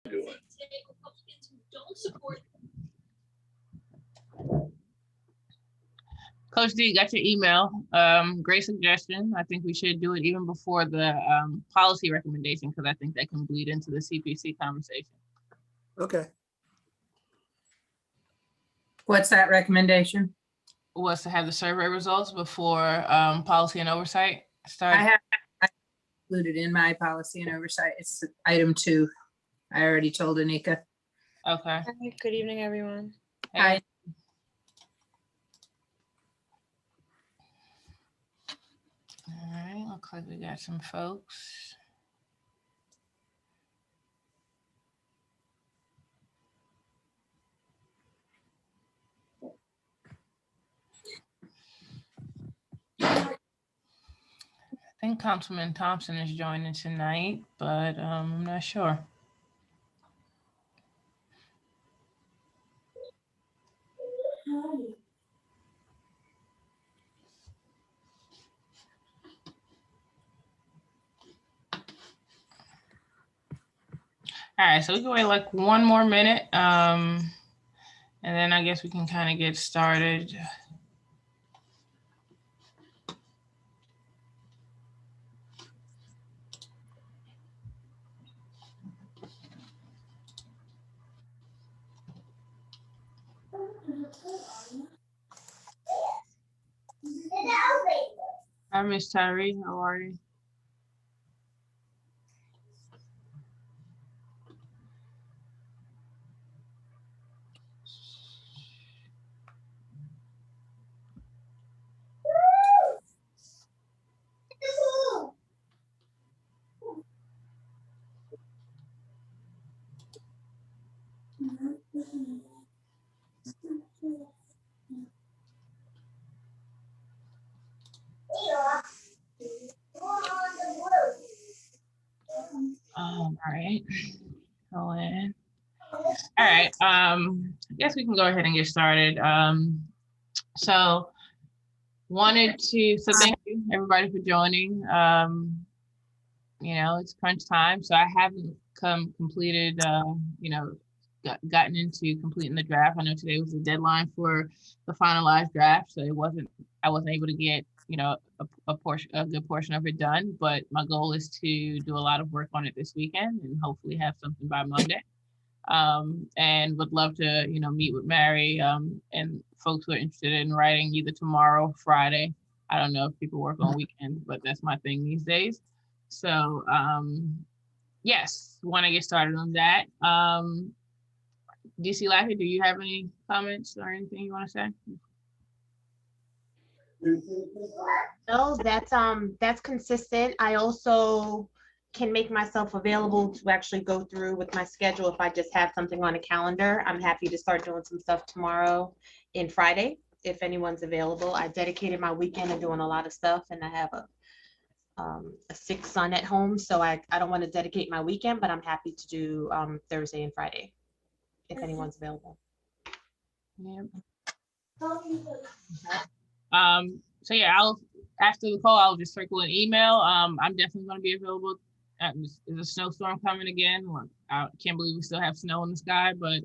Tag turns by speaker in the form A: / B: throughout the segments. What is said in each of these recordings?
A: doing.
B: Coach D, got your email. Great suggestion. I think we should do it even before the policy recommendation, because I think that can bleed into the CPC conversation.
C: Okay.
D: What's that recommendation?
B: Was to have the survey results before policy and oversight start.
D: I included in my policy and oversight. It's item 2. I already told Anika.
B: Okay.
E: Hi, good evening, everyone.
D: Hi.
B: All right, looks like we got some folks. I think Councilman Thompson is joining tonight, but I'm not sure. All right, so we can wait like 1 more minute, and then I guess we can kind of get started. Hi, Miss Tyree, how are you? All right, go in. All right, I guess we can go ahead and get started. So thank you everybody for joining. You know, it's crunch time, so I haven't completed, you know, gotten into completing the draft. I know today was the deadline for the finalized draft, so I wasn't able to get, you know, a good portion of it done, but my goal is to do a lot of work on it this weekend and hopefully have something by Monday. And would love to, you know, meet with Mary and folks who are interested in writing either tomorrow, Friday. I don't know if people work on weekends, but that's my thing these days. So yes, want to get started on that. DC Lackey, do you have any comments or anything you want to say?
F: No, that's consistent. I also can make myself available to actually go through with my schedule if I just have something on a calendar. I'm happy to start doing some stuff tomorrow and Friday if anyone's available. I dedicated my weekend to doing a lot of stuff, and I have a sick son at home, so I don't want to dedicate my weekend, but I'm happy to do Thursday and Friday if anyone's available.
B: Yeah. So yeah, after the call, I'll just circle an email. I'm definitely going to be available. Is a snowstorm coming again? I can't believe we still have snow in the sky, but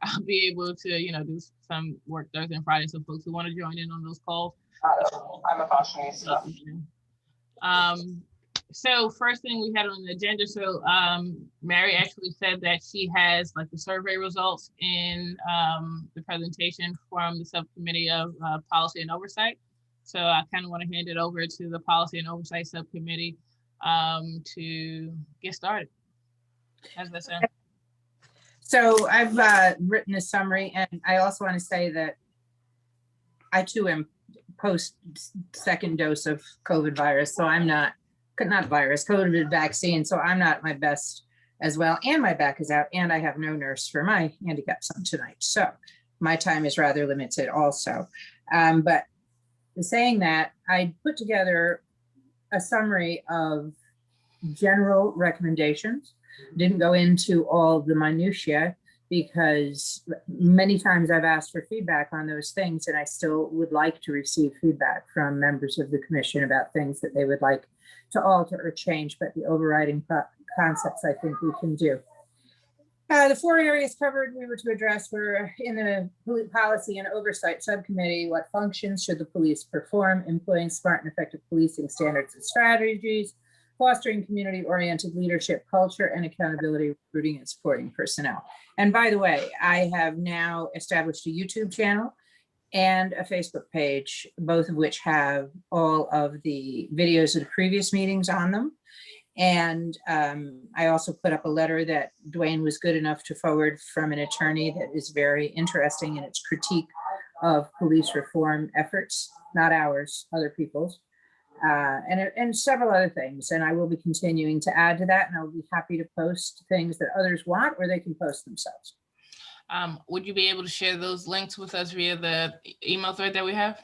B: I'll be able to, you know, do some work Thursday and Friday. So folks who want to join in on those calls.
G: I'm a fashionista.
B: So first thing we had on the agenda, so Mary actually said that she has like the survey results in the presentation from the subcommittee of policy and oversight. So I kind of want to hand it over to the policy and oversight subcommittee to get started. How's that sound?
D: So I've written a summary, and I also want to say that I too am post second dose of COVID virus. So I'm not COVID vaccine. So I'm not at my best as well. And my back is out, and I have no nurse for my handicapped son tonight. So my time is rather limited also. But saying that, I put together a summary of general recommendations. Didn't go into all the minutiae because many times I've asked for feedback on those things, and I still would like to receive feedback from members of the commission about things that they would like to alter or change, but the overriding concepts I think we can do. The 4 areas covered we were to address were in the policy and oversight subcommittee. What functions should the police perform? Employing smart and effective policing standards and strategies, fostering community-oriented leadership culture, and accountability, recruiting and supporting personnel. And by the way, I have now established a YouTube channel and a Facebook page, both of which have all of the videos of the previous meetings on them. And I also put up a letter that Dwayne was good enough to forward from an attorney that is very interesting in its critique of police reform efforts, not ours, other people's, and several other things. And I will be continuing to add to that, and I'll be happy to post things that others want, or they can post themselves.
B: Would you be able to share those links with us via the email thread that we have?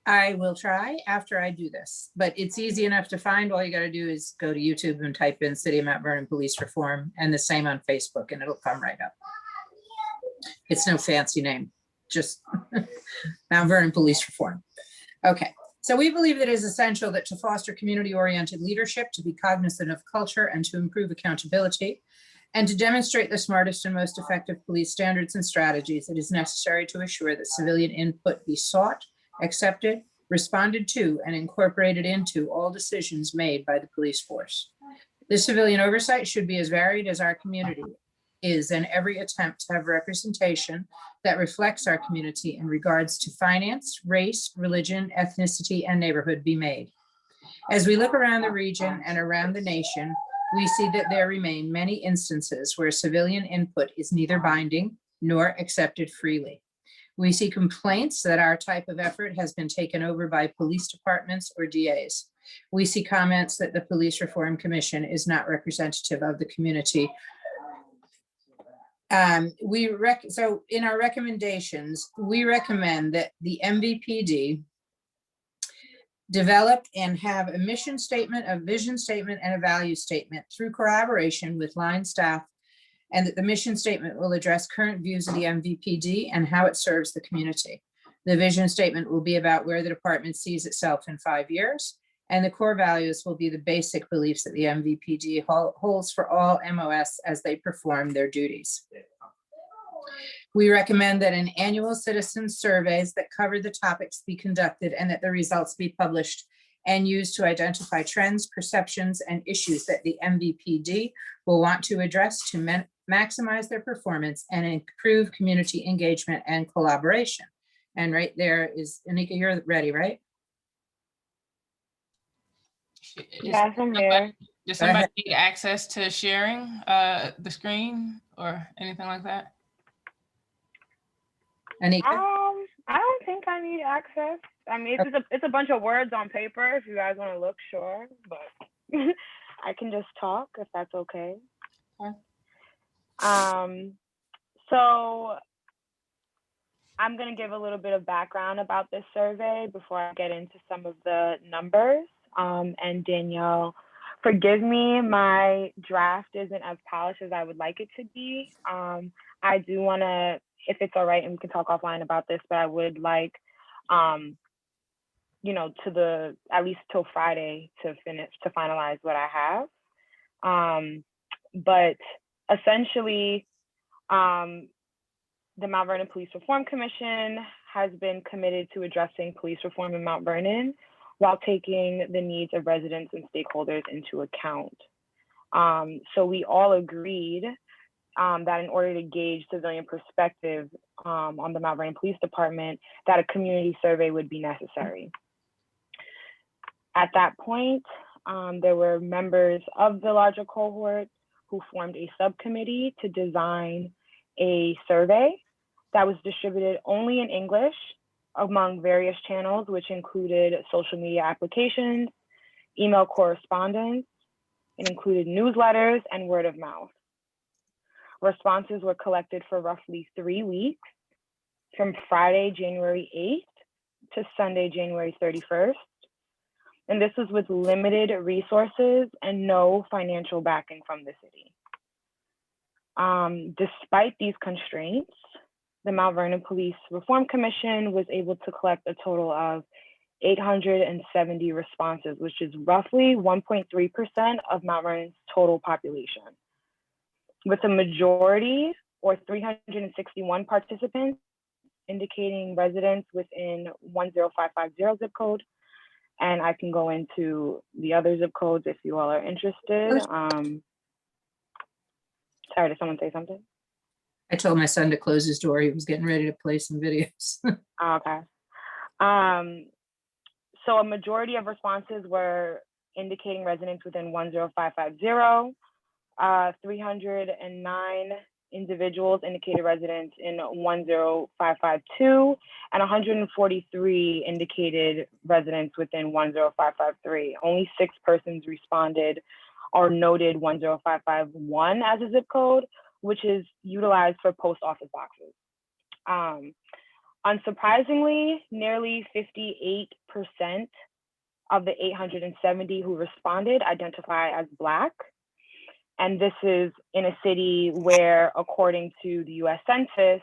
D: I will try after I do this, but it's easy enough to find. All you got to do is go to YouTube and type in City of Mount Vernon Police Reform, and the same on Facebook, and it'll come right up. It's no fancy name, just Mount Vernon Police Reform. Okay, so we believe that it is essential that to foster community-oriented leadership, to be cognizant of culture, and to improve accountability, and to demonstrate the smartest and most effective police standards and strategies, it is necessary to assure that civilian input be sought, accepted, responded to, and incorporated into all decisions made by the police force. This civilian oversight should be as varied as our community is, and every attempt to have representation that reflects our community in regards to finance, race, religion, ethnicity, and neighborhood be made. As we look around the region and around the nation, we see that there remain many instances where civilian input is neither binding nor accepted freely. We see complaints that our type of effort has been taken over by police departments or DAs. We see comments that the Police Reform Commission is not representative of the community. So in our recommendations, we recommend that the MVPD develop and have a mission statement, a vision statement, and a value statement through collaboration with line staff, and that the mission statement will address current views of the MVPD and how it serves the community. The vision statement will be about where the department sees itself in 5 years, and the core values will be the basic beliefs that the MVPD holds for all MOS as they perform their duties. We recommend that an annual citizen surveys that cover the topics be conducted, and that the results be published and used to identify trends, perceptions, and issues that the MVPD will want to address to maximize their performance and improve community engagement and collaboration. And right there is, Anika, you're ready, right?
A: Yes, I'm here.
B: Does somebody need access to sharing the screen or anything like that?
D: Anika?
A: I don't think I need access. I mean, it's a bunch of words on paper if you guys want to look, sure, but I can just talk if that's okay.
B: Okay.
A: So I'm going to give a little bit of background about this survey before I get into some of the numbers. And Danielle, forgive me, my draft isn't as polished as I would like it to be. I do want to, if it's all right, and we can talk offline about this, but I would like, you know, at least till Friday to finalize what I have. But essentially, the Mount Vernon Police Reform Commission has been committed to addressing police reform in Mount Vernon while taking the needs of residents and stakeholders into account. So we all agreed that in order to gauge civilian perspective on the Mount Vernon Police Department, that a community survey would be necessary. At that point, there were members of the larger cohort who formed a subcommittee to design a survey that was distributed only in English among various channels, which included social media applications, email correspondence. It included newsletters and word of mouth. Responses were collected for roughly 3 weeks, from Friday, January 8th to Sunday, January 31st. And this was with limited resources and no financial backing from the city. Despite these constraints, the Mount Vernon Police Reform Commission was able to collect a total of 870 responses, which is roughly 1.3% of Mount Vernon's total population. with a majority or 361 participants indicating residents within 10550 zip code. And I can go into the other zip codes if you all are interested. Sorry, did someone say something?
D: I told my son to close his door. He was getting ready to play some videos.
A: Okay. So a majority of responses were indicating residents within 10550. 309 individuals indicated residents in 10552, and 143 indicated residents within 10553. Only 6 persons responded or noted 10551 as a zip code, which is utilized for post office boxes. Unsurprisingly, nearly 58% of the 870 who responded identify as Black. And this is in a city where, according to the US Census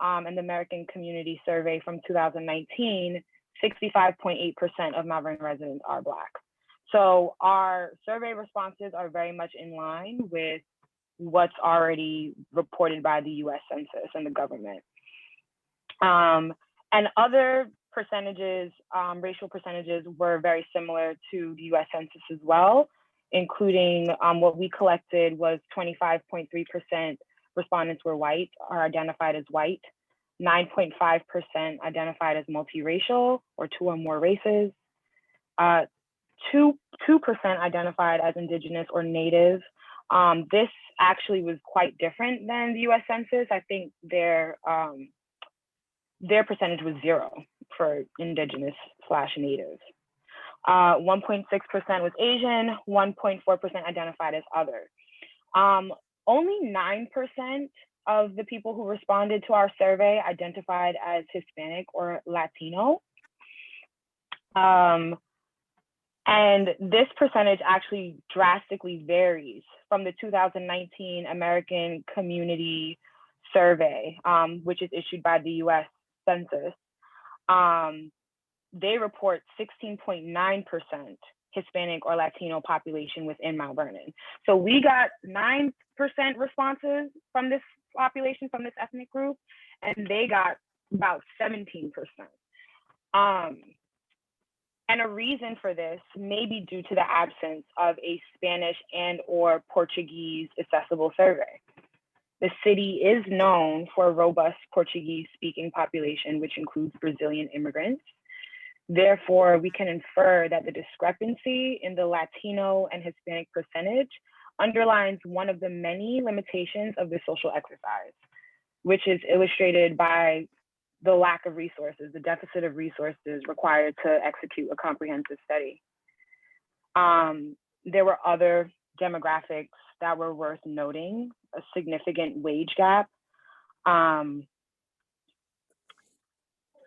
A: and the American Community Survey from 2019, 65.8% of Mount Vernon residents are Black. So our survey responses are very much in line with what's already reported by the US Census and the government. And other percentages, racial percentages, were very similar to the US Census as well, including what we collected was 25.3% respondents were white or identified as white, 9.5% identified as multiracial or 2 or more races, 2% identified as indigenous or native. This actually was quite different than the US Census. I think their percentage was 0 for indigenous / native. 1.6% was Asian, 1.4% identified as other. Only 9% of the people who responded to our survey identified as Hispanic or Latino. And this percentage actually drastically varies from the 2019 American Community Survey, which is issued by the US Census. They report 16.9% Hispanic or Latino population within Mount Vernon. So we got 9% responses from this population, from this ethnic group, and they got about 17%. And a reason for this may be due to the absence of a Spanish and or Portuguese accessible survey. The city is known for a robust Portuguese speaking population, which includes Brazilian immigrants. Therefore, we can infer that the discrepancy in the Latino and Hispanic percentage underlines one of the many limitations of the social exercise, which is illustrated by the lack of resources, the deficit of resources required to execute a comprehensive study. There were other demographics that were worth noting: a significant wage gap,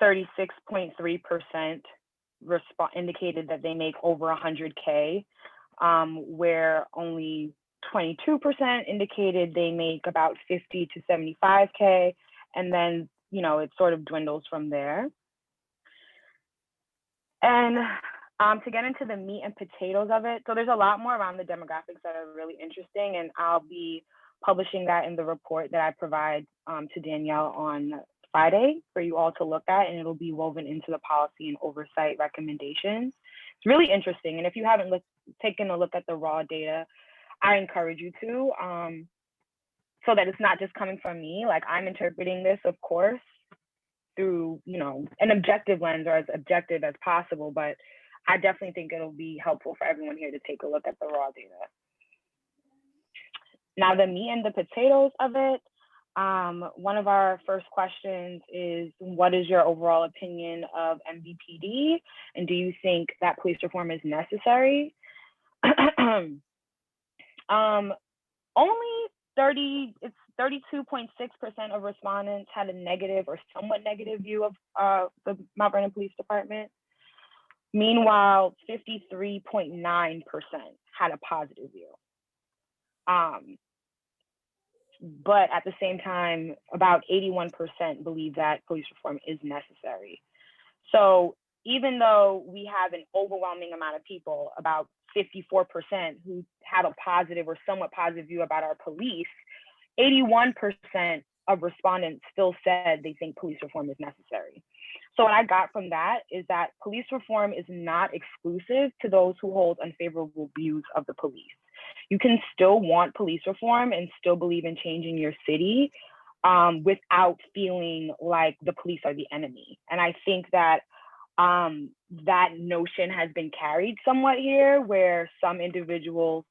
A: 36.3% indicated that they make over 100K, where only 22% indicated they make about 50 to 75K, and then, you know, it sort of dwindles from there. And to get into the meat and potatoes of it, so there's a lot more around the demographics that are really interesting, and I'll be publishing that in the report that I provide to Danielle on Friday for you all to look at, and it'll be woven into the policy and oversight recommendations. It's really interesting, and if you haven't taken a look at the raw data, I encourage you to, so that it's not just coming from me. Like, I'm interpreting this, of course, through, you know, an objective lens, or as objective as possible, but I definitely think it'll be helpful for everyone here to take a look at the raw data. Now, the meat and the potatoes of it, one of our first questions is, what is your overall opinion of MVPD? And do you think that police reform is necessary? Only 32.6% of respondents had a negative or somewhat negative view of the Mount Vernon Police Department. Meanwhile, 53.9% had a positive view. But at the same time, about 81% believe that police reform is necessary. So even though we have an overwhelming amount of people, about 54%, who have a positive or somewhat positive view about our police, 81% of respondents still said they think police reform is necessary. So what I got from that is that police reform is not exclusive to those who hold unfavorable views of the police. You can still want police reform and still believe in changing your city without feeling like the police are the enemy. And I think that that notion has been carried somewhat here, where some individuals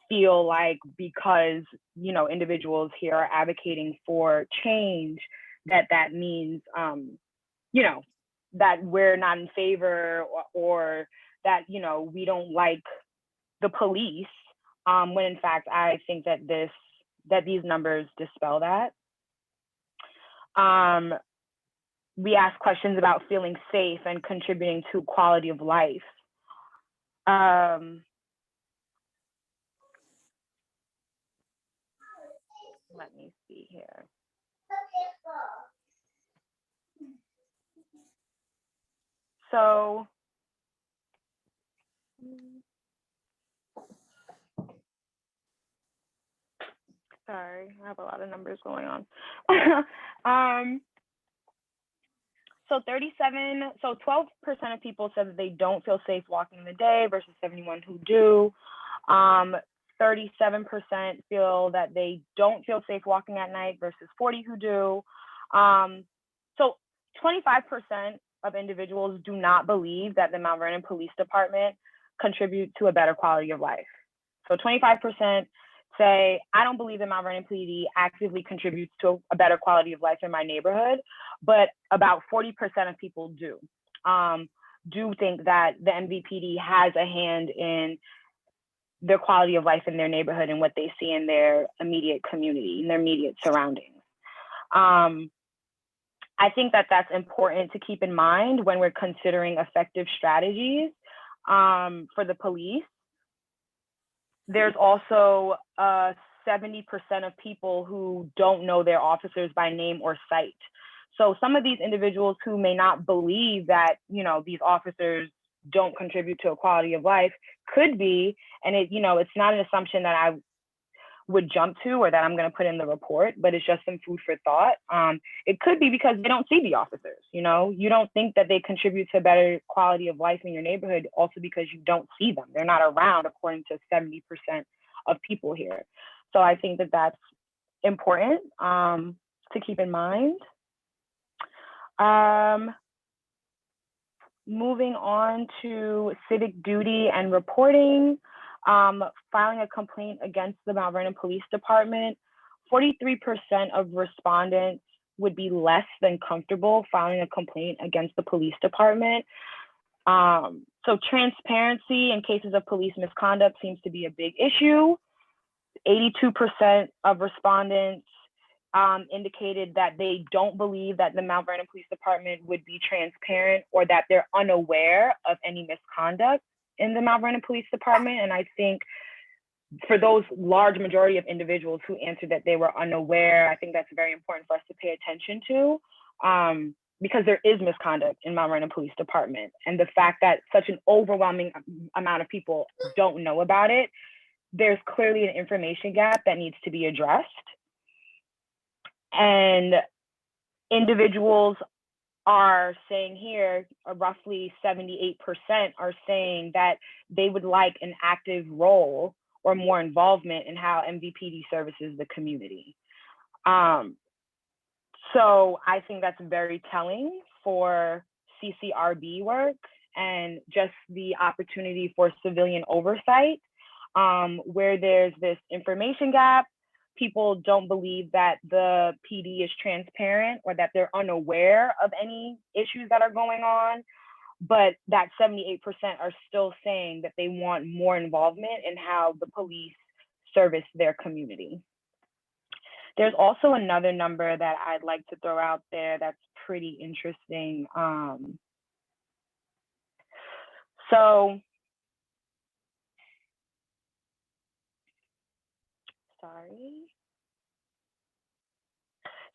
A: feel like because, you know, individuals here are advocating for change, that means, you know, that we're not in favor, or that, you know, we don't like the police, when in fact, I think that these numbers dispel that. We ask questions about feeling safe and contributing to quality of life. Let me see here. So, sorry, I have a lot of numbers going on. So 12% of people said that they don't feel safe walking in the day versus 71 who do. 37% feel that they don't feel safe walking at night versus 40 who do. So 25% of individuals do not believe that the Mount Vernon Police Department contribute to a better quality of life. So 25% say, I don't believe the Mount Vernon PD actively contributes to a better quality of life in my neighborhood, but about 40% of people do think that the MVPD has a hand in their quality of life in their neighborhood and what they see in their immediate community, in their immediate surroundings. I think that that's important to keep in mind when we're considering effective strategies for the police. There's also 70% of people who don't know their officers by name or sight. So some of these individuals who may not believe that, you know, these officers don't contribute to a quality of life could be, and it, you know, it's not an assumption that I would jump to or that I'm going to put in the report, but it's just some food for thought. It could be because they don't see the officers. You know, you don't think that they contribute to a better quality of life in your neighborhood, also because you don't see them. They're not around, according to 70% of people here. So I think that that's important to keep in mind. Moving on to civic duty and reporting. Filing a complaint against the Mount Vernon Police Department, 43% of respondents would be less than comfortable filing a complaint against the police department. So transparency in cases of police misconduct seems to be a big issue. 82% of respondents indicated that they don't believe that the Mount Vernon Police Department would be transparent, or that they're unaware of any misconduct in the Mount Vernon Police Department. And I think for those large majority of individuals who answered that they were unaware, I think that's very important for us to pay attention to, because there is misconduct in Mount Vernon Police Department. And the fact that such an overwhelming amount of people don't know about it, there's clearly an information gap that needs to be addressed. And individuals are saying here, roughly 78% are saying that they would like an active role or more involvement in how MVPD services the community. So I think that's very telling for CCRB work and just the opportunity for civilian oversight, where there's this information gap. People don't believe that the PD is transparent, or that they're unaware of any issues that are going on, but that 78% are still saying that they want more involvement in how the police service their community. There's also another number that I'd like to throw out there that's pretty interesting.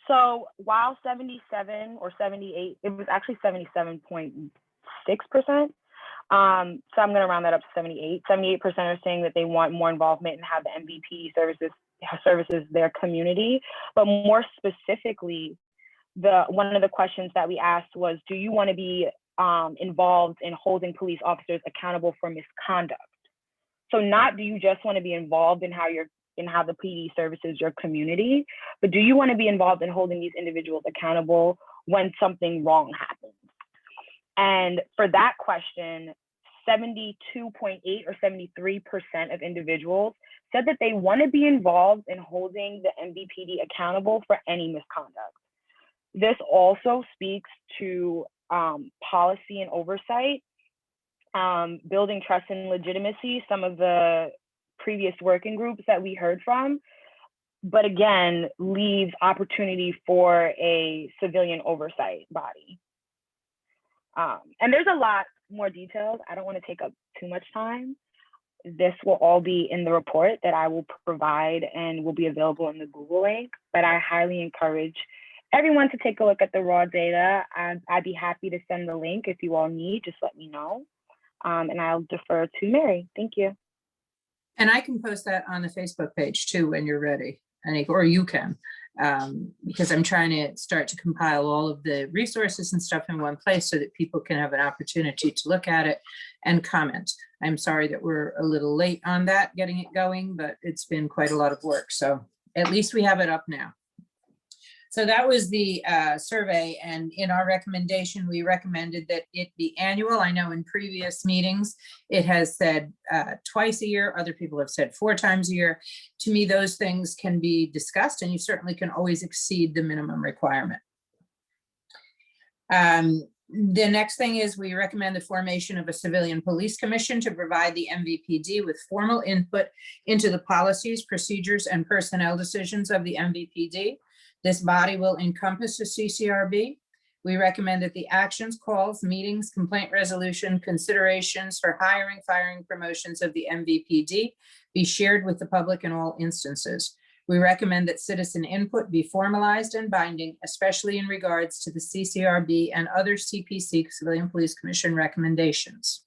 A: So while 77 or 78, it was actually 77.6%. So I'm going to round that up to 78. 78% are saying that they want more involvement in how the MVP services services their community. But more specifically, one of the questions that we asked was, do you want to be involved in holding police officers accountable for misconduct? So not do you just want to be involved in how the PD services your community, but do you want to be involved in holding these individuals accountable when something wrong happens? And for that question, 72.8 or 73% of individuals said that they want to be involved in holding the MVPD accountable for any misconduct. This also speaks to policy and oversight, building trust and legitimacy, some of the previous working groups that we heard from, but again, leaves opportunity for a civilian oversight body. And there's a lot more details. I don't want to take up too much time. This will all be in the report that I will provide and will be available in the Google link, but I highly encourage everyone to take a look at the raw data. I'd be happy to send the link if you all need, just let me know. And I'll defer to Mary. Thank you.
D: And I can post that on the Facebook page too when you're ready, or you can, because I'm trying to start to compile all of the resources and stuff in one place so that people can have an opportunity to look at it and comment. I'm sorry that we're a little late on that, getting it going, but it's been quite a lot of work. So at least we have it up now. So that was the survey, and in our recommendation, we recommended that it be annual. I know in previous meetings, it has said twice a year. Other people have said 4 times a year. To me, those things can be discussed, and you certainly can always exceed the minimum requirement. The next thing is we recommend the formation of a civilian police commission to provide the MVPD with formal input into the policies, procedures, and personnel decisions of the MVPD. This body will encompass the CCRB. We recommend that the actions, calls, meetings, complaint resolution, considerations for hiring, firing, promotions of the MVPD be shared with the public in all instances. We recommend that citizen input be formalized and binding, especially in regards to the CCRB and other CPC, Civilian Police Commission recommendations.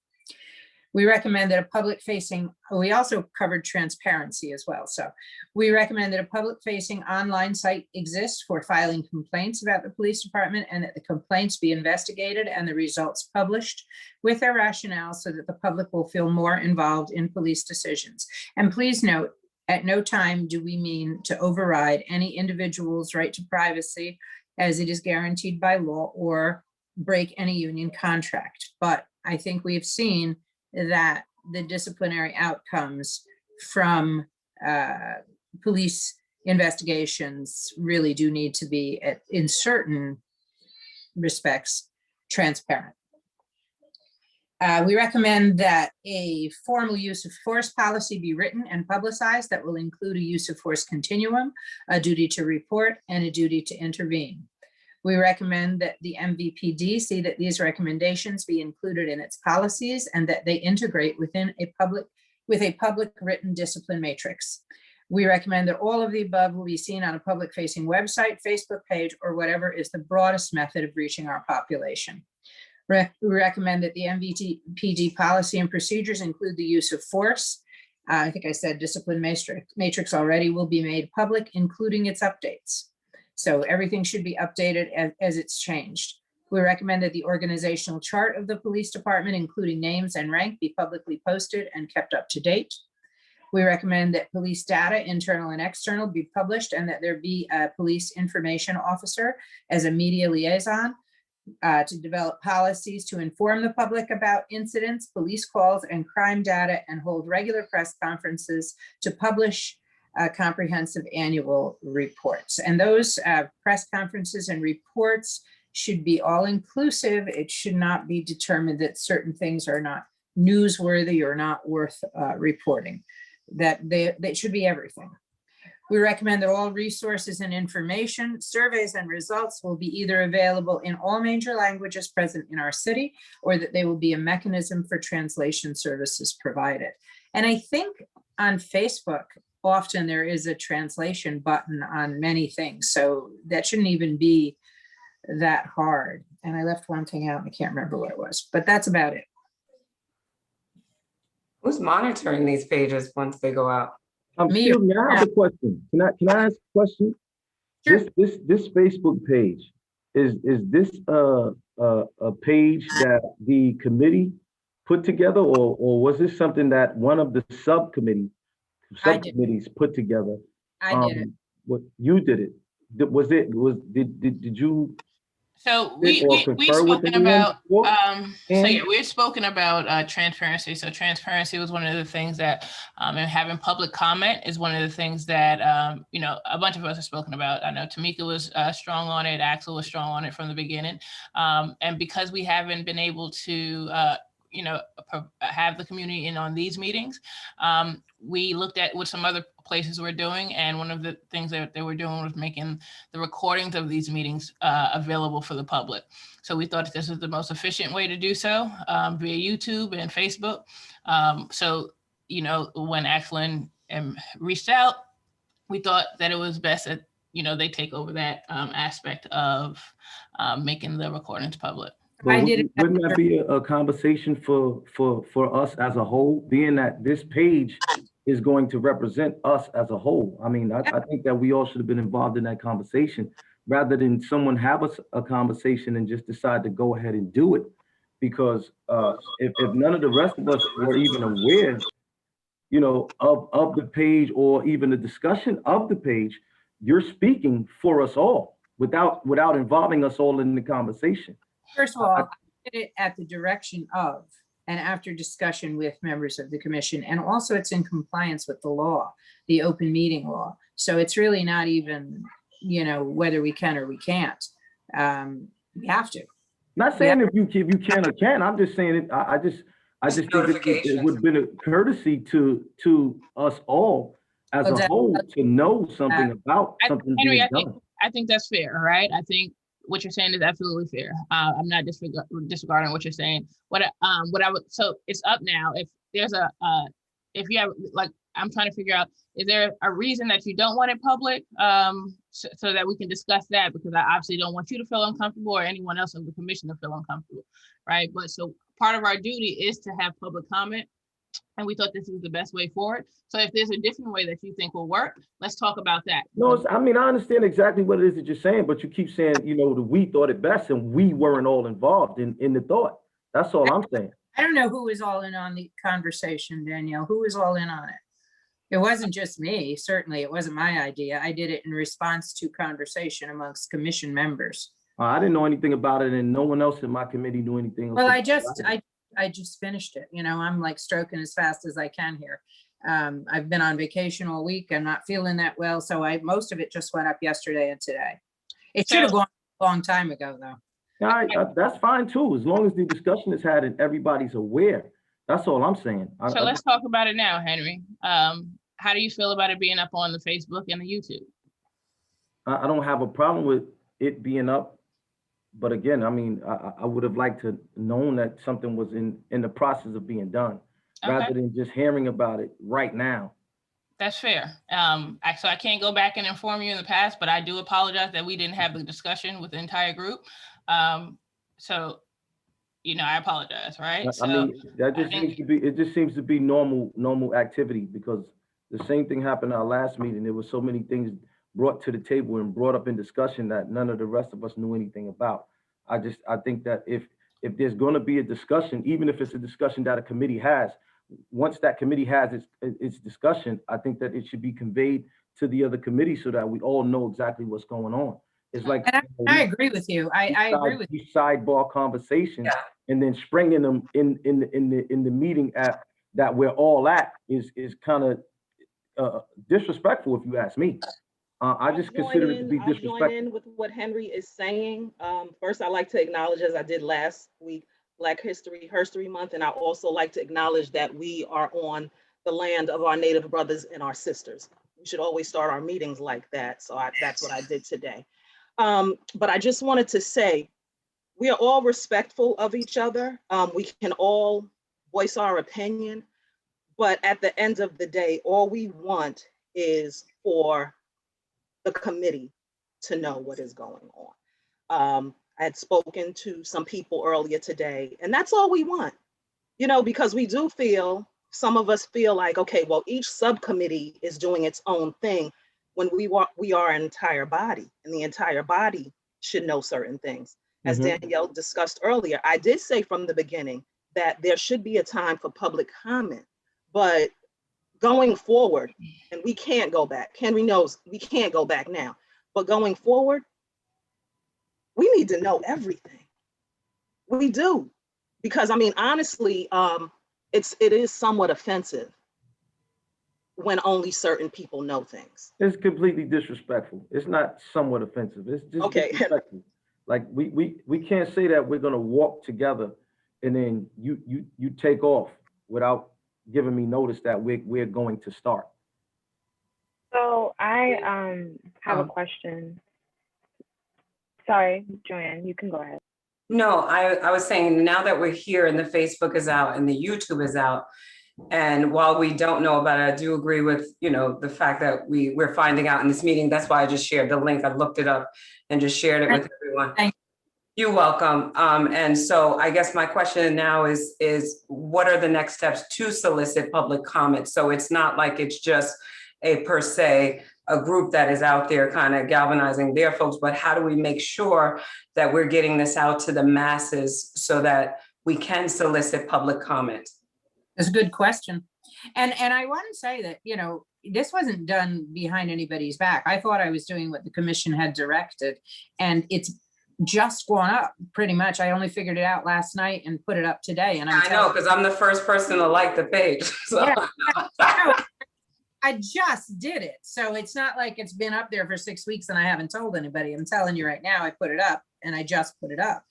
D: We recommend that a public-facing, we also covered transparency as well. So we recommend that a public-facing online site exists for filing complaints about the police department, and that the complaints be investigated and the results published with their rationale so that the public will feel more involved in police decisions. And please note, at no time do we mean to override any individual's right to privacy as it is guaranteed by law, or break any union contract. But I think we've seen that the disciplinary outcomes from police investigations really do need to be, in certain respects, transparent. We recommend that a formal use of force policy be written and publicized that will include a use of force continuum, a duty to report, and a duty to intervene. We recommend that the MVPD see that these recommendations be included in its policies and that they integrate with a public written discipline matrix. We recommend that all of the above will be seen on a public facing website, Facebook page, or whatever is the broadest method of reaching our population. We recommend that the MVPD policy and procedures include the use of force. I think I said discipline matrix already, will be made public, including its updates. So everything should be updated as it's changed. We recommend that the organizational chart of the police department, including names and rank, be publicly posted and kept up to date. We recommend that police data, internal and external, be published, and that there be a police information officer as a media liaison to develop policies to inform the public about incidents, police calls, and crime data, and hold regular press conferences to publish comprehensive annual reports. And those press conferences and reports should be all inclusive. It should not be determined that certain things are not newsworthy or not worth reporting. That they should be everything. We recommend that all resources and information, surveys, and results will be either available in all major languages present in our city, or that they will be a mechanism for translation services provided. And I think on Facebook, often there is a translation button on many things. So that shouldn't even be that hard. And I left one thing out and I can't remember what it was, but that's about it.
C: Who's monitoring these pages once they go out?
D: Me,
C: Excuse me, I have a question. Can I ask a question?
D: Sure.
C: This Facebook page, is this a page that the committee put together, or was this something that one of the
D: I did.
C: subcommittees put together?
D: I did it.
C: What you did it? Did you
B: So
C: sit or
B: we've
C: confer with
B: spoken
C: anyone
B: about,
C: before?
B: so yeah, we've spoken about transparency. So transparency was one of the things that, and having public comment is one of the things that, you know, a bunch of us have spoken about. I know Tamika was strong on it, Axel was strong on it from the beginning. And because we haven't been able to, you know, have the community in on these meetings, we looked at what some other places were doing, and one of the things that they were doing was making the recordings of these meetings available for the public. So we thought that this was the most efficient way to do so, via YouTube and Facebook. So, you know, when Axel reached out, we thought that it was best that, you know, they take over that aspect of making the recordings public.
D: I did it.
C: Wouldn't that be a conversation for us as a whole, being that this page is going to represent us as a whole? I mean, I think that we all should have been involved in that conversation rather than someone have a conversation and just decide to go ahead and do it. Because if none of the rest of us were even aware, you know, of the page or even the discussion of the page, you're speaking for us all without involving us all in the conversation.
D: First of all, I did it at the direction of, and after discussion with members of the commission, and also it's in compliance with the law, the open meeting law. So it's really not even, you know, whether we can or we can't. We have to.
C: Not saying if you can or can't. I'm just saying it. I just think it would have been a courtesy to us all as a whole to know something about something
B: Henry,
C: being done.
B: I think that's fair, right? I think what you're saying is absolutely fair. I'm not disregarding what you're saying. So it's up now. If there's if you have, like, I'm trying to figure out, is there a reason that you don't want it public? So that we can discuss that, because I obviously don't want you to feel uncomfortable or anyone else on the commission to feel uncomfortable, right? But so part of our duty is to have public comment, and we thought this was the best way forward. So if there's a different way that you think will work, let's talk about that.
C: No, I mean, I understand exactly what it is that you're saying, but you keep saying, you know, we thought it best and we weren't all involved in the thought. That's all I'm saying.
D: I don't know who was all in on the conversation, Danielle. Who was all in on it? It wasn't just me. Certainly, it wasn't my idea. I did it in response to conversation amongst commission members.
C: I didn't know anything about it, and no one else in my committee knew anything.
D: Well, I just finished it. You know, I'm like stroking as fast as I can here. I've been on vacation all week. I'm not feeling that well. So most of it just went up yesterday and today. It should have gone a long time ago, though.
C: That's fine too, as long as the discussion is had and everybody's aware. That's all I'm saying.
B: So let's talk about it now, Henry. How do you feel about it being up on the Facebook and the YouTube?
C: I don't have a problem with it being up, but again, I mean, I would have liked to known that something was in the process of being done, rather than just hearing about it right now.
B: That's fair. So I can't go back and inform you in the past, but I do apologize that we didn't have the discussion with the entire group. So, you know, I apologize, right?
C: I mean, that just seems to be normal activity, because the same thing happened at our last meeting. There were so many things brought to the table and brought up in discussion that none of the rest of us knew anything about. I think that if there's going to be a discussion, even if it's a discussion that a committee has, once that committee has its discussion, I think that it should be conveyed to the other committee so that we all know exactly what's going on. It's like,
D: I agree with you. I agree with you.
C: Sidebar conversations and then springing them in the meeting that we're all at is kind of disrespectful, if you ask me. I just consider it to be disrespectful.
E: I'll join in with what Henry is saying. First, I'd like to acknowledge, as I did last week, Black History Month, and I also like to acknowledge that we are on the land of our Native brothers and our sisters. We should always start our meetings like that, so that's what I did today. But I just wanted to say, we are all respectful of each other. We can all voice our opinion, but at the end of the day, all we want is for the committee to know what is going on. I had spoken to some people earlier today, and that's all we want, you know, because we do feel some of us feel like, okay, well, each subcommittee is doing its own thing when we are an entire body, and the entire body should know certain things. As Danielle discussed earlier, I did say from the beginning that there should be a time for public comment, but going forward, and we can't go back, Henry knows we can't go back now, but going forward, we need to know everything. We do, because I mean, honestly, it is somewhat offensive when only certain people know things.
C: It's completely disrespectful. It's not somewhat offensive. It's just
E: Okay.
C: disrespectful. Like we can't say that we're gonna walk together and then you take off without giving me notice that we're going to start.
A: So I have a question. Sorry, Joanne, you can go ahead.
H: No, I was saying, now that we're here and the Facebook is out and the YouTube is out, and while we don't know about it, I do agree with, you know, the fact that we're finding out in this meeting. That's why I just shared the link. I looked it up and just shared it with everyone.
D: Thank
H: You're welcome. And so I guess my question now is what are the next steps to solicit public comment? So it's not like it's just a per se, a group that is out there kind of galvanizing their folks, but how do we make sure that we're getting this out to the masses so that we can solicit public comment?
D: That's a good question. And I want to say that, you know, this wasn't done behind anybody's back. I thought I was doing what the commission had directed, and it's just gone up pretty much. I only figured it out last night and put it up today. And
H: I know, because I'm the first person to like the page. So.
D: Yeah. I just did it. So it's not like it's been up there for 6 weeks and I haven't told anybody. I'm telling you right now, I put it up and I just put it up.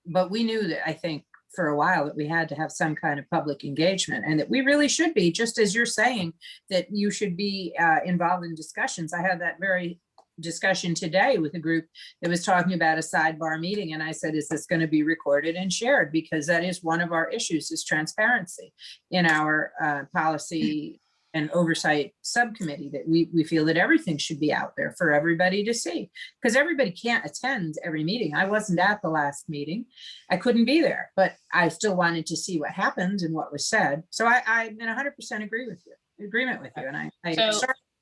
D: But we knew that, I think, for a while, that we had to have some kind of public engagement, and that we really should be, just as you're saying, that you should be involved in discussions. I had that very discussion today with a group that was talking about a sidebar meeting. And I said, is this going to be recorded and shared? Because that is one of our issues, is transparency in our policy and oversight subcommittee, that we feel that everything should be out there for everybody to see, because everybody can't attend every meeting. I wasn't at the last meeting. I couldn't be there, but I still wanted to see what happened and what was said. So I'm in 100% agreement with you. And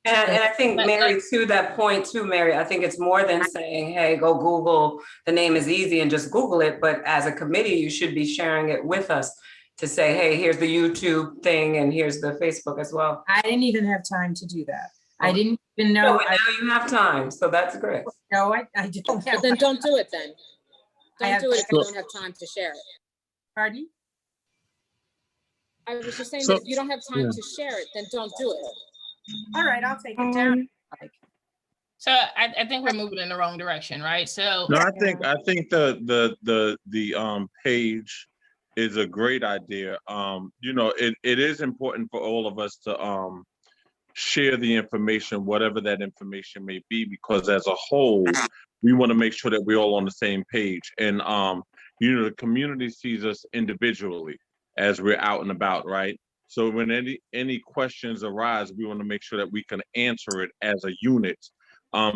H: And I think, Mary, to that point too, Mary, I think it's more than saying, hey, go Google, the name is easy and just Google it. But as a committee, you should be sharing it with us to say, hey, here's the YouTube thing and here's the Facebook as well.
D: I didn't even have time to do that. I didn't even know.
H: No, but now you have time, so that's great.
D: No, I don't have.
I: But then don't do it then. Don't do it if you
J: So-
I: don't have time to share it.
D: Pardon?
I: I was just saying
J: So-
I: that if you don't have time to share it, then don't do it.
D: All right, I'll take it down.
B: So I think we're moving in the wrong direction, right? So
J: No, I think the page is a great idea. You know, it is important for all of us to share the information, whatever that information may be, because as a whole, we want to make sure that we're all on the same page. And you know, the community sees us individually as we're out and about, right? So when any questions arise, we want to make sure that we can answer it as a unit.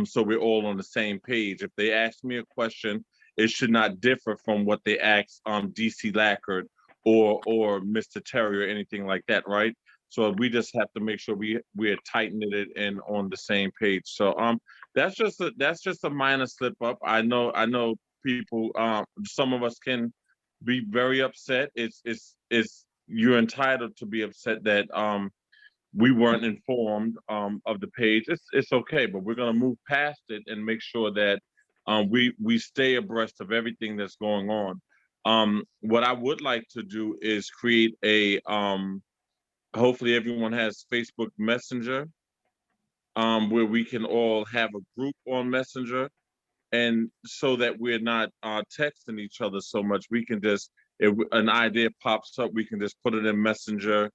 J: So we're all on the same page. If they ask me a question, it should not differ from what they asked DC Lackard or Mr. Terry or anything like that, right? So we just have to make sure we're tightening it and on the same page. So that's just a minor slip up. I know people, some of us can be very upset. You're entitled to be upset that we weren't informed of the page. It's okay, but we're gonna move past it and make sure that we stay abreast of everything that's going on. What I would like to do is create a hopefully everyone has Facebook Messenger, where we can all have a group on Messenger, and so that we're not texting each other so much. We can just, if an idea pops up, we can just put it in Messenger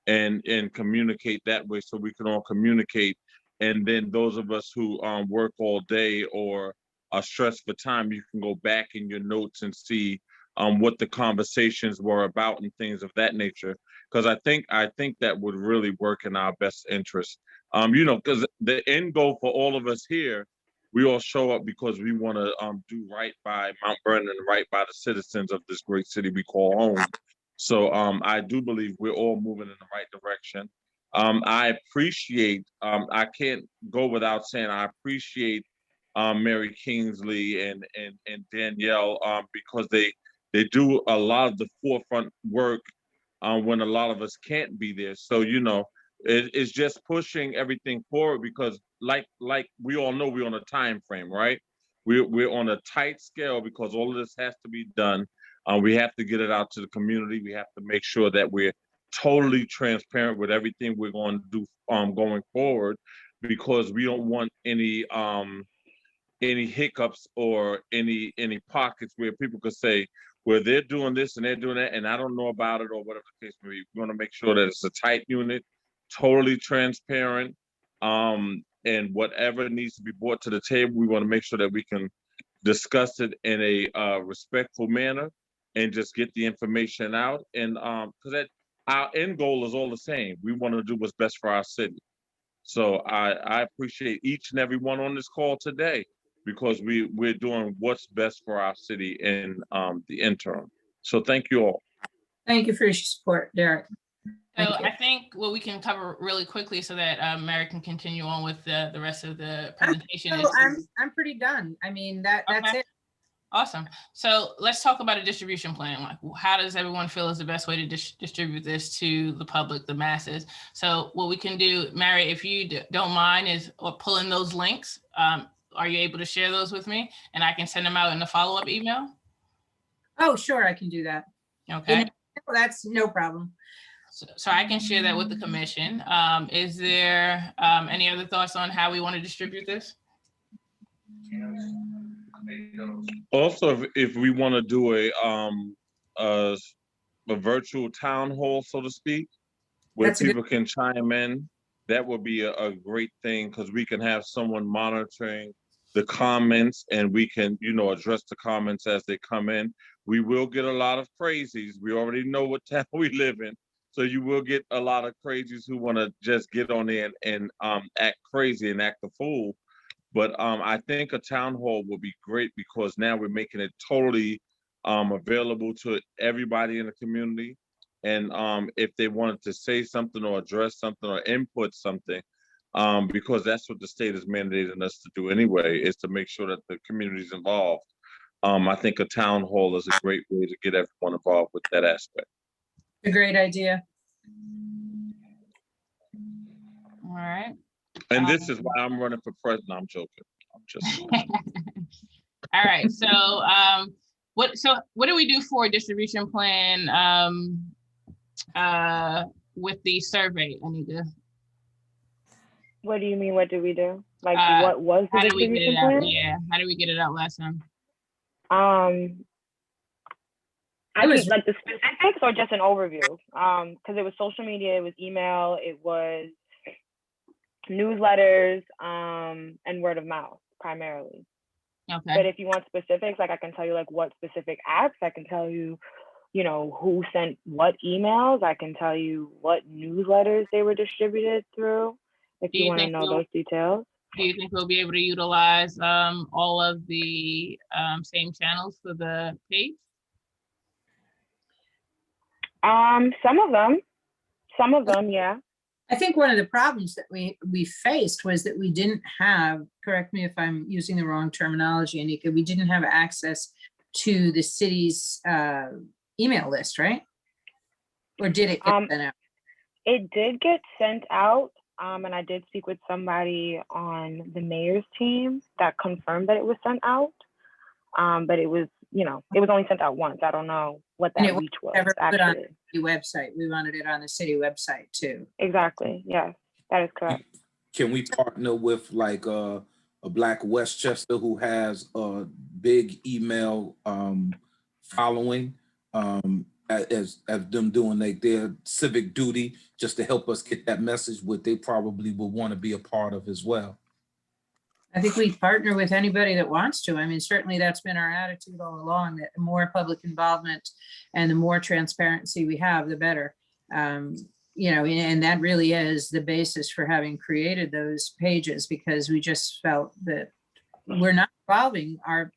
J: and communicate that way, so we can all communicate. And then those of us who work all day or are stressed for time, you can go back in your notes and see what the conversations were about and things of that nature. Because I think that would really work in our best interest. You know, because the end goal for all of us here, we all show up because we want to do right by Mount Vernon and right by the citizens of this great city we call home. So I do believe we're all moving in the right direction. I appreciate, I can't go without saying, I appreciate Mary Kingsley and Danielle because they do a lot of the forefront work when a lot of us can't be there. So, you know, it's just pushing everything forward because like we all know we're on a time frame, right? We're on a tight scale because all of this has to be done. We have to get it out to the community. We have to make sure that we're totally transparent with everything we're going to do going forward because we don't want any hiccups or any pockets where people could say, well, they're doing this and they're doing that, and I don't know about it or whatever the case may be. We want to make sure that it's a tight unit, totally transparent, and whatever needs to be brought to the table, we want to make sure that we can discuss it in a respectful manner and just get the information out. And because our end goal is all the same. We want to do what's best for our city. So I appreciate each and every one on this call today because we're doing what's best for our city in the interim. So thank you all.
D: Thank you for your support, Derek.
B: So I think what we can cover really quickly so that Mary can continue on with the rest of the presentation.
D: I'm pretty done. I mean, that's
B: Okay.
D: it.
B: Awesome. So let's talk about a distribution plan. Like, how does everyone feel is the best way to distribute this to the public, the masses? So what we can do, Mary, if you don't mind, is pulling those links. Are you able to share those with me? And I can send them out in a follow-up email?
D: Oh, sure, I can do that.
B: Okay.
D: That's no problem.
B: So I can share that with the commission. Is there any other thoughts on how we want to distribute this?
J: Also, if we want to do a virtual town hall, so to speak, where people can chime in, that would be a great thing because we can have someone monitoring the comments and we can, you know, address the comments as they come in. We will get a lot of crazies. We already know what town we live in. So you will get a lot of crazies who want to just get on there and act crazy and act a fool. But I think a town hall would be great because now we're making it totally available to everybody in the community. And if they wanted to say something or address something or input something, because that's what the state is mandating us to do anyway, is to make sure that the community is involved. I think a town hall is a great way to get everyone involved with that aspect.
D: A great idea.
B: All right.
J: And this is why I'm running for president. I'm joking. I'm just.
B: All right. So what do we do for a distribution plan with the survey, Anita?
A: What do you mean? What do we do? Like, what was the distribution plan?
B: Yeah. How did we get it out last time?
A: I was like the specifics or just an overview? Because it was social media, it was email, it was newsletters, and word of mouth primarily.
B: Okay.
A: But if you want specifics, like I can tell you like what specific apps, I can tell you, you know, who sent what emails, I can tell you what newsletters they were distributed through, if you want to know those details.
B: Do you think we'll be able to utilize all of the same channels for the page?
A: Some of them, yeah.
D: I think one of the problems that we faced was that we didn't have, correct me if I'm using the wrong terminology, Anika, we didn't have access to the city's email list, right? Or did it get sent out?
A: It did get sent out, and I did speak with somebody on the mayor's team that confirmed that it was sent out, but it was, you know, it was only sent out once. I don't know what that reach was.
D: Never put on the website. We wanted it on the city website too.
A: Exactly. Yes, that is correct.
K: Can we partner with like a Black Westchester who has a big email following as them doing like their civic duty just to help us get that message, what they probably will want to be a part of as well?
D: I think we partner with anybody that wants to. I mean, certainly that's been our attitude all along, that the more public involvement and the more transparency we have, the better. You know, and that really is the basis for having created those pages, because we just felt that we're not involving our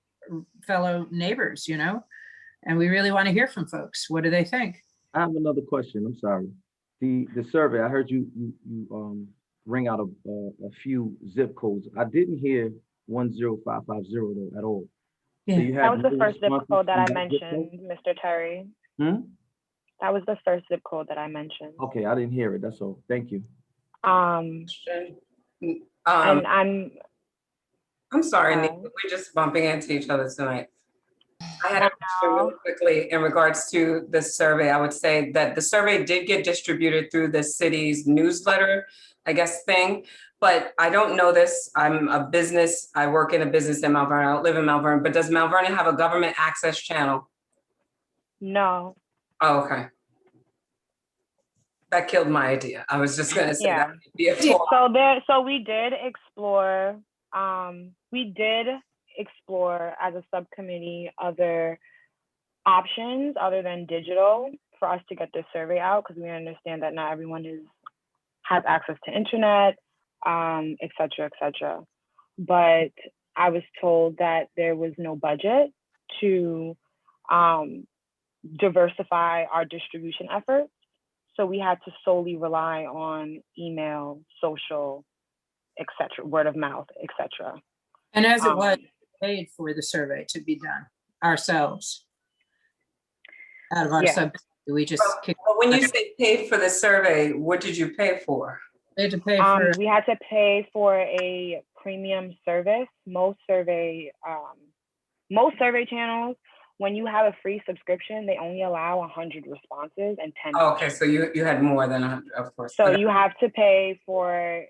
D: fellow neighbors, you know, and we really want to hear from folks. What do they think?
C: I have another question. I'm sorry. The survey, I heard you ring out a few zip codes. I didn't hear 10550 though at all. So
D: Yeah.
C: you
A: That
C: had
A: was the
C: no
A: first zip
C: responses
A: code that I
C: from that zip code?
A: mentioned, Mr. Terry.
C: Hmm?
A: That was the first zip code that I mentioned.
C: Okay, I didn't hear it. That's all. Thank you.
A: And
H: I'm sorry, Nick,
A: uh,
H: we're just bumping into each other tonight. I had
A: I
H: a question really quickly in regards to the survey. I would say that the survey did get distributed through the city's newsletter, I guess, thing, but I don't know this. I'm a business, I work in a business in Mount Vernon, I don't live in Mount Vernon, but does Mount Vernon have a government access channel?
A: no,
H: Oh, okay. That killed my idea. I was just gonna say
A: yeah.
H: that would be a flaw.
A: So we did explore as a subcommittee other options other than digital for us to get this survey out, because we understand that not everyone has access to internet, et cetera, et cetera. But I was told that there was no budget to diversify our distribution efforts. So we had to solely rely on email, social, et cetera, word of mouth, et cetera.
D: And as it was, paid for the survey to be done ourselves. Out of our sub, we just kicked.
H: But when you say paid for the survey, what did you pay for?
D: We had to pay for.
A: We had to pay for a premium service. Most survey channels, when you have a free subscription, they only allow 100 responses and 10.
H: Oh, okay, so you had more than 100, of course.
A: So you have to pay for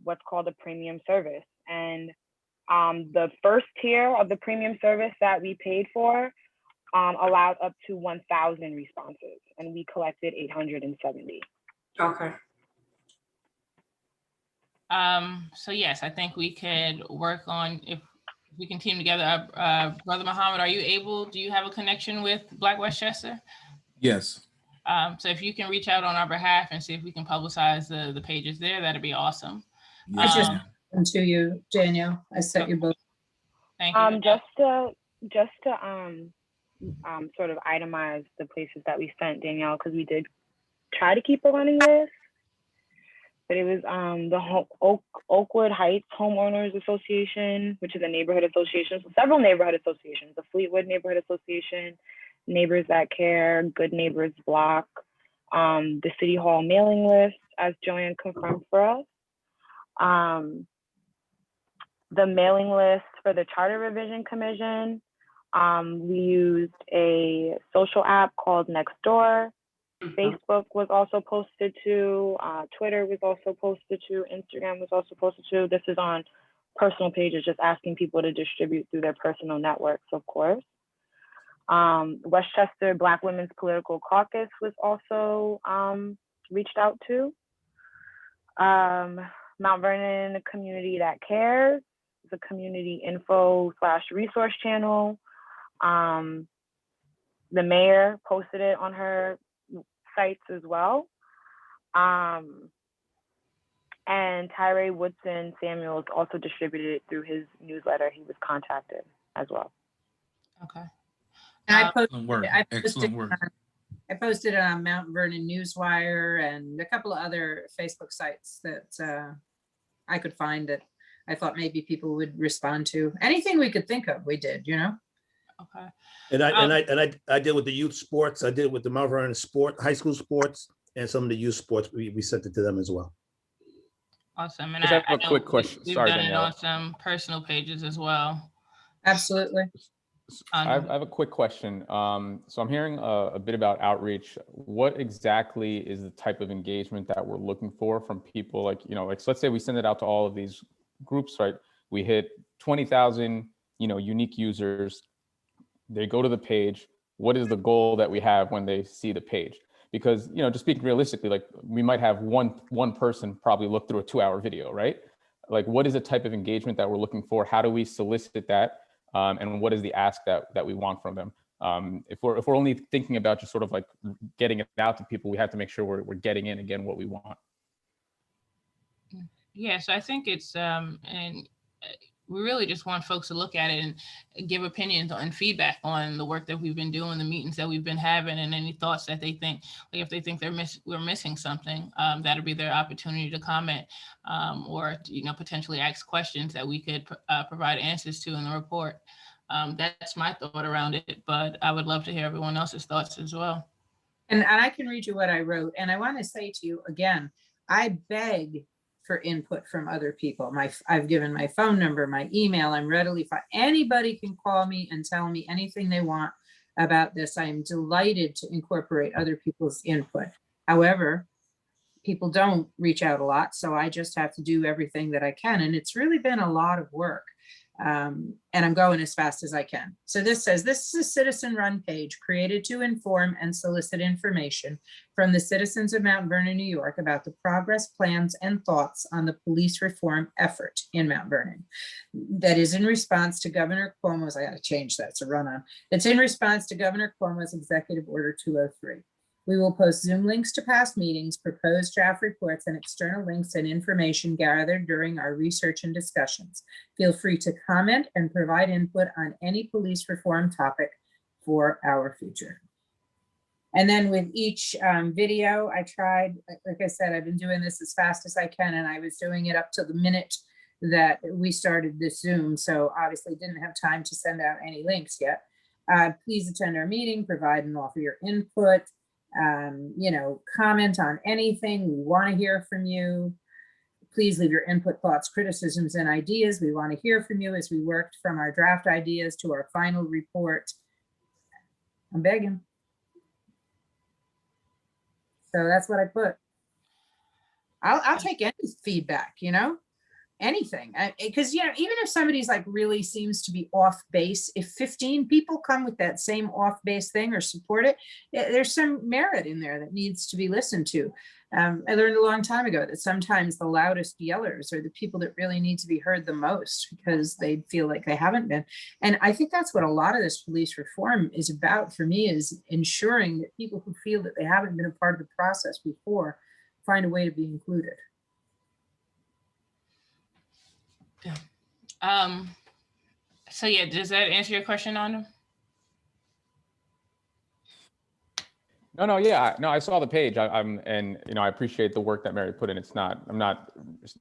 A: what's called a premium service. And the first tier of the premium service that we paid for allowed up to 1,000 responses, and we collected 870.
H: Okay.
B: So yes, I think we could work on, if we can team together. Brother Muhammad, do you have a connection with Black Westchester?
K: Yes.
B: So if you can reach out on our behalf and see if we can publicize the pages there, that'd be awesome.
D: I just sent to you, Daniel. I sent you both.
B: Thank you.
A: Just to sort of itemize the places that we sent, Danielle, because we did try to keep a running list. But it was the Oakwood Heights Homeowners Association, which is a neighborhood association. So several neighborhood associations, the Fleetwood Neighborhood Association, Neighbors That Care, Good Neighbors Block, the City Hall mailing list, as Joanne confirmed for us. The mailing list for the Charter Revision Commission. We used a social app called Nextdoor. Facebook was also posted to, Twitter was also posted to, Instagram was also posted to. This is on personal pages, just asking people to distribute through their personal networks, of course. Westchester Black Women's Political Caucus was also reached out to. Mount Vernon Community That Cares is a community info/resource channel. The mayor posted it on her sites as well. And Tyree Woodson Samuels also distributed it through his newsletter. He was contacted as well.
B: Okay.
D: And
K: Excellent work.
D: I posted it on Mount Vernon Newswire and a couple of other Facebook sites that I could find that I thought maybe people would respond to. Anything we could think of, we did, you know?
B: Okay.
L: And I did with the youth sports. I did with the Mount Vernon high school sports, and some of the youth sports. We sent it to them as well.
B: Awesome. And
M: I have a quick question.
B: We've
M: Sorry,
B: done
M: Danielle.
B: it on some personal pages as well.
D: Absolutely.
M: I have a quick question. So I'm hearing a bit about outreach. What exactly is the type of engagement that we're looking for from people? Like, so let's say we send it out to all of these groups, right? We hit 20,000, unique users. They go to the page. What is the goal that we have when they see the page? Because, just speaking realistically, like we might have one person probably look through a 2-hour video, right? Like, what is the type of engagement that we're looking for? How do we solicit that? And what is the ask that we want from them? If we're only thinking about just sort of like getting it out to people, we have to make sure we're getting in again what we want.
B: Yeah, so I think it's and we really just want folks to look at it and give opinions and feedback on the work that we've been doing, the meetings that we've been having, and any thoughts that they think, like if they think we're missing something, that'll be their opportunity to comment, or potentially ask questions that we could provide answers to in the report. That's my thought around it, but I would love to hear everyone else's thoughts as well.
D: And I can read you what I wrote. And I want to say to you again, I beg for input from other people. I've given my phone number, my email. I'm readily anybody can call me and tell me anything they want about this. I am delighted to incorporate other people's input. However, people don't reach out a lot, so I just have to do everything that I can. And it's really been a lot of work. And I'm going as fast as I can. So this says, this is a citizen-run page created to inform and solicit information from the citizens of Mount Vernon, New York about the progress, plans, and thoughts on the police reform effort in Mount Vernon. That is in response to Governor Cuomo's, I gotta change that, it's a run-on. It's in response to Governor Cuomo's Executive Order 203. We will post Zoom links to past meetings, proposed draft reports, and external links and information gathered during our research and discussions. Feel free to comment and provide input on any police reform topic for our future. And then with each video, I tried, like I said, I've been doing this as fast as I can, and I was doing it up to the minute that we started this Zoom. So obviously didn't have time to send out any links yet. Please attend our meeting, provide and offer your input. Comment on anything. We want to hear from you. Please leave your input, thoughts, criticisms, and ideas. We want to hear from you as we worked from our draft ideas to our final report. I'm begging. So that's what I put. I'll take any feedback, anything, because even if somebody's like really seems to be off base, if 15 people come with that same off base thing or support it, there's some merit in there that needs to be listened to. I learned a long time ago that sometimes the loudest yellers are the people that really need to be heard the most because they feel like they haven't been. And I think that's what a lot of this police reform is about for me, is ensuring that people who feel that they haven't been a part of the process before find a way to be included.
B: So yeah, does that answer your question, Anna?
M: No, yeah, no, I saw the page. And I appreciate the work that Mary put in. I'm not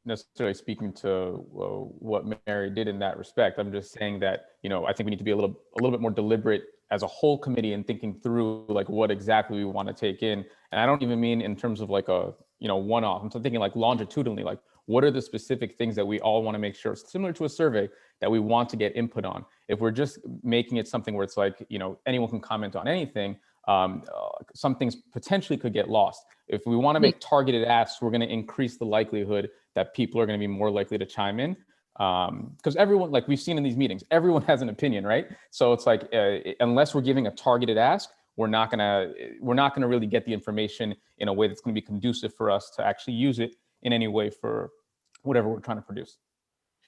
M: necessarily speaking to what Mary did in that respect. I'm just saying that, I think we need to be a little bit more deliberate as a whole committee in thinking through like what exactly we want to take in. And I don't even mean in terms of like a, one-off. I'm thinking like longitudinally, like what are the specific things that we all want to make sure, similar to a survey, that we want to get input on. If we're just making it something where it's like, anyone can comment on anything, some things potentially could get lost. If we want to make targeted asks, we're going to increase the likelihood that people are going to be more likely to chime in. Because everyone, like we've seen in these meetings, everyone has an opinion, right? So it's like, unless we're giving a targeted ask, we're not gonna really get the information in a way that's going to be conducive for us to actually use it in any way for whatever we're trying to produce.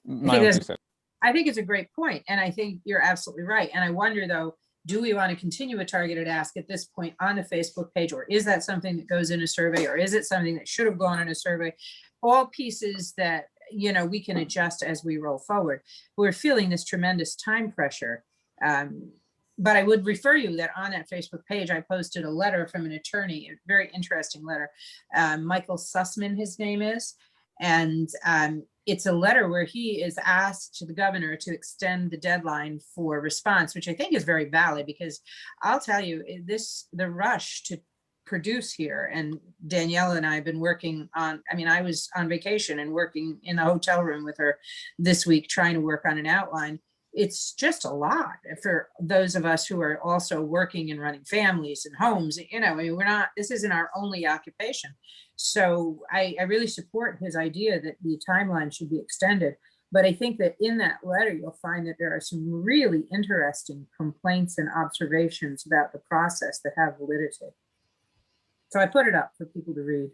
D: I think it's a great point, and I think you're absolutely right. And I wonder though, do we want to continue a targeted ask at this point on the Facebook page, or is that something that goes in a survey, or is it something that should have gone in a survey? All pieces that we can adjust as we roll forward. We're feeling this tremendous time pressure. But I would refer you that on that Facebook page, I posted a letter from an attorney, a very interesting letter. Michael Sussman, his name is. And it's a letter where he is asked to the governor to extend the deadline for response, which I think is very valid, because I'll tell you, the rush to produce here, and Daniela and I have been working on, I was on vacation and working in the hotel room with her this week, trying to work on an outline. It's just a lot for those of us who are also working and running families and homes. This isn't our only occupation. So I really support his idea that the timeline should be extended. But I think that in that letter, you'll find that there are some really interesting complaints and observations about the process that have validity. So I put it up for people to read.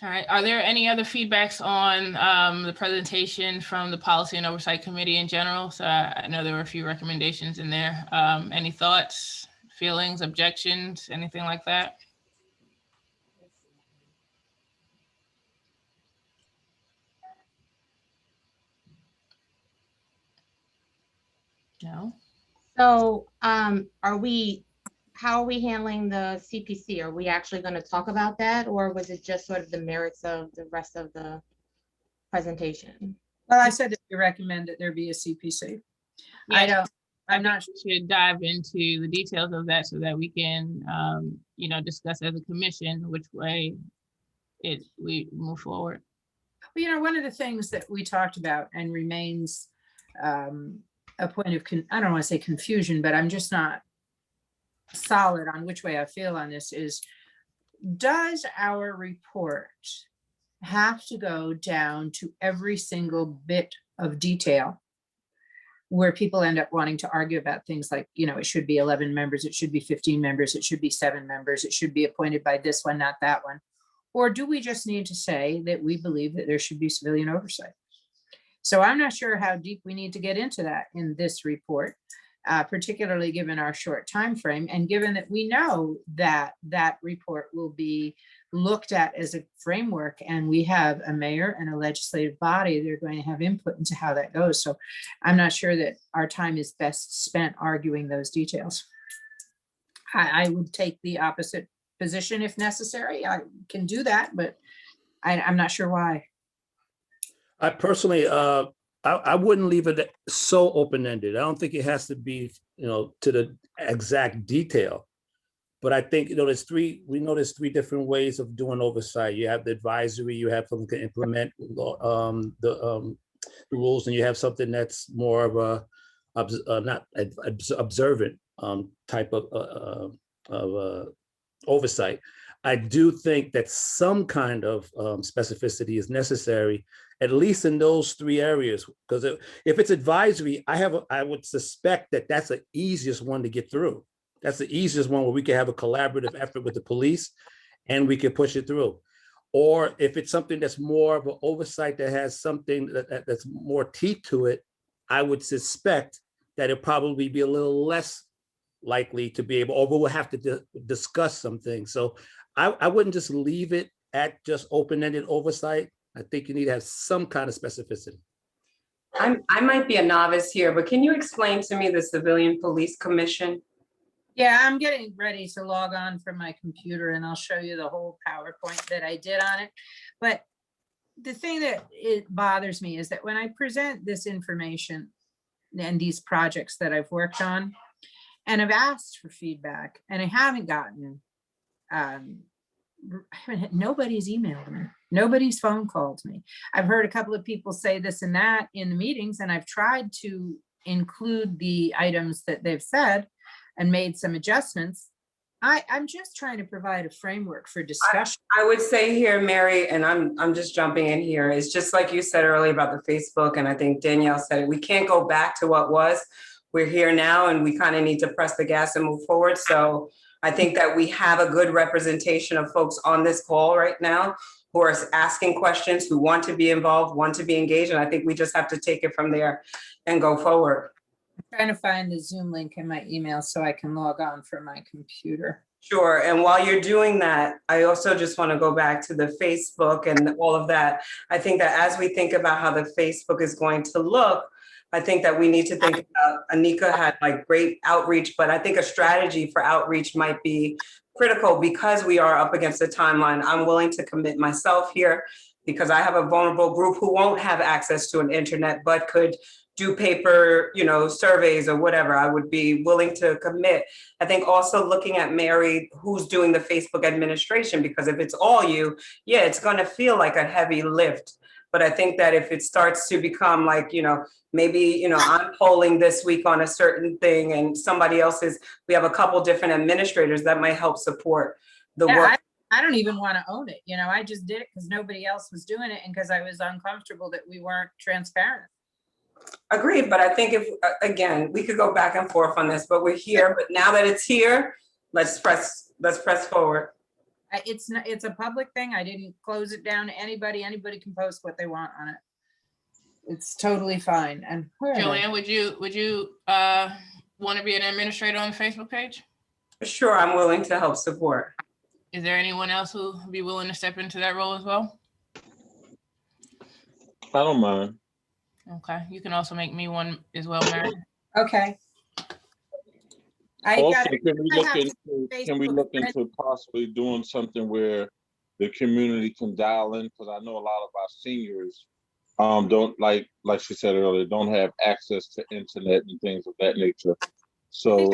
B: All right. Are there any other feedbacks on the presentation from the Policy and Oversight Committee in general? So I know there were a few recommendations in there. Any thoughts, feelings, objections, anything like that? No.
F: So, how are we handling the CPC? Are we actually going to talk about that, or was it just sort of the merits of the rest of the presentation?
D: Well, I said that you recommend that there be a CPC.
B: Yeah,
D: I'm not
B: sure. We should dive into the details of that so that we can, discuss as a commission which way we move forward.
D: Well, one of the things that we talked about and remains a point of, I don't want to say confusion, but I'm just not solid on which way I feel on this is, does our report have to go down to every single bit of detail where people end up wanting to argue about things like, it should be 11 members, it should be 15 members, it should be 7 members, it should be appointed by this one, not that one? Or do we just need to say that we believe that there should be civilian oversight? So I'm not sure how deep we need to get into that in this report, particularly given our short time frame, and given that we know that that report will be looked at as a framework, and we have a mayor and a legislative body that are going to have input into how that goes. So I'm not sure that our time is best spent arguing those details. I would take the opposite position if necessary. I can do that, but I'm not sure why.
L: I personally, I wouldn't leave it so open-ended. I don't think it has to be, to the exact detail. But I think, there's three different ways of doing oversight. You have the advisory, you have something to implement the rules, and you have something that's more of not observant type of oversight. I do think that some kind of specificity is necessary, at least in those 3 areas, because if it's advisory, I would suspect that that's the easiest one to get through. That's the easiest one where we can have a collaborative effort with the police and we can push it through. Or if it's something that's more of an oversight that has something that's more teeth to it, I would suspect that it'll probably be a little less likely to be able, or we'll have to discuss some things. So I wouldn't just leave it at just open-ended oversight. I think you need to have some kind of specificity.
H: I might be a novice here, but can you explain to me the Civilian Police Commission?
D: Yeah, I'm getting ready to log on from my computer and I'll show you the whole PowerPoint that I did on it. But the thing that it bothers me is that when I present this information and these projects that I've worked on, and I've asked for feedback and I haven't gotten, nobody's emailed me. Nobody's phone called me. I've heard a couple of people say this and that in the meetings, and I've tried to include the items that they've said and made some adjustments. I'm just trying to provide a framework for discussion.
H: I would say here, Mary, and I'm just jumping in here, is just like you said earlier about the Facebook, and I think Danielle said it, we can't go back to what was. We're here now and we kind of need to press the gas and move forward. So I think that we have a good representation of folks on this call right now who are asking questions, who want to be involved, want to be engaged. And I think we just have to take it from there and go forward.
D: I'm trying to find the Zoom link in my email so I can log on from my computer.
H: Sure. And while you're doing that, I also just want to go back to the Facebook and all of that. I think that as we think about how the Facebook is going to look, I think that we need to think about, Anika had like great outreach, but I think a strategy for outreach might be critical because we are up against the timeline. I'm willing to commit myself here because I have a vulnerable group who won't have access to an internet, but could do paper, surveys or whatever. I would be willing to commit. I think also looking at Mary, who's doing the Facebook administration, because if it's all you, yeah, it's going to feel like a heavy lift. But I think that if it starts to become like, maybe, I'm polling this week on a certain thing and somebody else is, we have a couple different administrators that might help support the work.
D: I don't even want to own it. I just did it because nobody else was doing it and because I was uncomfortable that we weren't transparent.
H: Agreed. But I think if, again, we could go back and forth on this, but we're here. But now that it's here, let's press forward.
D: It's a public thing. I didn't close it down to anybody. Anybody can post what they want on it. It's totally fine. And
B: Joanne, would you want to be an administrator on the Facebook page?
H: Sure, I'm willing to help support.
B: Is there anyone else who would be willing to step into that role as well?
J: I don't mind.
B: Okay, you can also make me one as well, Mary.
D: Okay. I
J: Also,
D: got it.
J: can we
D: I
J: look
D: have
J: into
D: Facebook
J: possibly doing something where the community can dial in? Because I know a lot of our seniors don't like she said earlier, don't have access to internet and things of that nature. So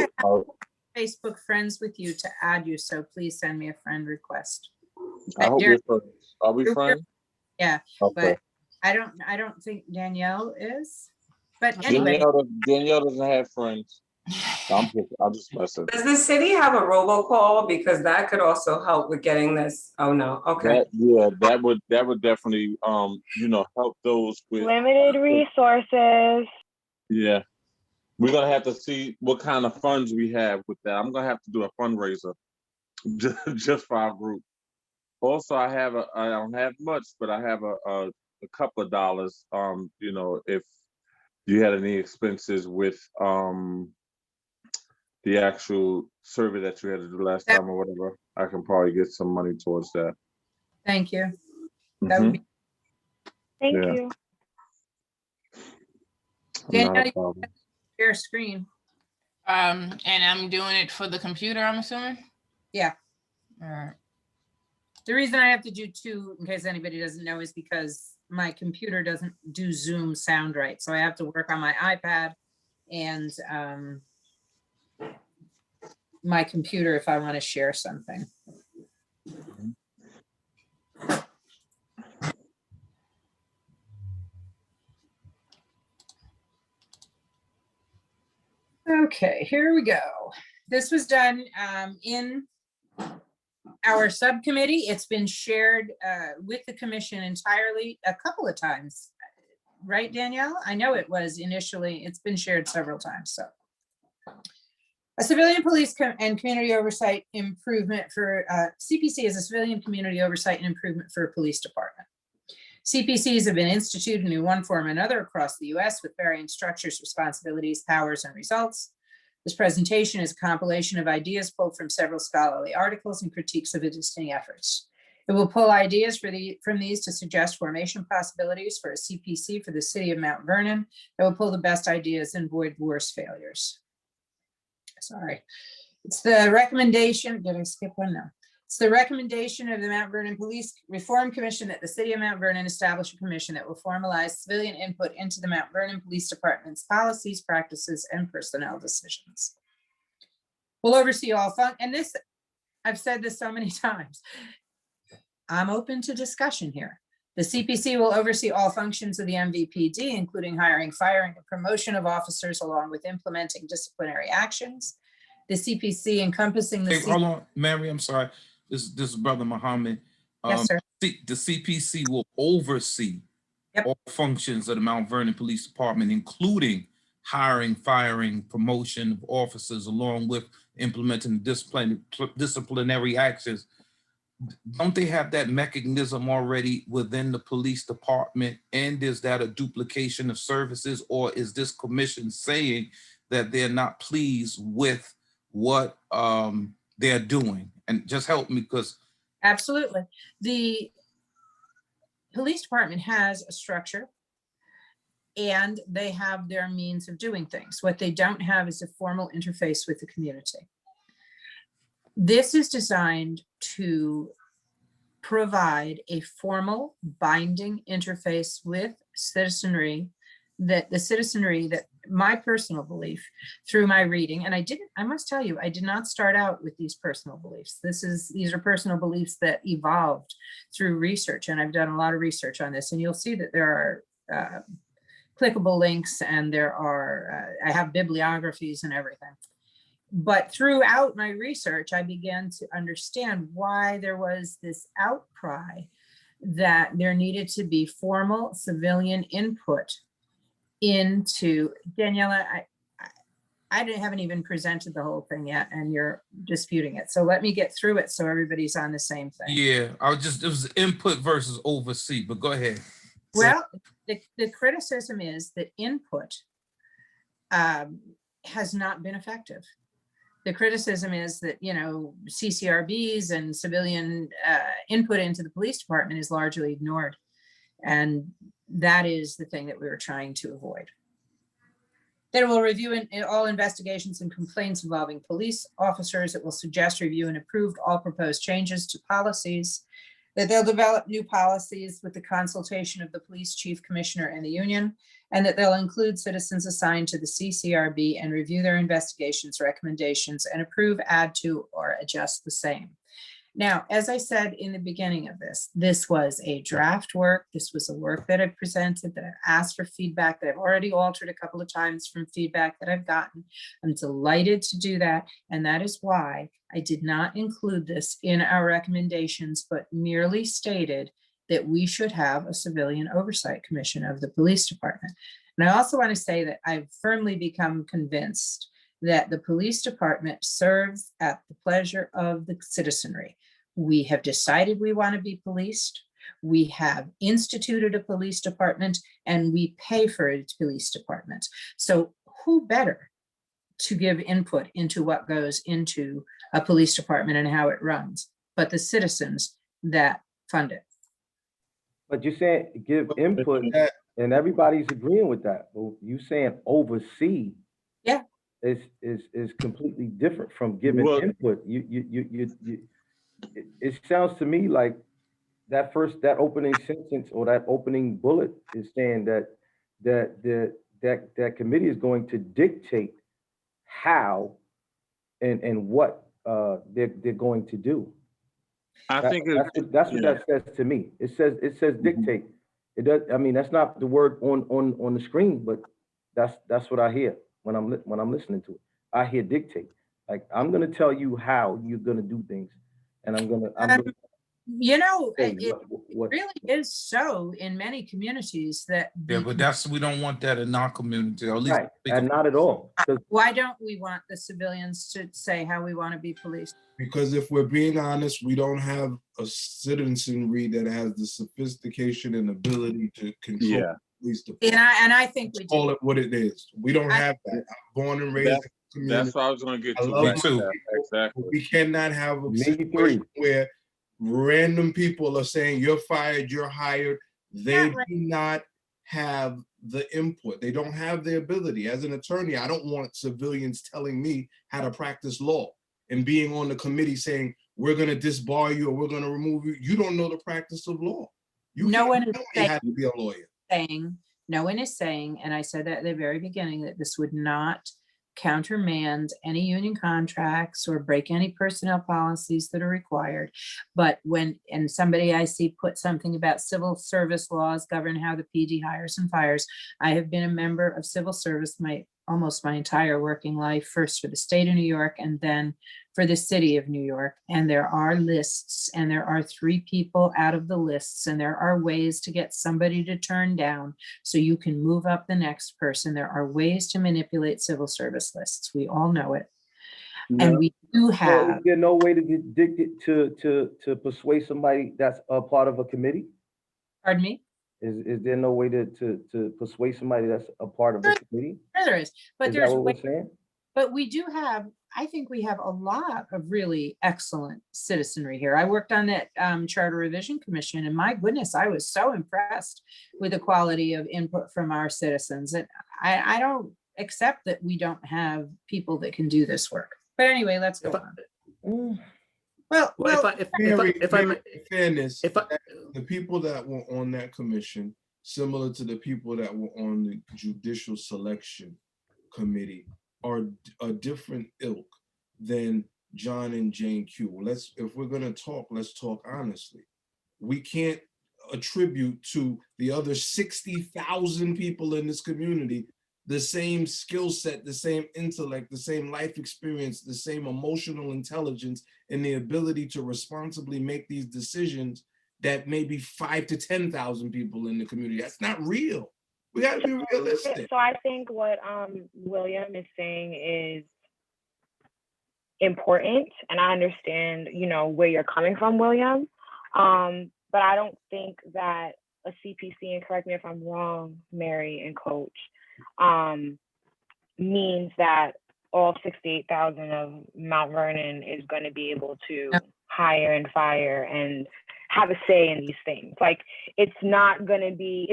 D: Facebook friends with you to add you, so please send me a friend request.
J: I hope we're friends. Are we friends?
D: Yeah,
J: Okay.
D: but I don't think Danielle is. But anyway,
J: Danielle doesn't have friends. I'm just messing.
H: Does the city have a robocall? Because that could also help with getting this. Oh no, okay.
J: That would definitely help those with
A: Limited resources.
J: Yeah. We're gonna have to see what kind of funds we have with that. I'm gonna have to do a fundraiser just for our group. Also, I don't have much, but I have a couple of dollars. If you had any expenses with the actual survey that you had to do last time or whatever, I can probably get some money towards that.
D: thank you. That would be.
A: Thank you.
D: Danielle, you can share screen.
B: And I'm doing it for the computer, I'm assuming?
D: Yeah.
B: All right.
D: The reason I have to do two, in case anybody doesn't know, is because my computer doesn't do Zoom sound right. So I have to work on my iPad and my computer if I want to share something. Okay, here we go. This was done in our subcommittee. It's been shared with the commission entirely a couple of times. Right, Danielle? I know it was initially, it's been shared several times, so. A civilian police and community oversight improvement for, CPC is a civilian community oversight and improvement for a police department. CPCs have been instituted in one form or another across the US with varying structures, responsibilities, powers, and results. This presentation is a compilation of ideas pulled from several scholarly articles and critiques of existing efforts. It will pull ideas from these to suggest formation possibilities for a CPC for the city of Mount Vernon that will pull the best ideas and avoid worse failures. Sorry. It's the recommendation, did I skip one? No. It's the recommendation of the Mount Vernon Police Reform Commission that the city of Mount Vernon establish a commission that will formalize civilian input into the Mount Vernon Police Department's policies, practices, and personnel decisions. We'll oversee all and this, I've said this so many times. I'm open to discussion here. The CPC will oversee all functions of the MVPD, including hiring, firing, and promotion of officers, along with implementing disciplinary actions. The CPC encompassing the—
K: Hold on, Mary, I'm sorry. This is Brother Muhammad.
D: Yes, sir.
K: The CPC will oversee all functions of the Mount Vernon Police Department, including hiring, firing, promotion of officers, along with implementing disciplinary actions. Don't they have that mechanism already within the police department? And is that a duplication of services, or is this commission saying that they're not pleased with what they're doing? And just help me, because—
D: Absolutely. The police department has a structure and they have their means of doing things. What they don't have is a formal interface with the community. This is designed to provide a formal binding interface with citizenry, that my personal belief through my reading, and I must tell you, I did not start out with these personal beliefs. These are personal beliefs that evolved through research, and I've done a lot of research on this, and you'll see that there are clickable links, and there are, I have bibliographies and everything. But throughout my research, I began to understand why there was this outcry that there needed to be formal civilian input into— Daniela, I haven't even presented the whole thing yet, and you're disputing it. So let me get through it so everybody's on the same thing.
K: Yeah, it was input versus oversee, but go ahead.
D: Well, the criticism is that input has not been effective. The criticism is that, CCRBs and civilian input into the police department is largely ignored. And that is the thing that we were trying to avoid. That it will review in all investigations and complaints involving police officers. It will suggest, review, and approve all proposed changes to policies. That they'll develop new policies with the consultation of the police chief, commissioner, and the union. And that they'll include citizens assigned to the CCRB and review their investigations, recommendations, and approve, add to, or adjust the same. Now, as I said in the beginning of this was a draft work. This was a work that I presented, that I've asked for feedback, that I've already altered a couple of times from feedback that I've gotten. I'm delighted to do that. And that is why I did not include this in our recommendations, but merely stated that we should have a civilian oversight commission of the police department. And I also want to say that I've firmly become convinced that the police department serves at the pleasure of the citizenry. We have decided we want to be policed. We have instituted a police department and we pay for a police department. So who better to give input into what goes into a police department and how it runs, but the citizens that fund it?
C: But you're saying give input and everybody's agreeing with that. But you saying oversee.
D: Yeah.
C: Is completely different from giving input. It sounds to me like that opening sentence or that opening bullet is saying that committee is going to dictate how and what they're going to do. That's what that says to me. It says dictate. It does. I mean, that's not the word on the screen, but that's what I hear when I'm listening to it. I hear dictate. Like, I'm gonna tell you how you're gonna do things, and I'm gonna
D: you know,
C: say
D: it really is so in many communities that.
K: Yeah, but we don't want that in our community, or at least.
C: Right, and not at all.
D: Why don't we want the civilians to say how we want to be policed?
N: Because if we're being honest, we don't have a citizenry that has the sophistication and ability to control the police department.
D: And I think we do.
N: Call it what it is. We don't have that. I'm born and raised in the community.
J: That's what I was going to get
N: I
J: to.
N: love
J: Right.
N: people.
J: Exactly.
N: We cannot have a situation where random people are saying you're fired, you're hired. They do not have the input. They don't have the ability. As an attorney, I don't want civilians telling me how to practice law and being on the committee saying, we're going to disbar you or we're going to remove you. You don't know the practice of law.
D: No one is
N: have to be a lawyer.
D: No one is saying, and I said that at the very beginning, that this would not countermand any union contracts or break any personnel policies that are required. But and somebody I see put something about civil service laws govern how the PD hires and fires. I have been a member of civil service almost my entire working life, first for the state of New York and then for the city of New York. And there are lists and there are 3 people out of the lists and there are ways to get somebody to turn down so you can move up the next person. There are ways to manipulate civil service lists. We all know it. No. And we do have.
C: Is there no way to get addicted to persuade somebody that's a part of a committee?
D: Pardon me?
C: Is there no way to persuade somebody that's a part of a committee?
D: Sure there is, but there's
C: what we're saying?
D: But we do have, I think we have a lot of really excellent citizenry here. I worked on that Charter Revision Commission, and my goodness, I was so impressed with the quality of input from our citizens. And I don't accept that we don't have people that can do this work. But anyway, let's go on. Well,
N: if I'm fairness, the people that were on that commission, similar to the people that were on the judicial selection committee, are a different ilk than John and Jane Q. If we're gonna talk, let's talk honestly. We can't attribute to the other 60,000 people in this community the same skill set, the same intellect, the same life experience, the same emotional intelligence, and the ability to responsibly make these decisions that maybe 5,000 to 10,000 people in the community. That's not real. We got to be realistic.
A: So I think what William is saying is important, and I understand, where you're coming from, William. But I don't think that a CPC, and correct me if I'm wrong, Mary and Coach, means that all 68,000 of Mount Vernon is going to be able to hire and fire and have a say in these things. Like, it's going to be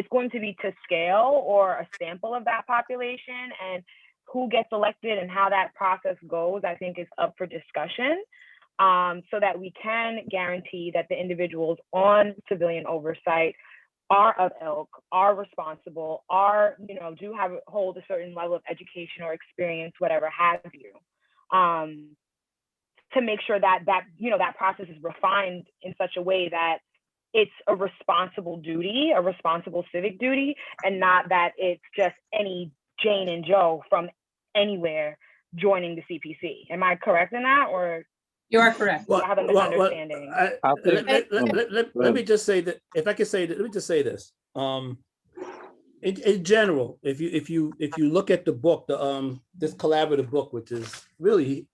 A: to scale or a sample of that population. And who gets elected and how that process goes, I think is up for discussion, so that we can guarantee that the individuals on civilian oversight are of ilk, are responsible, are, do hold a certain level of education or experience, whatever have you, to make sure that that process is refined in such a way that it's a responsible duty, a responsible civic duty, and not that it's just any Jane and Joe from anywhere joining the CPC. Am I correct in that, or?
D: You are correct.
A: I have a misunderstanding.
L: Let me just say that, if I could say that, let me just say this. In general, if you look at the book, this collaborative book, which is really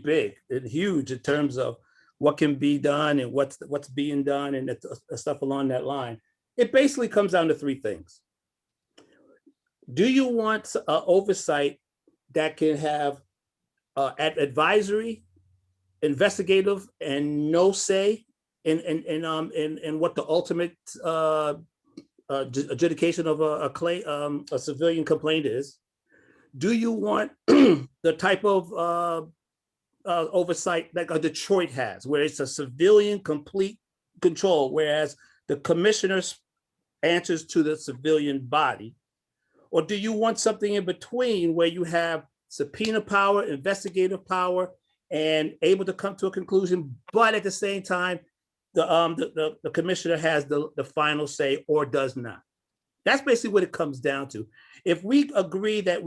L: big and huge in terms of what can be done and what's being done and stuff along that line, it basically comes down to three things. Do you want oversight that can have advisory, investigative, and no say in what the ultimate adjudication of a civilian complaint is? Do you want the type of oversight that Detroit has, where it's a civilian complete control, whereas the commissioner's answers to the civilian body? Or do you want something in between where you have subpoena power, investigative power, and able to come to a conclusion, but at the same time, the commissioner has the final say or does not? That's basically what it comes down to. If we agree that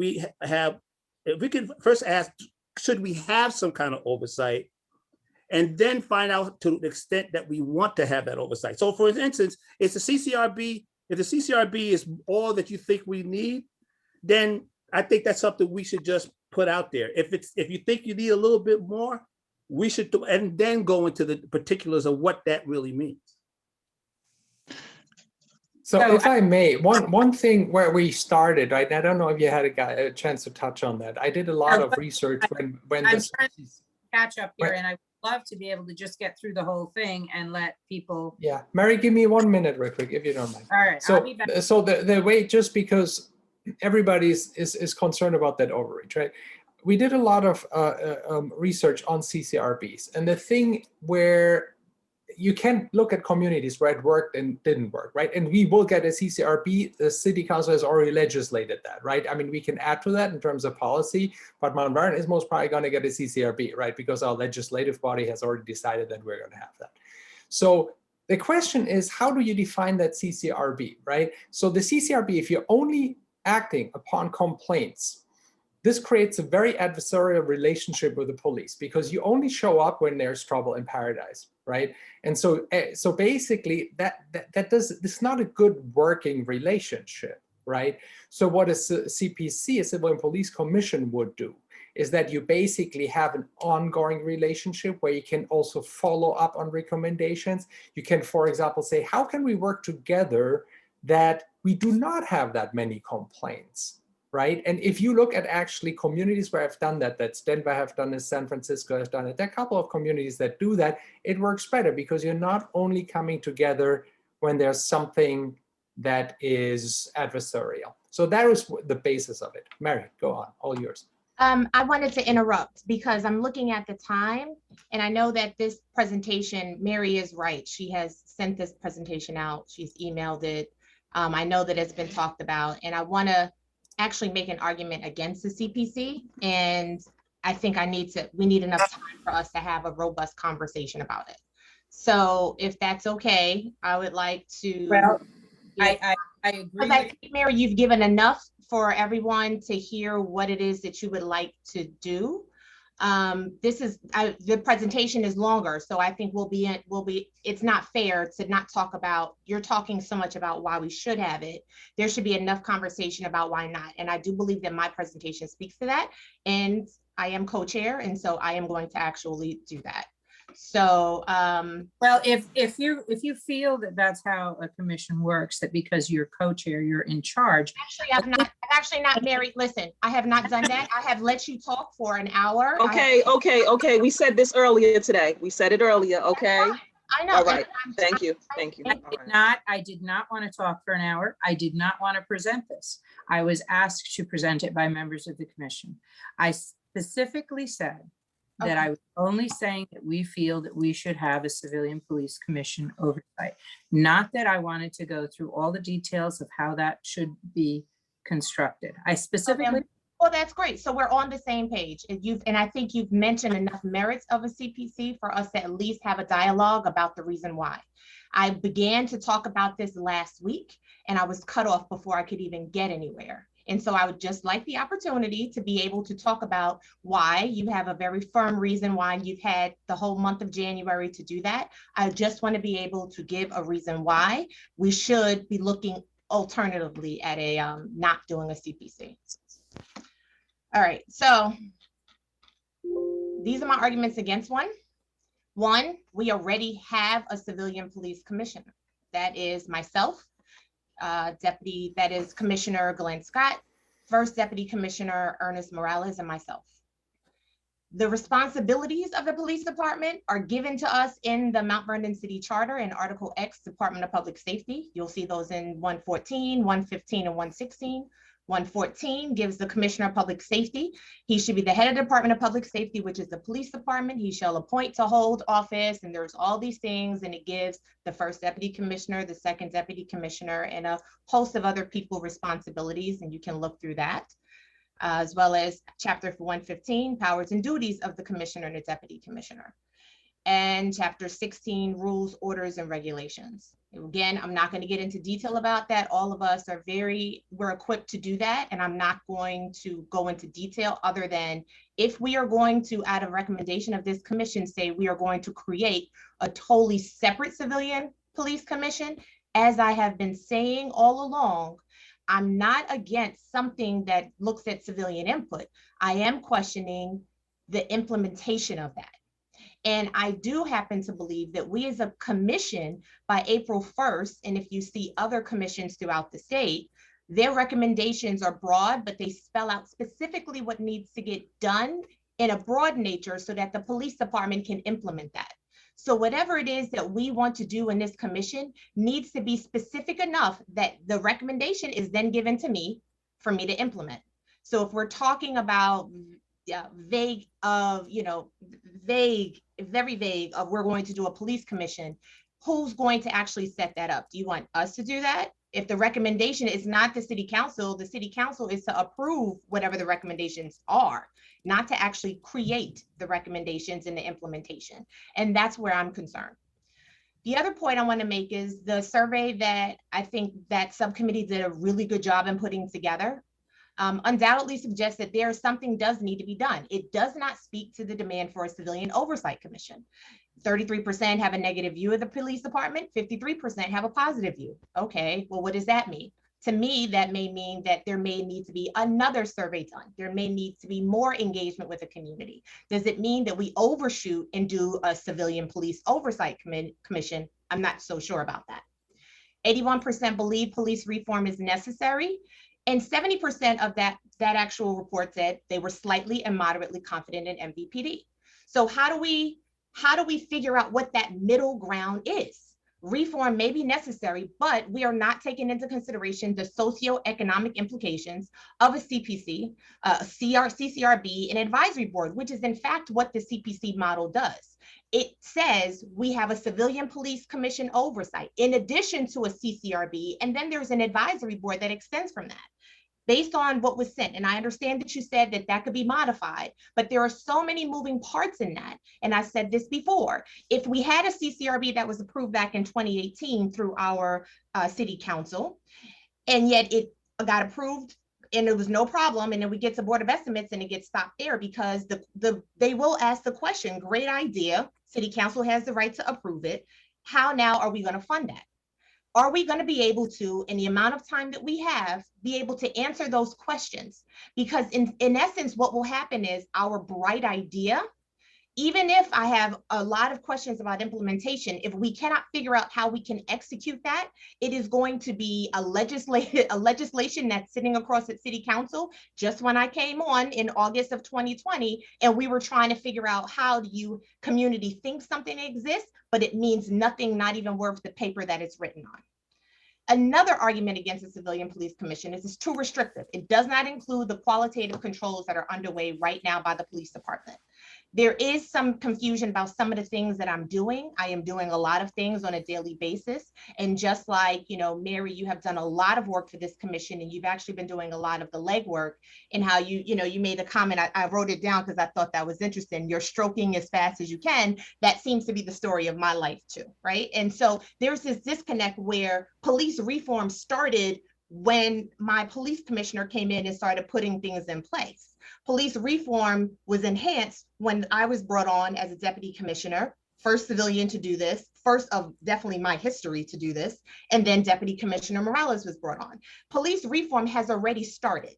L: if we can first ask, should we have some kind of oversight, and then find out to the extent that we want to have that oversight. So for instance, if the CCRB is all that you think we need, then I think that's something we should just put out there. If you think you need a little bit more, we should do, and then go into the particulars of what that really means.
O: So if I may, one thing where we started, right? I don't know if you had a chance to touch on that. I did a lot of research when
D: I'm trying to catch up here, and I would love to be able to just get through the whole thing and let people.
O: Yeah, Mary, give me 1 minute real quick, if you don't mind.
D: All right,
O: so
D: I'll be back.
O: So the way, just because everybody is concerned about that overreach, right? We did a lot of research on CCRBs, and the thing where you can look at communities where it worked and didn't work, right? And we will get a CCRB. The city council has already legislated that, right? I mean, we can add to that in terms of policy, but Mount Vernon is most probably going to get a CCRB, right? Because our legislative body has already decided that we're going to have that. So the question is, how do you define that CCRB, right? So the CCRB, if you're only acting upon complaints, this creates a very adversarial relationship with the police, because you only show up when there's trouble in paradise, right? And so basically it's not a good working relationship, right? So what a CPC, a Civilian Police Commission, would do is that you basically have an ongoing relationship where you can also follow up on recommendations. You can, for example, say, how can we work together that we do not have that many complaints? Right? And if you look at actually communities where I've done that, that's Denver have done it, San Francisco has done it, there are a couple of communities that do that, it works better because you're not only coming together when there's something that is adversarial. So that is the basis of it. Mary, go on, all yours.
F: I wanted to interrupt because I'm looking at the time, and I know that this presentation, Mary is right. She has sent this presentation out. She's emailed it. I know that it's been talked about, and I want to actually make an argument against the CPC. And I think we need enough time for us to have a robust conversation about it. So if that's okay, I would like to.
D: Well, I agree.
F: Because I think, Mary, you've given enough for everyone to hear what it is that you would like to do. The presentation is longer, so I think it's not fair to not talk about, you're talking so much about why we should have it. There should be enough conversation about why not. And I do believe that my presentation speaks to that. And I am co-chair, and so I am going to actually do that. So,
D: well, if you feel that that's how a commission works, that because you're co-chair, you're in charge.
F: Actually, I've actually not, Mary, listen, I have not done that. I have let you talk for an hour.
E: Okay. We said this earlier today. We said it earlier, okay?
F: I know.
E: All right, thank you, thank you.
D: I did not want to talk for an hour. I did not want to present this. I was asked to present it by members of the commission. I specifically said that I was only saying that we feel that we should have a civilian police commission oversight. Not that I wanted to go through all the details of how that should be constructed. I specifically.
F: Well, that's great. So we're on the same page. And I think you've mentioned enough merits of a CPC for us to at least have a dialogue about the reason why. I began to talk about this last week and I was cut off before I could even get anywhere. And so I would just like the opportunity to be able to talk about why you have a very firm reason why you've had the whole month of January to do that. I just want to be able to give a reason why we should be looking alternatively at a not doing a CPC. All right, so these are my arguments against one. One, we already have a civilian police commissioner. That is myself, that is Commissioner Glenn Scott, First Deputy Commissioner Ernest Morales, and myself. The responsibilities of the police department are given to us in the Mount Vernon City Charter in Article X, Department of Public Safety. You'll see those in 114, 115, and 116. 114 gives the Commissioner of Public Safety. He should be the head of the Department of Public Safety, which is the police department. He shall appoint to hold office, and there's all these things, and it gives the First Deputy Commissioner, the Second Deputy Commissioner, and a host of other people responsibilities, and you can look through that. As well as Chapter 115, powers and duties of the Commissioner and the Deputy Commissioner. And Chapter 16, rules, orders, and regulations. Again, I'm not going to get into detail about that. All of us are we're equipped to do that. And I'm not going to go into detail other than if we are going to, out of recommendation of this commission, say we are going to create a totally separate civilian police commission, as I have been saying all along, I'm not against something that looks at civilian input. I am questioning the implementation of that. And I do happen to believe that we as a commission by April 1st, and if you see other commissions throughout the state, their recommendations are broad, but they spell out specifically what needs to get done in a broad nature so that the police department can implement that. So whatever it is that we want to do in this commission needs to be specific enough that the recommendation is then given to me for me to implement. So if we're talking about vague of, very vague of we're going to do a police commission, who's going to actually set that up? Do you want us to do that? If the recommendation is not the city council is to approve whatever the recommendations are, not to actually create the recommendations and the implementation. And that's where I'm concerned. The other point I want to make is the survey that I think that subcommittee did a really good job in putting together. Undoubtedly suggests that something does need to be done. It does not speak to the demand for a civilian oversight commission. 33% have a negative view of the police department, 53% have a positive view. Okay, well, what does that mean? To me, that may mean that there may need to be another survey done. There may need to be more engagement with the community. Does it mean that we overshoot and do a civilian police oversight commission? I'm not so sure about that. 81% believe police reform is necessary. And 70% of that actual report said they were slightly and moderately confident in MVPD. So how do we figure out what that middle ground is? Reform may be necessary, but we are not taking into consideration the socioeconomic implications of a CPC, CCRB, and advisory board, which is in fact what the CPC model does. It says we have a civilian police commission oversight in addition to a CCRB, and then there's an advisory board that extends from that. Based on what was sent, and I understand that you said that that could be modified, but there are so many moving parts in that. And I said this before, if we had a CCRB that was approved back in 2018 through our city council, and yet it got approved and there was no problem, and then we get to Board of Estimates and it gets stopped there because they will ask the question, great idea, city council has the right to approve it. How now are we going to fund that? Are we going to be able to, in the amount of time that we have, be able to answer those questions? Because in essence, what will happen is our bright idea even if I have a lot of questions about implementation, if we cannot figure out how we can execute that, it is going to be a legislation that's sitting across at City Council. Just when I came on in August of 2020, and we were trying to figure out how do you community think something exists, but it means nothing, not even worth the paper that it's written on. Another argument against the Civilian Police Commission is it's too restrictive. It does not include the qualitative controls that are underway right now by the police department. There is some confusion about some of the things that I'm doing. I am doing a lot of things on a daily basis. And just like, you know, Mary, you have done a lot of work for this commission, and you've actually been doing a lot of the legwork in how you made the comment, I wrote it down because I thought that was interesting. You're stroking as fast as you can. That seems to be the story of my life too, right? And so there's this disconnect where police reform started when my police commissioner came in and started putting things in place. Police reform was enhanced when I was brought on as a deputy commissioner, first civilian to do this, first of definitely my history to do this, and then Deputy Commissioner Morales was brought on. Police reform has already started.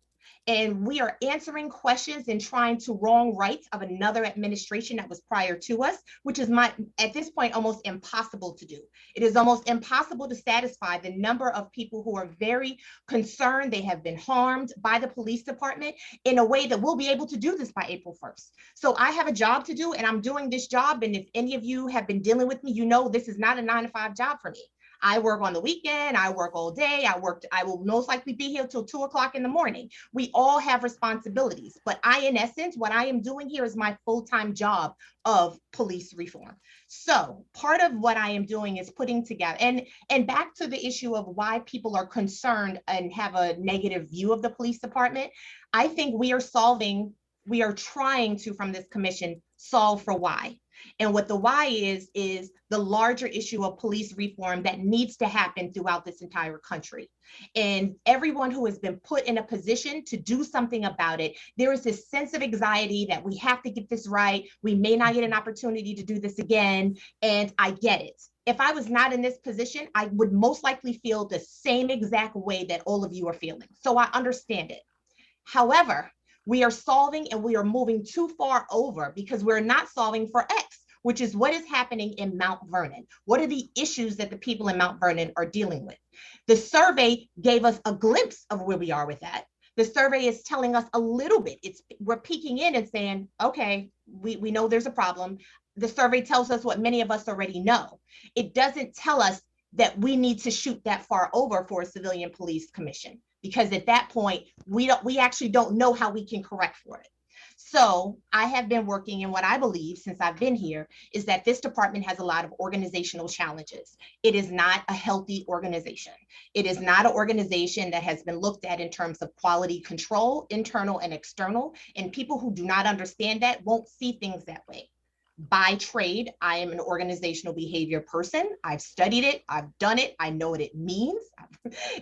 F: And we are answering questions and trying to wrong rights of another administration that was prior to us, which is at this point, almost impossible to do. It is almost impossible to satisfy the number of people who are very concerned they have been harmed by the police department in a way that we'll be able to do this by April 1st. So I have a job to do, and I'm doing this job. And if any of you have been dealing with me, you know this is not a 9-to-5 job for me. I work on the weekend, I work all day, I will most likely be here till 2 o'clock in the morning. We all have responsibilities, but in essence, what I am doing here is my full-time job of police reform. So part of what I am doing is putting together, and back to the issue of why people are concerned and have a negative view of the police department, I think we are trying to, from this commission, solve for why. And what the why is the larger issue of police reform that needs to happen throughout this entire country. And everyone who has been put in a position to do something about it, there is this sense of anxiety that we have to get this right. We may not get an opportunity to do this again. And I get it. If I was not in this position, I would most likely feel the same exact way that all of you are feeling. So I understand it. However, we are solving and we are moving too far over because we're not solving for X, which is what is happening in Mount Vernon. What are the issues that the people in Mount Vernon are dealing with? The survey gave us a glimpse of where we are with that. The survey is telling us a little bit. We're peeking in and saying, okay, we know there's a problem. The survey tells us what many of us already know. It doesn't tell us that we need to shoot that far over for a civilian police commission, because at that point, we actually don't know how we can correct for it. So I have been working, and what I believe since I've been here is that this department has a lot of organizational challenges. It is not a healthy organization. It is not an organization that has been looked at in terms of quality control, internal and external, and people who do not understand that won't see things that way. By trade, I am an organizational behavior person. I've studied it, I've done it, I know what it means.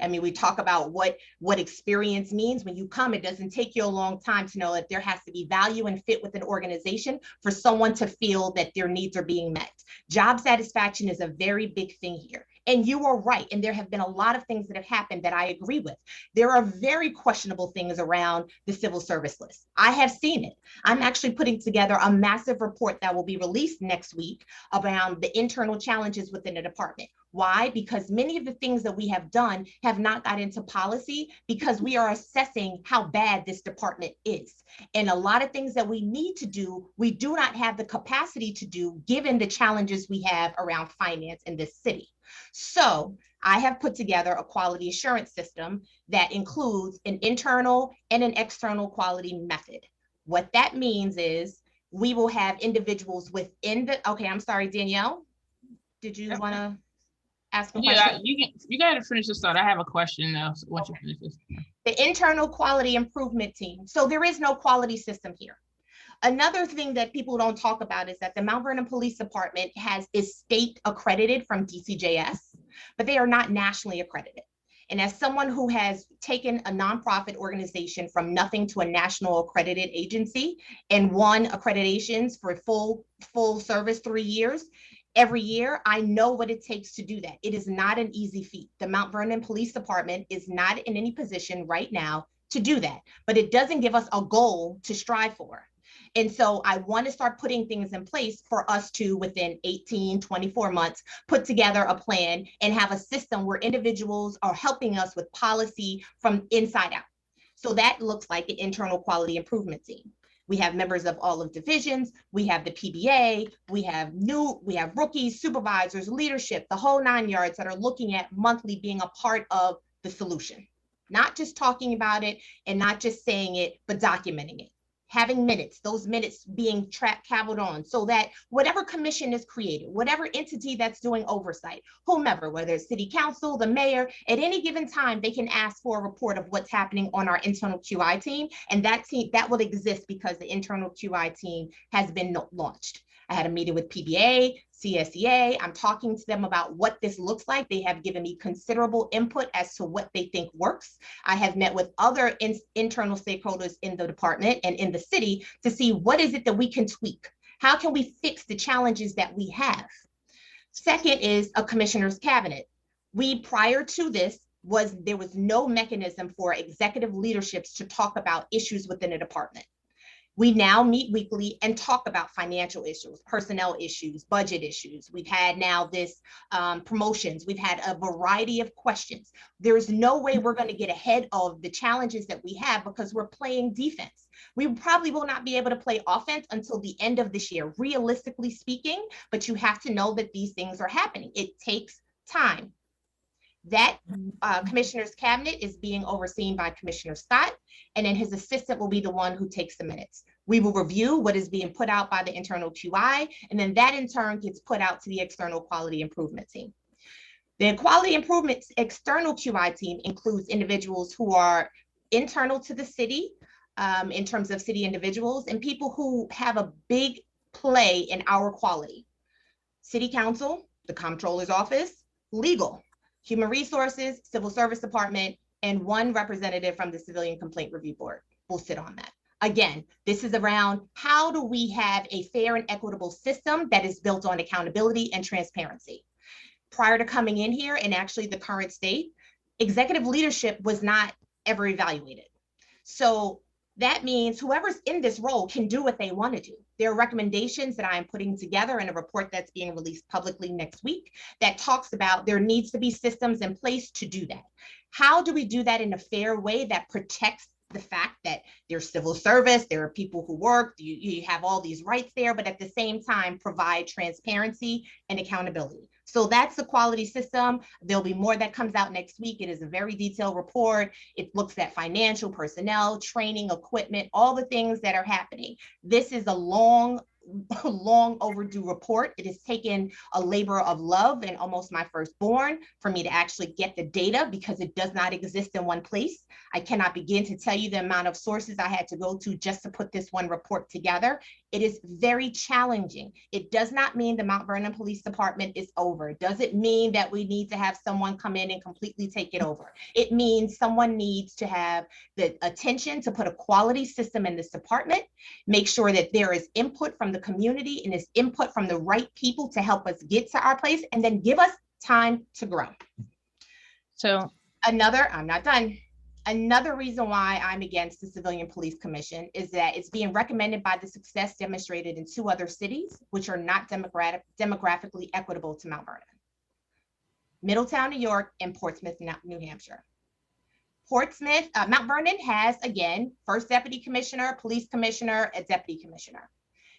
F: I mean, we talk about what experience means. When you come, it doesn't take you a long time to know that there has to be value and fit with an organization for someone to feel that their needs are being met. Job satisfaction is a very big thing here. And you are right. And there have been a lot of things that have happened that I agree with. There are very questionable things around the civil service list. I have seen it. I'm actually putting together a massive report that will be released next week around the internal challenges within the department. Why? Because many of the things that we have done have not got into policy because we are assessing how bad this department is. And a lot of things that we need to do, we do not have the capacity to do given the challenges we have around finance in this city. So I have put together a quality assurance system that includes an internal and an external quality method. What that means is we will have individuals within the, okay, I'm sorry, Danielle, did you want to ask a question?
B: Yeah, you got to finish this thought. I have a question now once you finish this.
F: The internal quality improvement team. So there is no quality system here. Another thing that people don't talk about is that the Mount Vernon Police Department is state accredited from DCJS, but they are not nationally accredited. And as someone who has taken a nonprofit organization from nothing to a national accredited agency and won accreditations for full service 3 years, every year, I know what it takes to do that. It is not an easy feat. The Mount Vernon Police Department is not in any position right now to do that, but it doesn't give us a goal to strive for. And so I want to start putting things in place for us to, within 18, 24 months, put together a plan and have a system where individuals are helping us with policy from inside out. So that looks like an internal quality improvement team. We have members of all of divisions, we have the PBA, we have rookies, supervisors, leadership, the whole 9 yards that are looking at monthly being a part of the solution. Not just talking about it and not just saying it, but documenting it. Having minutes, those minutes being cavilled on, so that whatever commission is created, whatever entity that's doing oversight, whomever, whether it's city council, the mayor, at any given time, they can ask for a report of what's happening on our internal QI team. And that team, that will exist because the internal QI team has been launched. I had a meeting with PBA, CSEA. I'm talking to them about what this looks like. They have given me considerable input as to what they think works. I have met with other internal stakeholders in the department and in the city to see what is it that we can tweak. How can we fix the challenges that we have? Second is a commissioner's cabinet. Prior to this, there was no mechanism for executive leaderships to talk about issues within a department. We now meet weekly and talk about financial issues, personnel issues, budget issues. We've had now this promotions. We've had a variety of questions. There's no way we're going to get ahead of the challenges that we have because we're playing defense. We probably will not be able to play offense until the end of this year, realistically speaking, but you have to know that these things are happening. It takes time. That commissioner's cabinet is being overseen by Commissioner Scott, and then his assistant will be the one who takes the minutes. We will review what is being put out by the internal QI, and then that in turn gets put out to the external quality improvement team. The quality improvement external QI team includes individuals who are internal to the city in terms of city individuals and people who have a big play in our quality. City council, the comptroller's office, legal, human resources, civil service department, and one representative from the Civilian Complaint Review Board will sit on that. Again, this is around how do we have a fair and equitable system that is built on accountability and transparency. Prior to coming in here, and actually the current state, executive leadership was not ever evaluated. So that means whoever's in this role can do what they want to do. There are recommendations that I am putting together in a report that's being released publicly next week that talks about there needs to be systems in place to do that. How do we do that in a fair way that protects the fact that there's civil service, there are people who work, you have all these rights there, but at the same time provide transparency and accountability. So that's the quality system. There'll be more that comes out next week. It is a very detailed report. It looks at financial, personnel, training, equipment, all the things that are happening. This is a long overdue report. It has taken a labor of love and almost my firstborn for me to actually get the data because it does not exist in one place. I cannot begin to tell you the amount of sources I had to go to just to put this one report together. It is very challenging. It does not mean the Mount Vernon Police Department is over. Does it mean that we need to have someone come in and completely take it over? It means someone needs to have the attention to put a quality system in this department, make sure that there is input from the community and is input from the right people to help us get to our place, and then give us time to grow.
B: So
F: I'm not done. Another reason why I'm against the Civilian Police Commission is that it's being recommended by the success demonstrated in 2 other cities, which are not demographically equitable to Mount Vernon. Middletown, New York, and Portsmouth, New Hampshire. Mount Vernon has, again, first deputy commissioner, police commissioner, a deputy commissioner.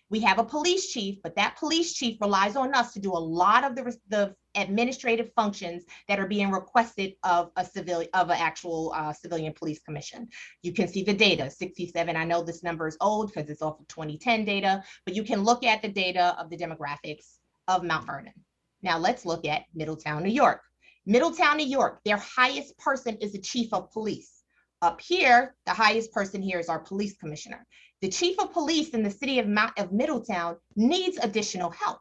F: We have a police chief, but that police chief relies on us to do a lot of the administrative functions that are being requested of an actual civilian police commission. You can see the data, 67. I know this number is old because it's off of 2010 data, but you can look at the data of the demographics of Mount Vernon. Now let's look at Middletown, New York. Middletown, New York, their highest person is the chief of police. Up here, the highest person here is our police commissioner. The chief of police in the city of Middletown needs additional help.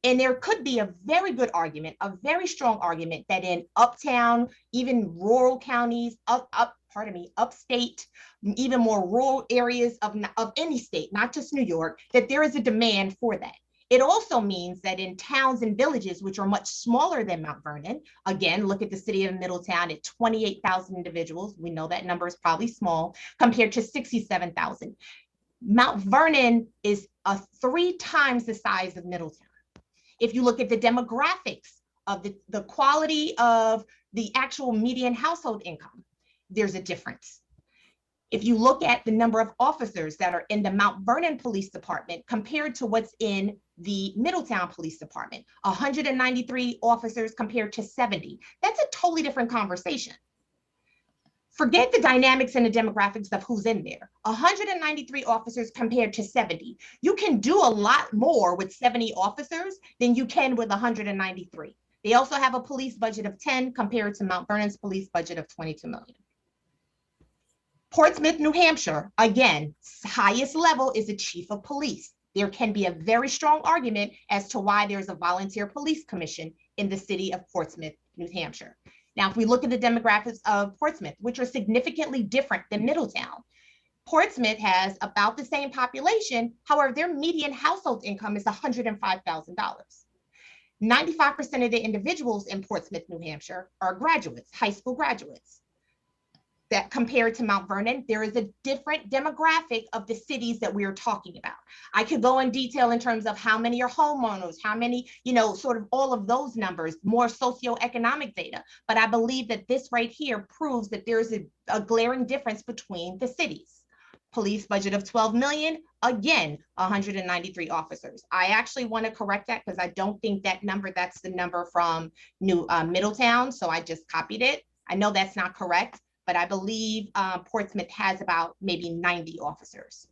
F: And there could be a very good argument, a very strong argument that in uptown, even rural counties, upstate, even more rural areas of any state, not just New York, that there is a demand for that. It also means that in towns and villages, which are much smaller than Mount Vernon, again, look at the city of Middletown at 28,000 individuals. We know that number is probably small compared to 67,000. Mount Vernon is 3 times the size of Middletown. If you look at the demographics of the quality of the actual median household income, there's a difference. If you look at the number of officers that are in the Mount Vernon Police Department compared to what's in the Middletown Police Department, 193 officers compared to 70, that's a totally different conversation. Forget the dynamics and the demographics of who's in there. 193 officers compared to 70. You can do a lot more with 70 officers than you can with 193. They also have a police budget of 10 compared to Mount Vernon's police budget of 22 million. Portsmouth, New Hampshire, again, highest level is the chief of police. There can be a very strong argument as to why there's a volunteer police commission in the city of Portsmouth, New Hampshire. Now, if we look at the demographics of Portsmouth, which are significantly different than Middletown, Portsmouth has about the same population. However, their median household income is $105,000. 95% of the individuals in Portsmouth, New Hampshire are graduates, high school graduates. That compared to Mount Vernon, there is a different demographic of the cities that we are talking about. I could go in detail in terms of how many are homeowners, how many, sort of all of those numbers, more socioeconomic data. But I believe that this right here proves that there's a glaring difference between the cities. Police budget of 12 million, again, 193 officers. I actually want to correct that because I don't think that number, that's the number from Middletown. So I just copied it. I know that's not correct, but I believe Portsmouth has about maybe 90 officers.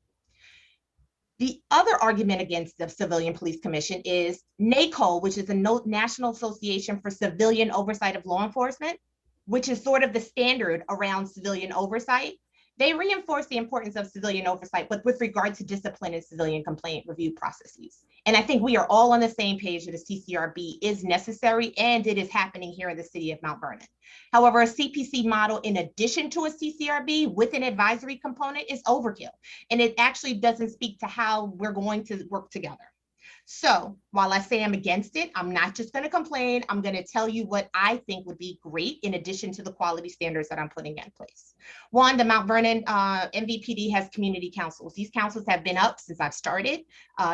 F: The other argument against the Civilian Police Commission is NACO, which is the National Association for Civilian Oversight of Law Enforcement, which is sort of the standard around civilian oversight. They reinforce the importance of civilian oversight, but with regard to discipline and civilian complaint review processes. And I think we are all on the same page that a CCRB is necessary, and it is happening here in the city of Mount Vernon. However, a CPC model in addition to a CCRB with an advisory component is overkill, and it actually doesn't speak to how we're going to work together. So while I say I'm against it, I'm not just going to complain. I'm going to tell you what I think would be great in addition to the quality standards that I'm putting in place. One, the Mount Vernon MVPD has community councils. These councils have been up since I've started.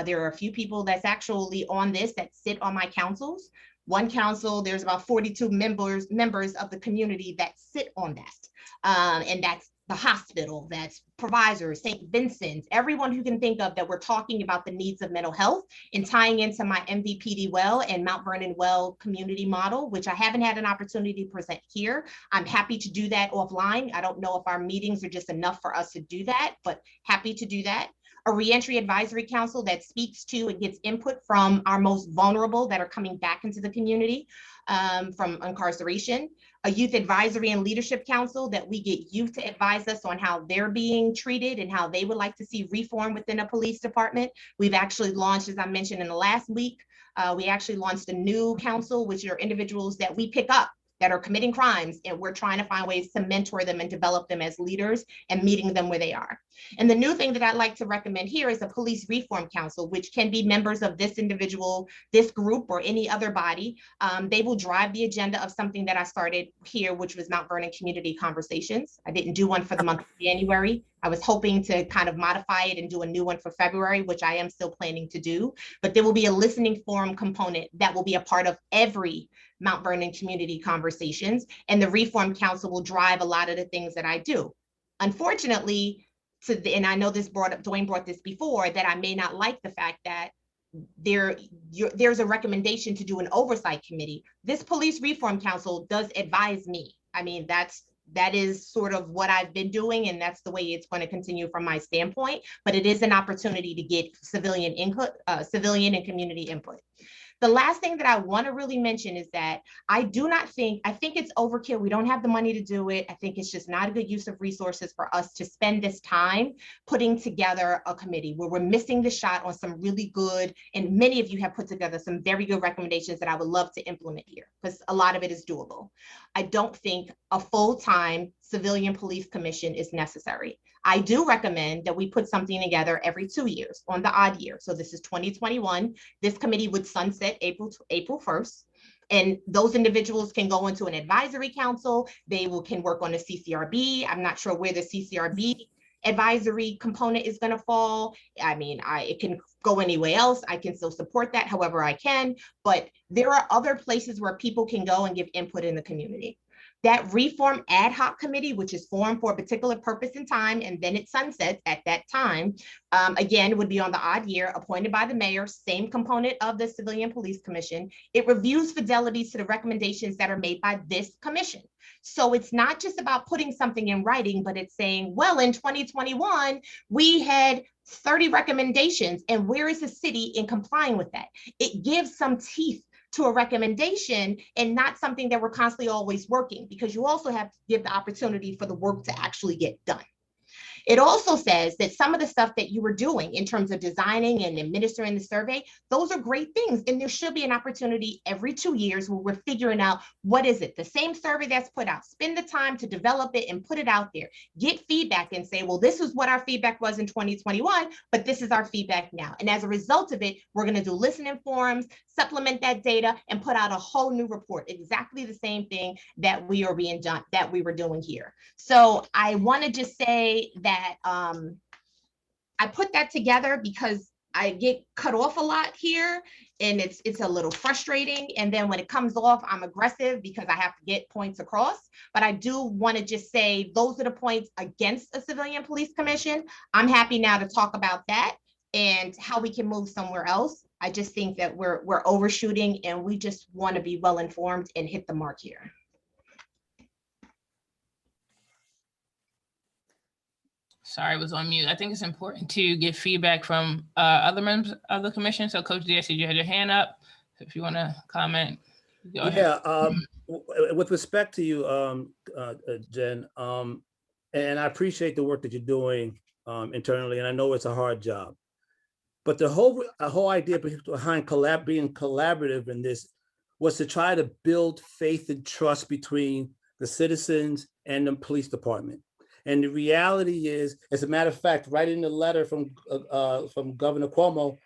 F: There are a few people that's actually on this that sit on my councils. One council, there's about 42 members of the community that sit on that. And that's the hospital, that's providers, St. Vincent's, everyone who can think of that we're talking about the needs of mental health and tying into my MVPD Well and Mount Vernon Well community model, which I haven't had an opportunity to present here. I'm happy to do that offline. I don't know if our meetings are just enough for us to do that, but happy to do that. A reentry advisory council that speaks to and gets input from our most vulnerable that are coming back into the community from incarceration. A youth advisory and leadership council that we get youth to advise us on how they're being treated and how they would like to see reform within a police department. We've actually launched, as I mentioned in the last week, we actually launched a new council, which are individuals that we pick up that are committing crimes, and we're trying to find ways to mentor them and develop them as leaders and meeting them where they are. And the new thing that I'd like to recommend here is a police reform council, which can be members of this individual, this group, or any other body. They will drive the agenda of something that I started here, which was Mount Vernon Community Conversations. I didn't do one for the month of January. I was hoping to kind of modify it and do a new one for February, which I am still planning to do. But there will be a listening forum component that will be a part of every Mount Vernon Community Conversations, and the Reform Council will drive a lot of the things that I do. Unfortunately, and I know this Dwayne brought this before, that I may not like the fact that there's a recommendation to do an oversight committee. This Police Reform Council does advise me. I mean, that is sort of what I've been doing, and that's the way it's going to continue from my standpoint, but it is an opportunity to get civilian input, civilian and community input. The last thing that I want to really mention is that I think it's overkill. We don't have the money to do it. I think it's just not a good use of resources for us to spend this time putting together a committee where we're missing the shot on some really good, and many of you have put together some very good recommendations that I would love to implement here because a lot of it is doable. I don't think a full-time civilian police commission is necessary. I do recommend that we put something together every 2 years on the odd year. So this is 2021. This committee would sunset April 1st. And those individuals can go into an advisory council. They can work on a CCRB. I'm not sure where the CCRB advisory component is going to fall. I mean, it can go anywhere else. I can still support that however I can, but there are other places where people can go and give input in the community. That reform ad hoc committee, which is formed for a particular purpose and time, and then it sunsets at that time, again, would be on the odd year, appointed by the mayor, same component of the Civilian Police Commission. It reviews fidelity to the recommendations that are made by this commission. So it's not just about putting something in writing, but it's saying, well, in 2021, we had 30 recommendations, and where is the city in complying with that? It gives some teeth to a recommendation and not something that we're constantly always working, because you also have to give the opportunity for the work to actually get done. It also says that some of the stuff that you were doing in terms of designing and administering the survey, those are great things. And there should be an opportunity every 2 years where we're figuring out, what is it? The same survey that's put out, spend the time to develop it and put it out there, get feedback and say, well, this is what our feedback was in 2021, but this is our feedback now. And as a result of it, we're going to do listening forums, supplement that data, and put out a whole new report, exactly the same thing that we were doing here. So I want to just say that I put that together because I get cut off a lot here, and it's a little frustrating. And then when it comes off, I'm aggressive because I have to get points across. But I do want to just say those are the points against a civilian police commission. I'm happy now to talk about that and how we can move somewhere else. I just think that we're overshooting, and we just want to be well informed and hit the mark here.
B: Sorry, I was on mute. I think it's important to get feedback from other members of the commission. So Coach Diaz, you had your hand up. So if you want to comment, go ahead.
L: Yeah, with respect to you, Jen, and I appreciate the work that you're doing internally, and I know it's a hard job. But the whole idea behind being collaborative in this was to try to build faith and trust between the citizens and the police department. And the reality is, as a matter of fact, right in the letter from Governor Cuomo,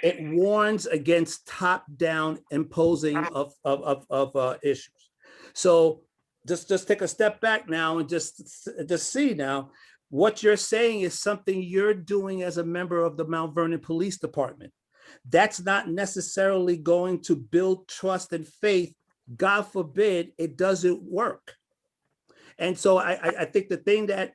L: it warns against top-down imposing of issues. So just take a step back now and just see now what you're saying is something you're doing as a member of the Mount Vernon Police Department. That's not necessarily going to build trust and faith. God forbid it doesn't work. And so I think the thing that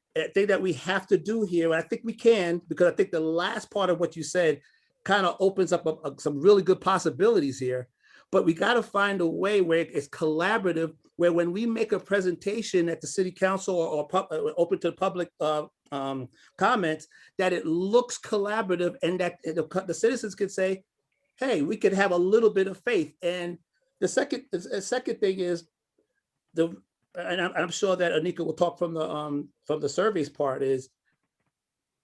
L: we have to do here, and I think we can, because I think the last part of what you said kind of opens up some really good possibilities here, but we got to find a way where it's collaborative, where when we make a presentation at the city council or open to the public comments, that it looks collaborative, and that the citizens can say, hey, we could have a little bit of faith. And the second thing is, and I'm sure that Anika will talk from the surveys part, is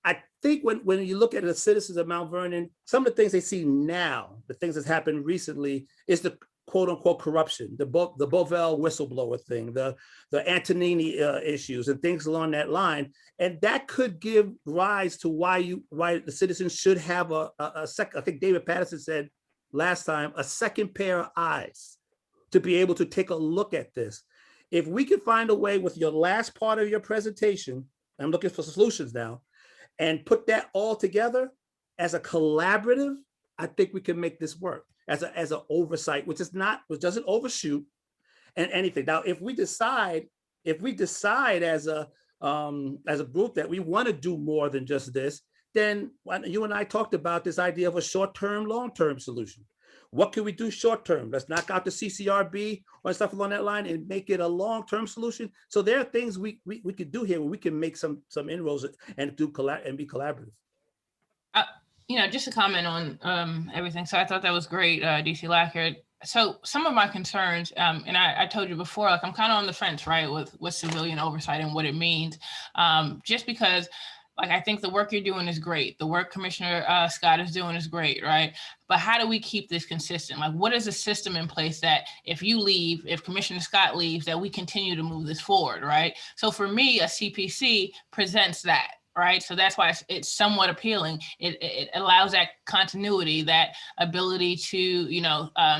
L: I think when you look at the citizens of Mount Vernon, some of the things they see now, the things that's happened recently, is the quote unquote corruption, the Bovell whistleblower thing, the Antonini issues and things along that line. And that could give rise to why the citizens should have a second, I think David Patterson said last time, a second pair of eyes to be able to take a look at this. If we can find a way with your last part of your presentation, I'm looking for solutions now, and put that all together as a collaborative, I think we can make this work as an oversight, which doesn't overshoot and anything. Now, if we decide as a group that we want to do more than just this, then you and I talked about this idea of a short-term, long-term solution. What can we do short-term? Let's knock out the CCRB or stuff along that line and make it a long-term solution. So there are things we could do here where we can make some inroads and be collaborative.
B: Just to comment on everything. So I thought that was great, DC Lacker. So some of my concerns, and I told you before, like I'm kind of on the fence, right, with civilian oversight and what it means, just because. Like, I think the work you're doing is great. The work Commissioner Scott is doing is great, right? But how do we keep this consistent? Like, what is a system in place that if you leave, if Commissioner Scott leaves, that we continue to move this forward, right? So for me, a CPC presents that. right? So that's why it's somewhat appealing. It allows that continuity, that ability to,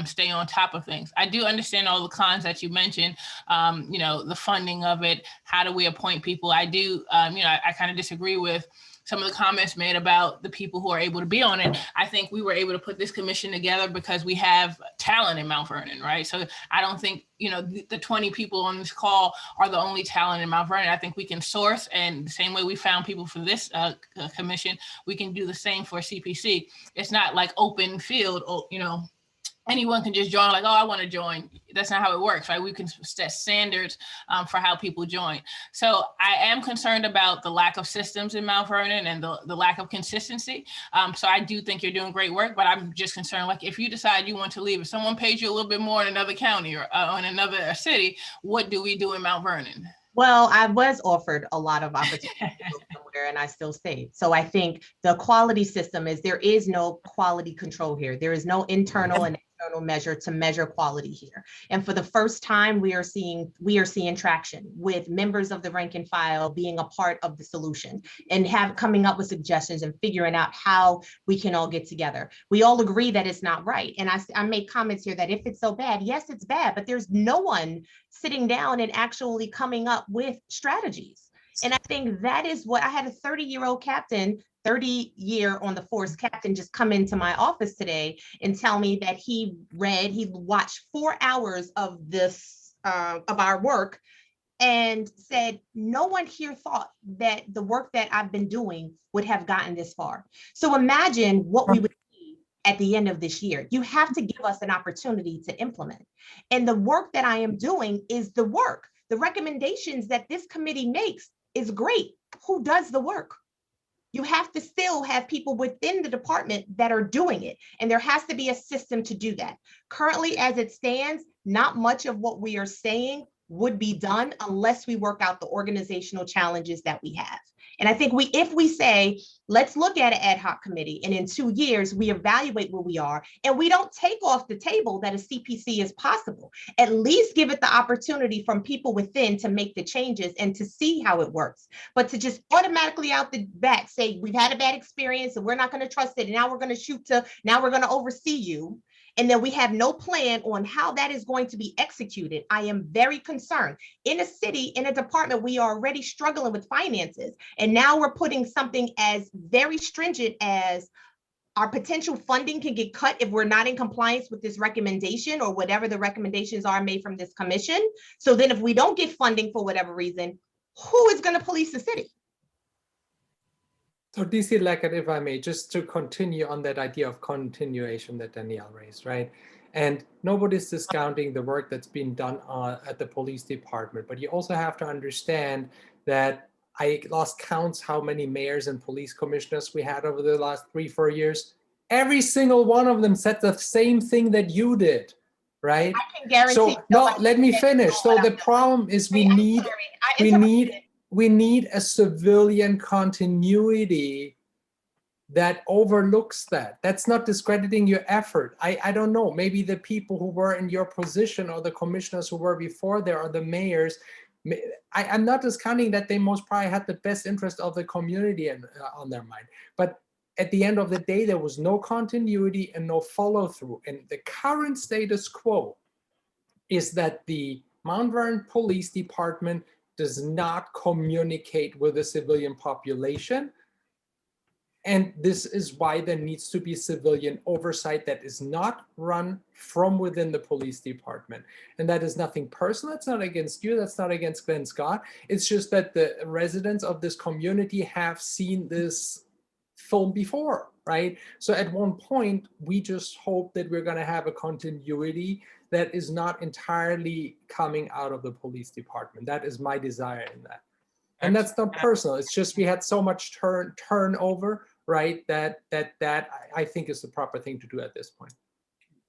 B: stay on top of things. I do understand all the cons that you mentioned, the funding of it. How do we appoint people? I do, I kind of disagree with some of the comments made about the people who are able to be on it. I think we were able to put this commission together because we have talent in Mount Vernon, right? So I don't think, the 20 people on this call are the only talent in Mount Vernon. I think we can source, and the same way we found people for this commission, we can do the same for CPC. It's not like open field, anyone can just join, like, oh, I want to join. That's not how it works, right? We can set standards for how people join. So I am concerned about the lack of systems in Mount Vernon and the lack of consistency. So I do think you're doing great work, but I'm just concerned, like, if you decide you want to leave, if someone pays you a little bit more in another county or in another city, what do we do in Mount Vernon?
F: Well, I was offered a lot of opportunities to go somewhere and I still stayed. So I think the quality system is, there is no quality control here. There is no internal and external measure to measure quality here. And for the first time, we are seeing traction with members of the rank and file being a part of the solution and coming up with suggestions and figuring out how we can all get together. We all agree that it's not right. And I make comments here that if it's so bad, yes, it's bad, but there's no one sitting down and actually coming up with strategies. And I think that is what I had. A 30-year-old captain, 30-year on the force captain, just come into my office today and tell me that he watched 4 hours of this, of our work, and said, no one here thought that the work that I've been doing would have gotten this far. So imagine what we would see at the end of this year. You have to give us an opportunity to implement. And the work that I am doing is the work. The recommendations that this committee makes is great. Who does the work? You have to still have people within the department that are doing it. And there has to be a system to do that. Currently, as it stands, not much of what we are saying would be done unless we work out the organizational challenges that we have. And I think if we say, let's look at an ad hoc committee, and in 2 years, we evaluate where we are, and we don't take off the table that a CPC is possible, at least give it the opportunity from people within to make the changes and to see how it works. But to just automatically out the bat say, we've had a bad experience and we're not going to trust it, and now we're going to now we're going to oversee you, and then we have no plan on how that is going to be executed, I am very concerned. In a city, in a department, we are already struggling with finances. And now we're putting something as very stringent as our potential funding can get cut if we're not in compliance with this recommendation or whatever the recommendations are made from this commission. So then if we don't get funding for whatever reason, who is going to police the city?
O: So DC Leckett, if I may, just to continue on that idea of continuation that Danielle raised, right? And nobody's discounting the work that's been done at the police department, but you also have to understand that I lost counts how many mayors and police commissioners we had over the last 3-4 years. Every single one of them said the same thing that you did, right?
F: I can guarantee.
O: So no, let me finish. So the problem is we need a civilian continuity that overlooks that. That's not discrediting your effort. I don't know, maybe the people who were in your position or the commissioners who were before there or the mayors, I'm not discounting that they most probably had the best interest of the community on their mind. But at the end of the day, there was no continuity and no follow through. And the current status quo is that the Mount Vernon Police Department does not communicate with the civilian population. And this is why there needs to be civilian oversight that is not run from within the police department. And that is nothing personal. It's not against you. That's not against Glenn Scott. It's just that the residents of this community have seen this film before, right? So at one point, we just hope that we're going to have a continuity that is not entirely coming out of the police department. That is my desire in that. And that's not personal. It's just we had so much turnover, right? That I think is the proper thing to do at this point.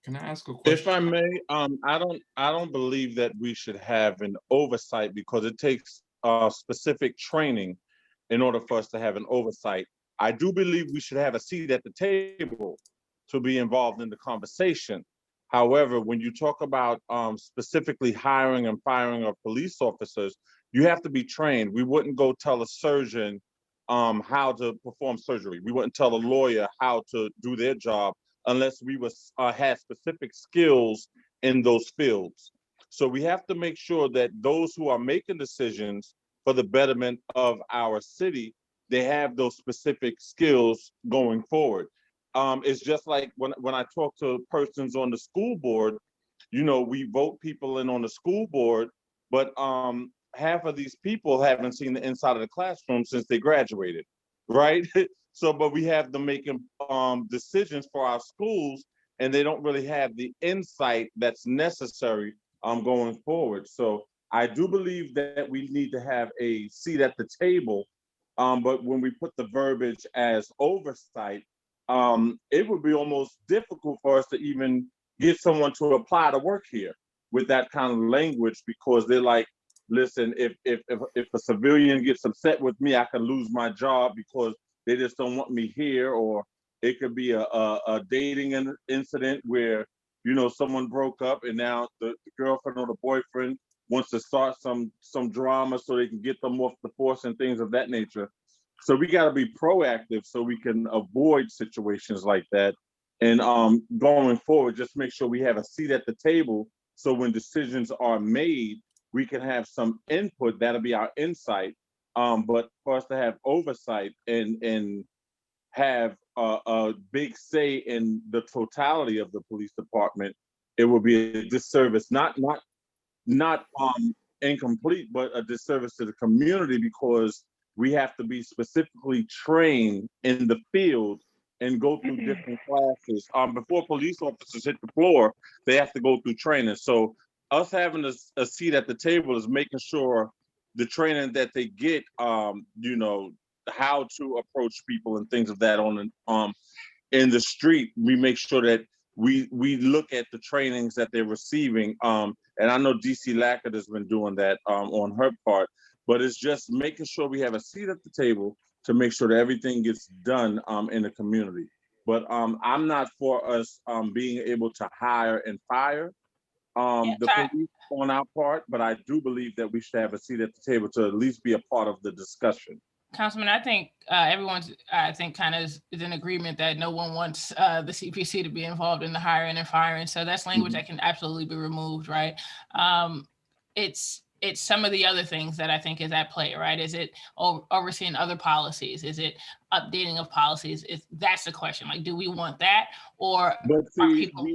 N: Can I ask a question?
J: If I may, I don't believe that we should have an oversight because it takes specific training in order for us to have an oversight. I do believe we should have a seat at the table to be involved in the conversation. However, when you talk about specifically hiring and firing of police officers, you have to be trained. We wouldn't go tell a surgeon how to perform surgery. We wouldn't tell a lawyer how to do their job unless we had specific skills in those fields. So we have to make sure that those who are making decisions for the betterment of our city, they have those specific skills going forward. It's just like when I talk to persons on the school board, you know, we vote people in on the school board, but half of these people haven't seen the inside of the classroom since they graduated, right? So, but we have them making decisions for our schools, and they don't really have the insight that's necessary going forward. So I do believe that we need to have a seat at the table, but when we put the verbiage as oversight, it would be almost difficult for us to even get someone to apply to work here with that kind of language, because they're like, listen, if a civilian gets upset with me, I can lose my job because they just don't want me here. Or it could be a dating incident where, you know, someone broke up and now the girlfriend or the boyfriend wants to start some drama so they can get them off the force and things of that nature. So we got to be proactive so we can avoid situations like that. And going forward, just make sure we have a seat at the table, so when decisions are made, we can have some input. That'll be our insight. But for us to have oversight and have a big say in the totality of the police department, it will be a disservice, not incomplete, but a disservice to the community, because we have to be specifically trained in the field and go through different classes. Before police officers hit the floor, they have to go through training. So us having a seat at the table is making sure the training that they get, you know, how to approach people and things of that in the street. We make sure that we look at the trainings that they're receiving. And I know DC Lackett has been doing that on her part, but it's just making sure we have a seat at the table to make sure that everything gets done in the community. But I'm not for us being able to hire and fire the police on our part, but I do believe that we should have a seat at the table to at least be a part of the discussion.
B: Councilman, I think everyone's, kind of is in agreement that no one wants the CPC to be involved in the hiring and firing. So that's language that can absolutely be removed, right? It's some of the other things that I think is at play, right? Is it overseeing other policies? Is it updating of policies? That's the question. Like, do we want that, or
J: but see,
B: are people?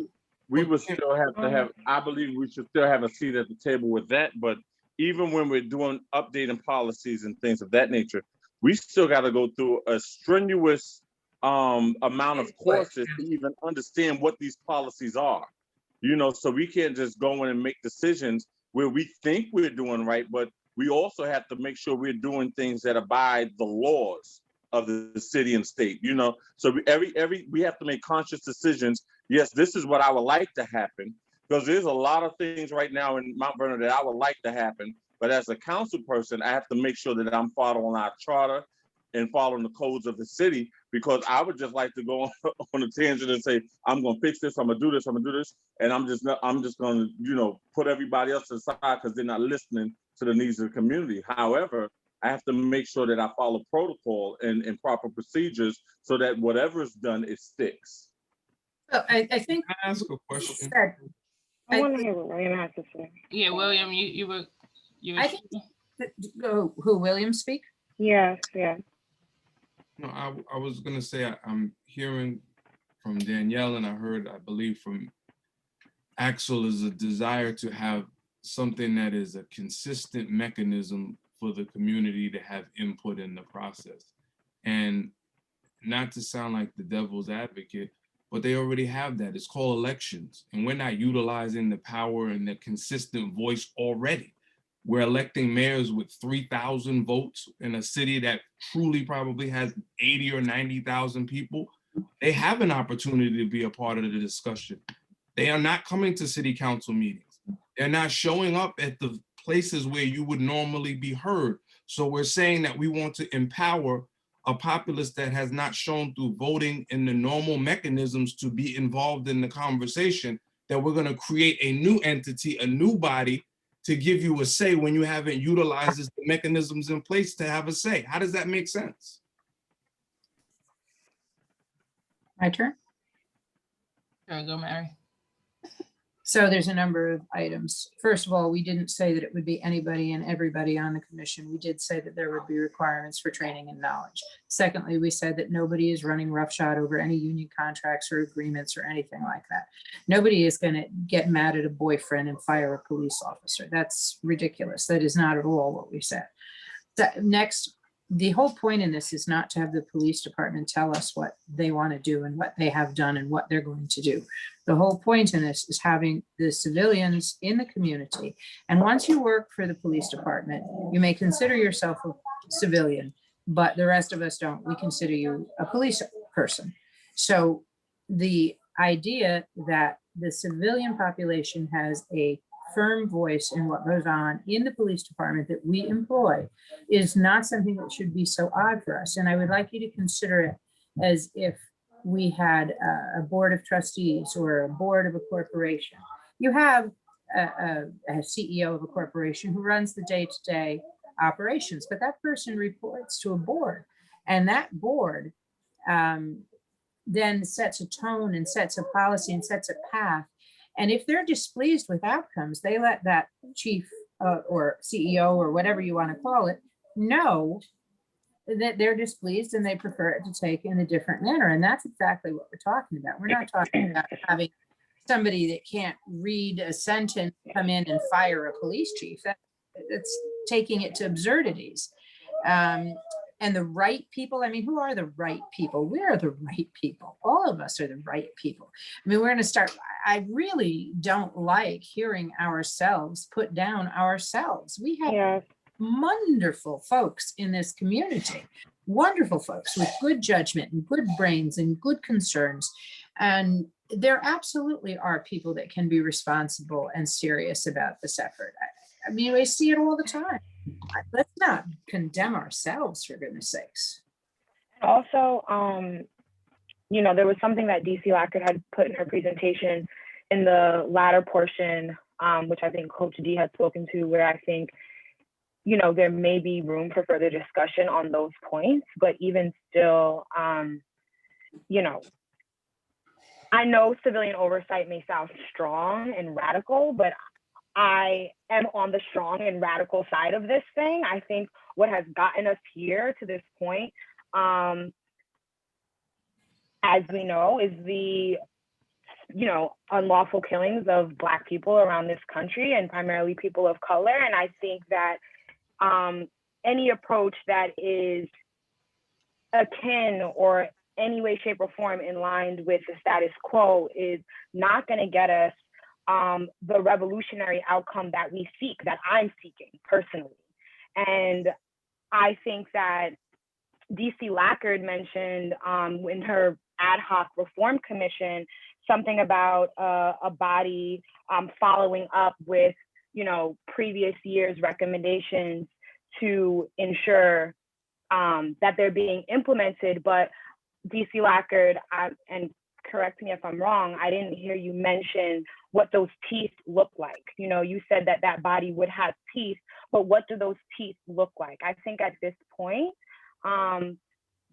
J: We would still have to have, I believe we should still have a seat at the table with that. But even when we're doing updating policies and things of that nature, we still got to go through a strenuous amount of courses to even understand what these policies are. You know, so we can't just go in and make decisions where we think we're doing right, but we also have to make sure we're doing things that abide the laws of the city and state. You know, so we have to make conscious decisions. Yes, this is what I would like to happen, because there's a lot of things right now in Mount Vernon that I would like to happen. But as a council person, I have to make sure that I'm following our charter and following the codes of the city, because I would just like to go on a tangent and say, I'm going to fix this, I'm going to do this, I'm going to do this. And I'm just going to, you know, put everybody else aside because they're not listening to the needs of the community. However, I have to make sure that I follow protocol and proper procedures so that whatever is done, it sticks.
D: So I think.
N: Can I ask a question?
A: I want to hear what William has to say.
B: Yeah, William, you were.
D: I think, who, William speak?
A: Yes.
N: No, I was gonna say I'm hearing from Danielle, and I believe from Axel, is a desire to have something that is a consistent mechanism for the community to have input in the process. And not to sound like the devil's advocate, but they already have that. It's called elections. And we're not utilizing the power and the consistent voice already. We're electing mayors with 3,000 votes in a city that truly probably has 80 or 90,000 people. They have an opportunity to be a part of the discussion. They are not coming to city council meetings. They're not showing up at the places where you would normally be heard. So we're saying that we want to empower a populace that has not shown through voting and the normal mechanisms to be involved in the conversation, that we're going to create a new entity, a new body, to give you a say when you haven't utilized the mechanisms in place to have a say? How does that make sense?
D: My turn.
B: There you go, Mary.
D: So there's a number of items. First of all, we didn't say that it would be anybody and everybody on the commission. We did say that there would be requirements for training and knowledge. Secondly, we said that nobody is running roughshod over any union contracts or agreements or anything like that. Nobody is going to get mad at a boyfriend and fire a police officer. That's ridiculous. That is not at all what we said. Next, the whole point in this is not to have the police department tell us what they want to do and what they have done and what they're going to do. The whole point in this is having the civilians in the community. And once you work for the police department, you may consider yourself a civilian, but the rest of us don't. We consider you a police person. So the idea that the civilian population has a firm voice in what goes on in the police department that we employ is not something that should be so odd for us. And I would like you to consider it as if we had a board of trustees or a board of a corporation. You have a CEO of a corporation who runs the day-to-day operations, but that person reports to a board, and that board then sets a tone and sets a policy and sets a path. And if they're displeased with outcomes, they let that chief or CEO or whatever you want to call it know that they're displeased and they prefer it to take in a different manner. And that's exactly what we're talking about. We're not talking about having somebody that can't read a sentence come in and fire a police chief. That's taking it to absurdities. And the right people, I mean, who are the right people? We are the right people. All of us are the right people. I mean, we're going to start, I really don't like hearing ourselves put down ourselves. We have wonderful folks in this community, wonderful folks with good judgment and good brains and good concerns. And there absolutely are people that can be responsible and serious about this effort. I mean, we see it all the time. Let's not condemn ourselves, for goodness sakes.
A: Also, you know, there was something that DC Lackard had put in her presentation in the latter portion, which I think Coach D had spoken to, where I think, you know, there may be room for further discussion on those points, but even still, you know, I know civilian oversight may sound strong and radical, but I am on the strong and radical side of this thing. I think what has gotten us here to this point, as we know, is the, you know, unlawful killings of Black people around this country and primarily people of color. And I think that any approach that is akin or any way, shape, or form in line with the status quo is not going to get us the revolutionary outcome that we seek, that I'm seeking personally. And I think that DC Lackard mentioned in her ad hoc reform commission something about a body following up with, you know, previous year's recommendations to ensure that they're being implemented. But DC Lackard, and correct me if I'm wrong, I didn't hear you mention what those teeth look like. You know, you said that that body would have teeth, but what do those teeth look like? I think at this point,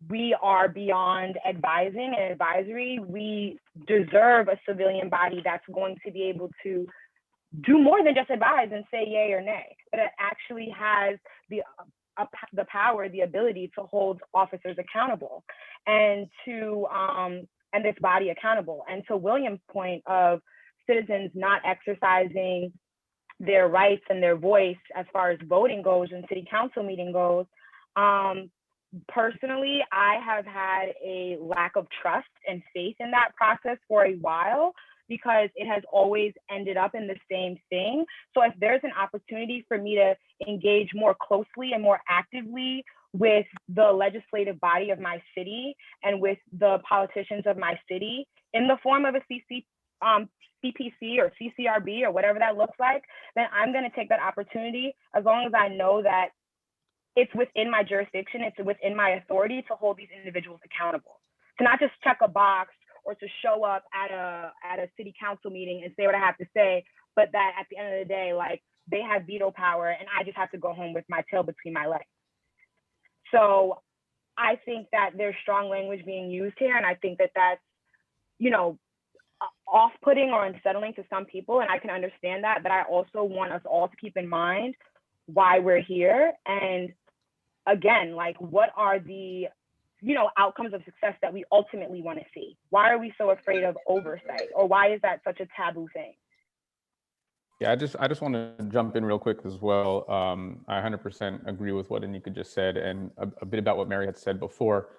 A: we are beyond advising and advisory. We deserve a civilian body that's going to be able to do more than just advise and say yay or nay, but it actually has the power, the ability to hold officers accountable and to and this body accountable. And to William's point of citizens not exercising their rights and their voice as far as voting goes and city council meeting goes, personally, I have had a lack of trust and faith in that process for a while because it has always ended up in the same thing. So if there's an opportunity for me to engage more closely and more actively with the legislative body of my city and with the politicians of my city in the form of a CPC or CCRB or whatever that looks like, then I'm going to take that opportunity as long as I know that it's within my jurisdiction, it's within my authority to hold these individuals accountable. To not just check a box or to show up at a city council meeting and say what I have to say, but that at the end of the day, like, they have veto power and I just have to go home with my tail between my legs. So I think that there's strong language being used here, and I think that that's, you know, off-putting or unsettling to some people, and I can understand that, but I also want us all to keep in mind why we're here. And again, like, what are the, you know, outcomes of success that we ultimately want to see? Why are we so afraid of oversight, or why is that such a taboo thing?
M: Yeah, I just want to jump in real quick as well. I 100% agree with what Anika just said, and a bit about what Mary had said before.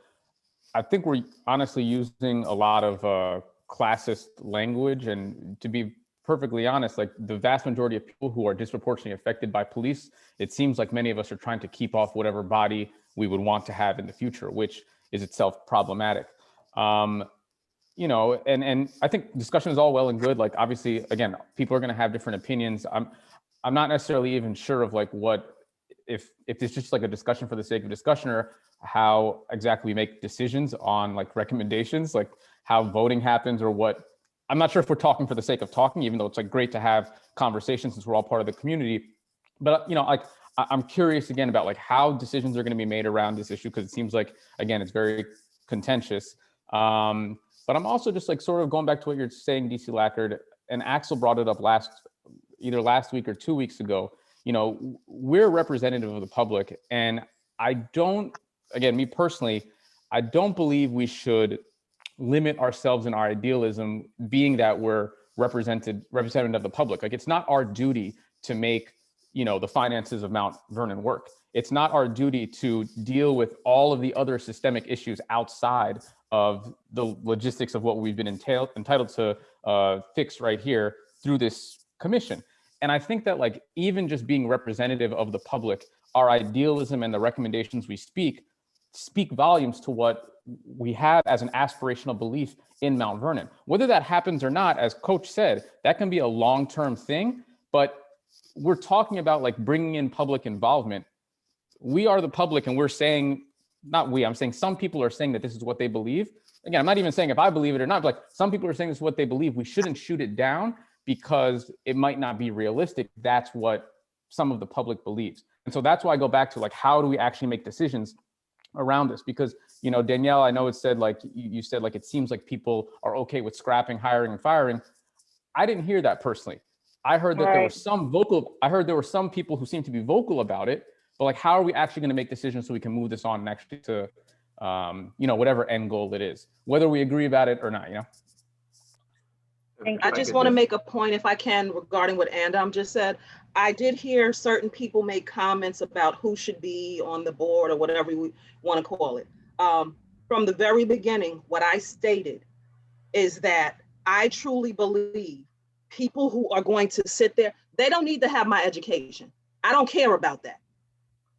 M: I think we're honestly using a lot of classist language, and to be perfectly honest, like the vast majority of people who are disproportionately affected by police, it seems like many of us are trying to keep off whatever body we would want to have in the future, which is itself problematic. You know, and I think discussion is all well and good. Like, obviously, again, people are going to have different opinions. I'm not necessarily even sure of like what, if it's just like a discussion for the sake of discussion, or how exactly we make decisions on like recommendations, like how voting happens, or what. I'm not sure if we're talking for the sake of talking, even though it's like great to have conversations since we're all part of the community. But, you know, like, I'm curious again about like how decisions are going to be made around this issue, because it seems like, again, it's very contentious. But I'm also just like sort of going back to what you're saying, DC Lackard, and Axel brought it up either last week or 2 weeks ago. You know, we're representative of the public, and I don't, again, me personally, I don't believe we should limit ourselves in our idealism, being that we're representative of the public. Like, it's not our duty to make, you know, the finances of Mount Vernon work. It's not our duty to deal with all of the other systemic issues outside of the logistics of what we've been entitled to fix right here through this commission. And I think that, like, even just being representative of the public, our idealism and the recommendations we speak volumes to what we have as an aspirational belief in Mount Vernon. Whether that happens or not, as Coach said, that can be a long-term thing, but we're talking about like bringing in public involvement. We are the public, and we're saying, not we, I'm saying some people are saying that this is what they believe. Again, I'm not even saying if I believe it or not, but like, some people are saying this is what they believe. We shouldn't shoot it down because it might not be realistic. That's what some of the public believes. And so that's why I go back to like, how do we actually make decisions around this? Because, you know, Danielle, I know it said like, you said like, it seems like people are okay with scrapping, hiring, and firing. I didn't hear that personally. I heard that there were some people who seemed to be vocal about it, but like, how are we actually going to make decisions so we can move this on next to, you know, whatever end goal it is, whether we agree about it or not, you know?
E: I just want to make a point, if I can, regarding what Andam just said. I did hear certain people make comments about who should be on the board or whatever we want to call it. From the very beginning, what I stated is that I truly believe people who are going to sit there, they don't need to have my education. I don't care about that.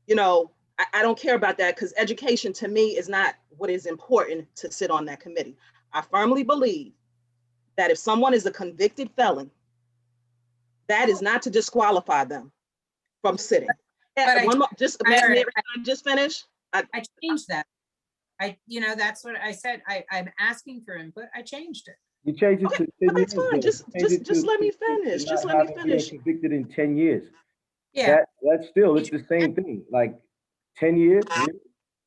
E: You know, I don't care about that, because education to me is not what is important to sit on that committee. I firmly believe that if someone is a convicted felon, that is not to disqualify them from sitting.
D: But
E: One more, just Mary, can I just finish?
D: I changed that. You know, that's what I said. I'm asking for input. I changed it.
C: You changed it to 10
E: but that's
C: years,
E: fine.
C: though.
E: Just let me finish. Just let me finish.
C: Convicted in 10 years.
D: Yeah.
C: That's still, it's the same thing. Like 10 years.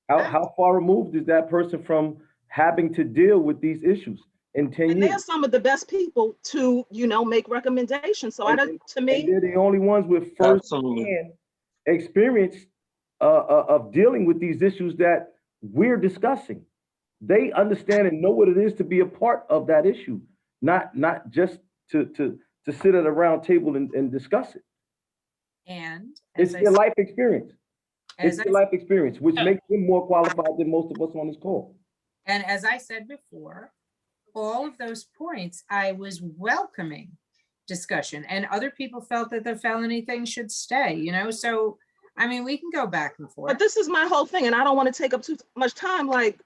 C: How far removed is that person from having to deal with these issues in 10 years?
E: They're some of the best people to, you know, make recommendations. So to me,
C: they're the only ones with first-hand experience of dealing with these issues that we're discussing. They understand and know what it is to be a part of that issue, not just to sit at a round table and discuss it.
D: And
C: it's their life experience. It's their life experience, which makes them more qualified than most of us on this call.
D: And as I said before, all of those points, I was welcoming discussion, and other people felt that the felony thing should stay, you know? So, I mean, we can go back and forth.
E: But this is my whole thing, and I don't want to take up too much time. Like,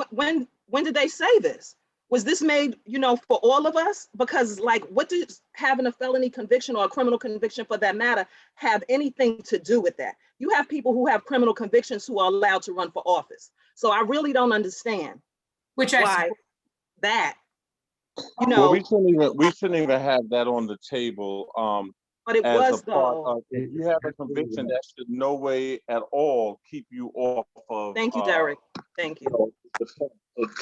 E: when did they say this? Was this made, you know, for all of us? Because like, what does having a felony conviction or a criminal conviction for that matter have anything to do with that? You have people who have criminal convictions who are allowed to run for office. So I really don't understand why that, you know.
J: Well, we shouldn't even have that on the table.
E: But it
J: as
E: was
J: a part
E: though.
J: of, if you have a conviction, that should no way at all keep you off of.
E: Thank you, Derek. Thank you.
J: So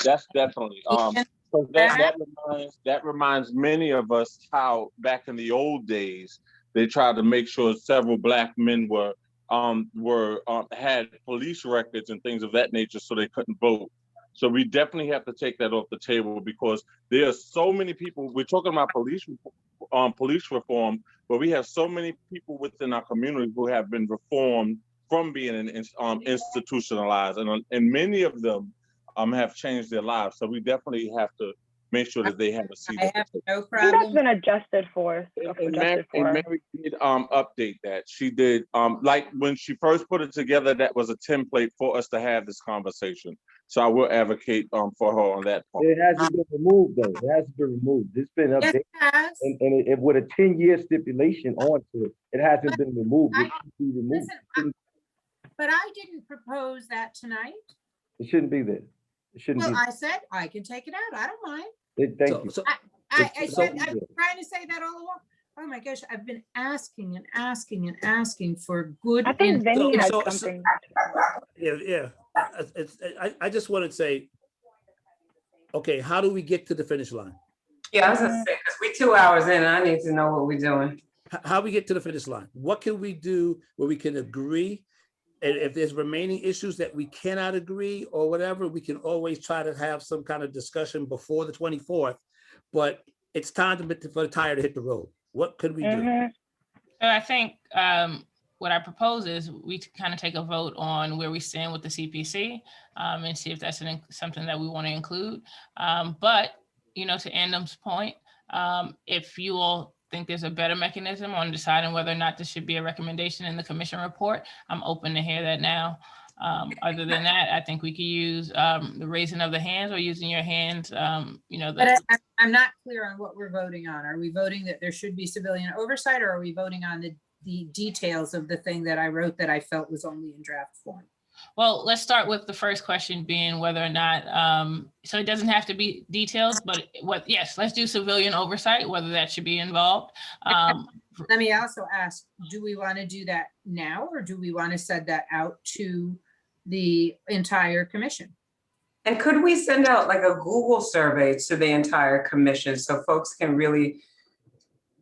J: that's definitely, so that reminds many of us how back in the old days, they tried to make sure several Black men had police records and things of that nature so they couldn't vote. So we definitely have to take that off the table, because there are so many people. We're talking about police reform, but we have so many people within our community who have been reformed from being institutionalized, and many of them have changed their lives. So we definitely have to make sure that they have a seat.
D: I have no
A: I think that's
D: problem.
A: been adjusted for.
J: And Mary did update that. She did, like when she first put it together, that was a template for us to have this conversation. So I will advocate for her on that part.
C: It hasn't been removed though. It hasn't been removed. It's been
D: Yes,
C: updated.
D: it has.
C: And it with a 10-year stipulation onto it. It hasn't been removed. It should be removed.
D: Listen, but I didn't propose that tonight.
C: It shouldn't be there. It shouldn't
D: Well,
C: be.
D: I said I can take it out. I don't mind.
C: Thank you.
D: I said, I've been trying to say that all along. Oh my gosh, I've been asking and asking and asking for good.
A: I think Vinny had
L: So-
A: something.
L: Yeah. I just want to say, okay, how do we get to the finish line?
H: Yeah, I was gonna say, because we're 2 hours in and I need to know what we're doing.
L: How we get to the finish line? What can we do where we can agree? And if there's remaining issues that we cannot agree or whatever, we can always try to have some kind of discussion before the 24th. But it's time for the tire to hit the road. What could we do?
B: So I think what I propose is we kind of take a vote on where we stand with the CPC and see if that's something that we want to include. But, you know, to Andam's point, if you all think there's a better mechanism on deciding whether or not this should be a recommendation in the commission report, I'm open to hear that now. Other than that, I think we could use the raising of the hands or using your hands, you know.
D: But I'm not clear on what we're voting on. Are we voting that there should be civilian oversight, or are we voting on the details of the thing that I wrote that I felt was only in draft form?
B: Well, let's start with the first question being whether or not, so it doesn't have to be detailed, but yes, let's do civilian oversight, whether that should be involved.
D: Let me also ask, do we want to do that now, or do we want to send that out to the entire commission?
H: And could we send out like a Google survey to the entire commission so folks can really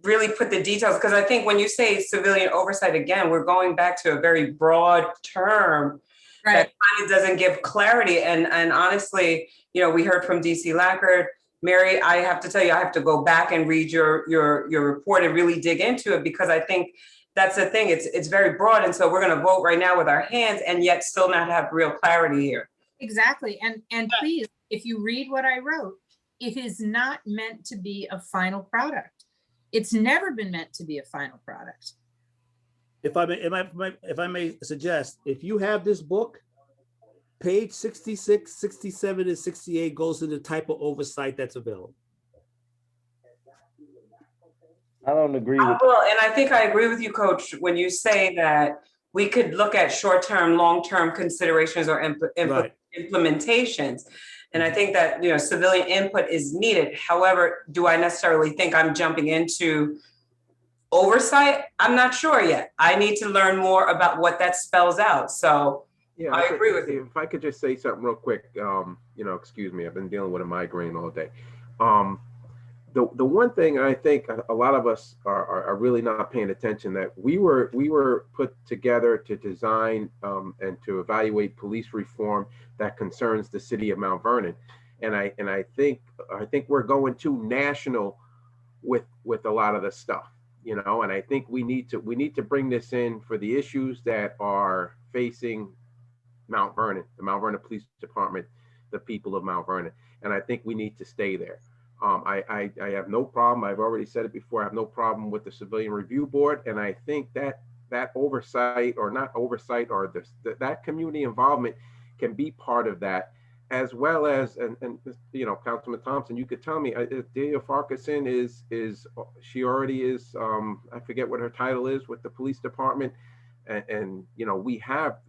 H: put the details? Because I think when you say civilian oversight, again, we're going back to a very broad term that kind of doesn't give clarity. And honestly, you know, we heard from DC Lackard. Mary, I have to tell you, I have to go back and read your report and really dig into it, because I think that's the thing. It's very broad. And so we're going to vote right now with our hands and yet still not have real clarity here.
D: Exactly. And please, if you read what I wrote, it is not meant to be a final product. It's never been meant to be a final product.
L: If I may suggest, if you have this book, page 66, 67, and 68 goes to the type of oversight that's available.
C: I don't agree with
H: well, and I think I agree with you, Coach, when you say that we could look at short-term, long-term considerations or implementations. And I think that, you know, civilian input is needed. However, do I necessarily think I'm jumping into oversight? I'm not sure yet. I need to learn more about what that spells out. So
P: yeah,
H: I agree with you.
P: If I could just say something real quick, you know, excuse me, I've been dealing with a migraine all day. The one thing I think a lot of us are really not paying attention, that we were put together to design and to evaluate police reform that concerns the city of Mount Vernon, and I think we're going too national with a lot of the stuff, you know, and I think we need to bring this in for the issues that are facing Mount Vernon, the Mount Vernon Police Department, the people of Mount Vernon, and I think we need to stay there. I have no problem. I've already said it before. I have no problem with the Civilian Review Board, and I think that oversight, or not oversight, or that community involvement can be part of that, as well as and you know, Councilman Thompson, you could tell me, Delia Farquharson is she already is, I forget what her title is with the police department, and you know, we have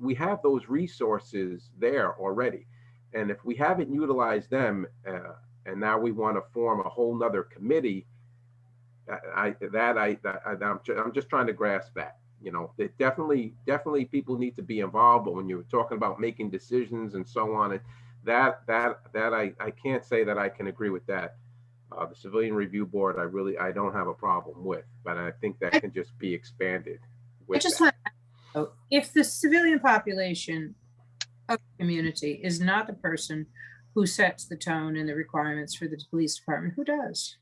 P: those resources there already, and if we haven't utilized them, and now we want to form a whole nother committee, I'm just trying to grasp that. You know, that definitely people need to be involved, but when you're talking about making decisions and so on, and that I can't say that I can agree with that. The Civilian Review Board, I don't have a problem with, but I think that can just be expanded with
D: I just
P: that.
D: want to know, if the civilian population of the community is not the person who sets the tone and the requirements for the police department, who does?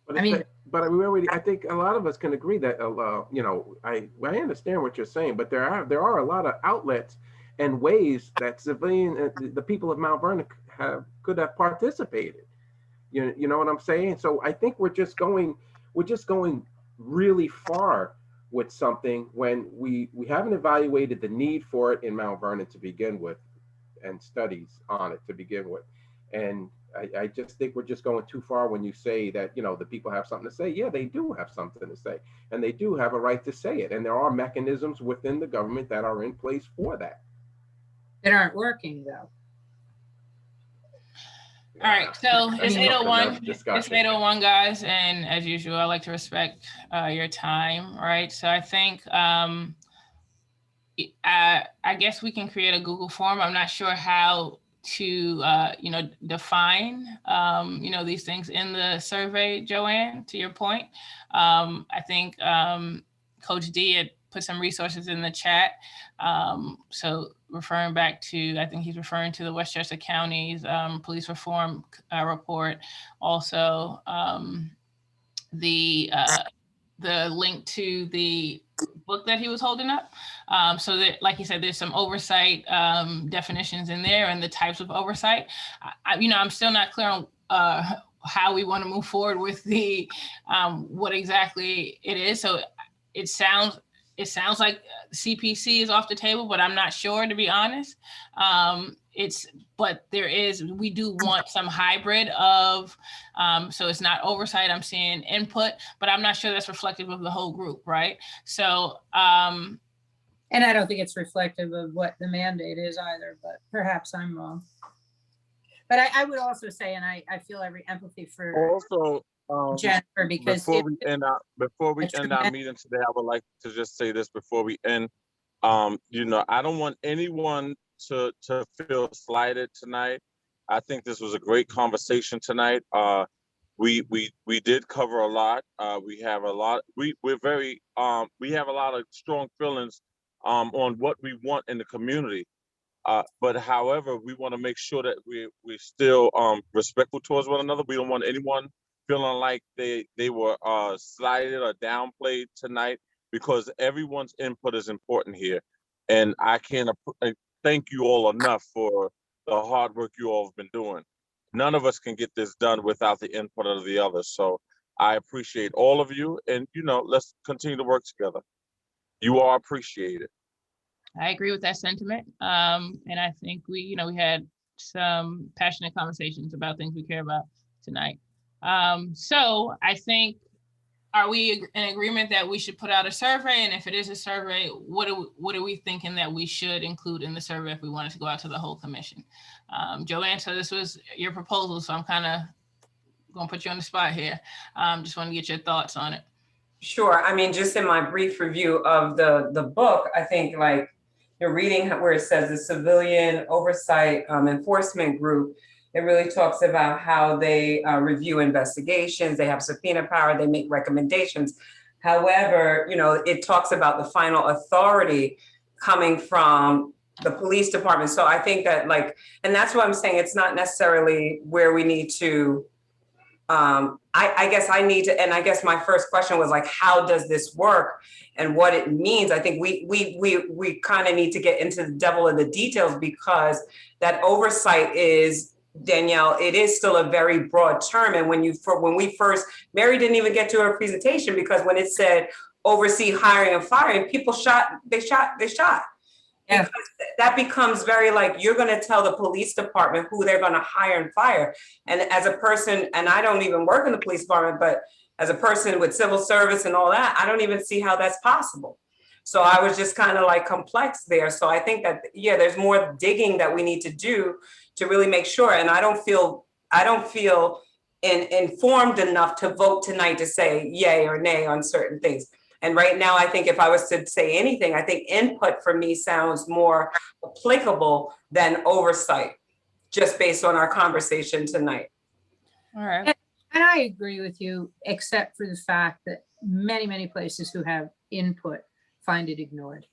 P: But I think a lot of us can agree that, you know, I understand what you're saying, but there are a lot of outlets and ways that the people of Mount Vernon could have participated. You know what I'm saying? So I think we're just going really far with something when we haven't evaluated the need for it in Mount Vernon to begin with, and studies on it to begin with. And I just think we're just going too far when you say that, you know, the people have something to say. Yeah, they do have something to say, and they do have a right to say it. And there are mechanisms within the government that are in place for that.
D: That aren't working though.
B: All right, so it's 8:01. It's
P: Discussion.
B: 8:01, guys, and as usual, I like to respect your time, right? So I think I guess we can create a Google form. I'm not sure how to you know, define you know, these things in the survey, Joanne, to your point. I think Coach D had put some resources in the chat. So referring back to, I think he's referring to the Westchester County's police reform report. Also, the link to the book that he was holding up. So that, like he said, there's some oversight definitions in there and the types of oversight. You know, I'm still not clear on how we want to move forward with the what exactly it is. So it sounds like CPC is off the table, but I'm not sure, to be honest. But we do want some hybrid of, so it's not oversight, I'm seeing input, but I'm not sure that's reflective of the whole group, right? So,
D: and I don't think it's reflective of what the mandate is either, but perhaps I'm wrong. But I would also say, and I feel every empathy for
J: Also,
D: Jennifer, because
J: before we end our meeting today, I would like to just say this before we end. You know, I don't want anyone to feel slighted tonight. I think this was a great conversation tonight. We did cover a lot. We have a lot. We have a lot of strong feelings on what we want in the community. But however, we want to make sure that we're still respectful towards one another. We don't want anyone feeling like they were slighted or downplayed tonight, because everyone's input is important here. And I can't thank you all enough for the hard work you all have been doing. None of us can get this done without the input of the others. So I appreciate all of you, and you know, let's continue to work together. You are appreciated.
B: I agree with that sentiment. And I think we had some passionate conversations about things we care about tonight. So I think, are we in agreement that we should put out a survey? And if it is a survey, what are we thinking that we should include in the survey if we wanted to go out to the whole commission? Joanne, so this was your proposal, so I'm kind of going to put you on the spot here. Just want to get your thoughts on it.
H: Sure. I mean, just in my brief review of the book, I think, like, you're reading where it says the Civilian Oversight Enforcement Group, it really talks about how they review investigations, they have subpoena power, they make recommendations. However, you know, it talks about the final authority coming from the police department. So I think that, like, and that's what I'm saying, it's not necessarily where we need to, I guess I need to, and I guess my first question was like, how does this work and what it means? I think we kind of need to get into the devil of the details, because that oversight is, Danielle, it is still a very broad term. And when we first, Mary didn't even get to her presentation, because when it said oversee hiring and firing, people they shot. Yeah. Because that becomes very like, you're going to tell the police department who they're going to hire and fire. And as a person, and I don't even work in the police department, but as a person with civil service and all that, I don't even see how that's possible. So I was just kind of like complex there. So I think that, yeah, there's more digging that we need to do to really make sure. And I don't feel informed enough to vote tonight to say yay or nay on certain things. And right now, I think if I was to say anything, I think input for me sounds more applicable than oversight, just based on our conversation tonight.
B: All right.
D: And I agree with you, except for the fact that many places who have input find it ignored.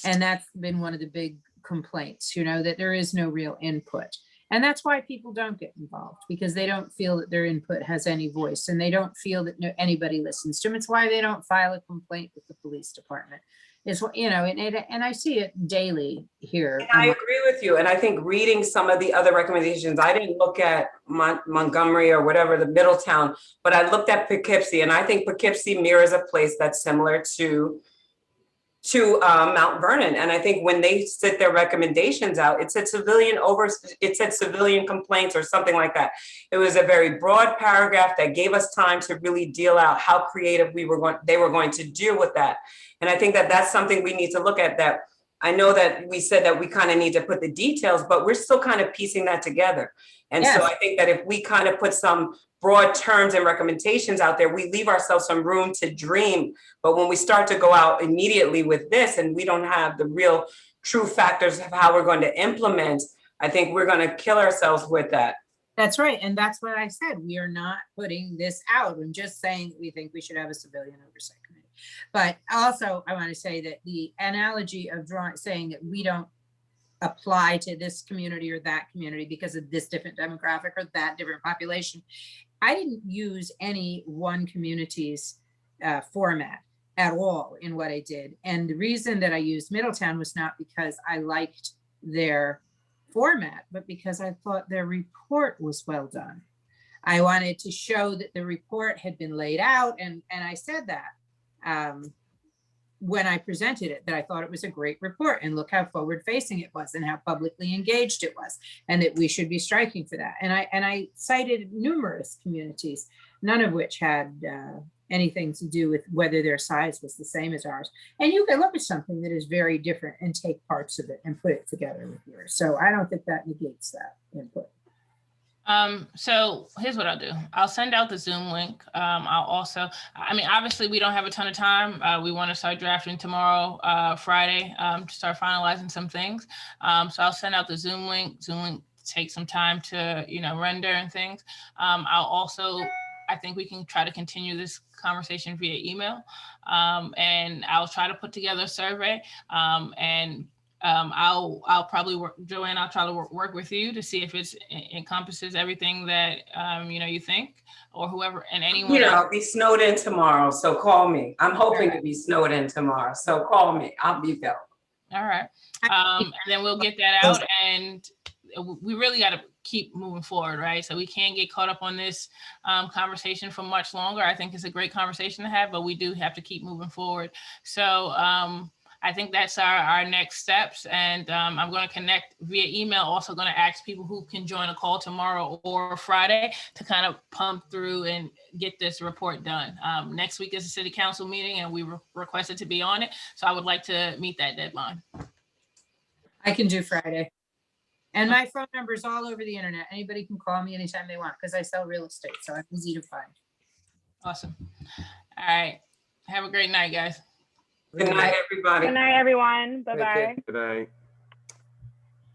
D: And that's been one of the big complaints, that there is no real input. And that's why people don't get involved, because they don't feel that their input has any voice, and they don't feel that anybody listens to them. It's why they don't file a complaint with the police department. It's what, and I see it daily here.
H: And I agree with you. And I think reading some of the other recommendations, I didn't look at Montgomery or whatever, the Middletown, but I looked at Poughkeepsie, and I think Poughkeepsie mirrors a place that's similar to Mount Vernon. And I think when they set their recommendations out, it said civilian complaints or something like that. It was a very broad paragraph that gave us time to really deal out how creative they were going to deal with that. And I think that that's something we need to look at. That I know that we said that we kind of need to put the details, but we're still kind of piecing that together. And so I think that if we kind of put some broad terms and recommendations out there, we leave ourselves some room to dream. But when we start to go out immediately with this and we don't have the real true factors of how we're going to implement, I think we're going to kill ourselves with that.
D: That's right. And that's what I said. We are not putting this out. I'm just saying we think we should have a civilian oversight committee. But also, I want to say that the analogy of saying that we don't apply to this community or that community because of this different demographic or that different population. I didn't use any one community's format at all in what I did. And the reason that I used Middletown was not because I liked their format, but because I thought their report was well done. I wanted to show that the report had been laid out, and I said that when I presented it, that I thought it was a great report, and look how forward facing it was and how publicly engaged it was, and that we should be striking for that. And I cited numerous communities, none of which had anything to do with whether their size was the same as ours. And you can look at something that is very different and take parts of it and put it together with yours. So I don't think that negates that input.
B: So here's what I'll do. I'll send out the Zoom link. I'll also, obviously we don't have a ton of time. We want to start drafting tomorrow, Friday, to start finalizing some things. So I'll send out the Zoom link. Zoom link takes some time to, render and things. I'll also, I think we can try to continue this conversation via email. And I'll try to put together a survey, I'll probably work, Joanne, I'll try to work with you to see if it encompasses everything that, you think, or whoever, and anyone else.
H: I'll be snowed in tomorrow, so call me. I'm hoping to be snowed in tomorrow, so call me. I'll be available.
B: All right. And then we'll get that out, and we really got to keep moving forward, right? So we can't get caught up on this conversation for much longer. I think it's a great conversation to have, but we do have to keep moving forward. So, I think that's our next steps. And I'm going to connect via email, also going to ask people who can join a call tomorrow or Friday to kind of pump through and get this report done. Next week is a city council meeting and we requested to be on it. So I would like to meet that deadline.
D: I can do Friday. And my phone number is all over the internet. Anybody can call me anytime they want because I sell real estate. So I'm easy to find.
B: Awesome. All right. Have a great night, guys.
H: Good night, everybody.
A: Good night, everyone. Bye-bye.
P: Good night.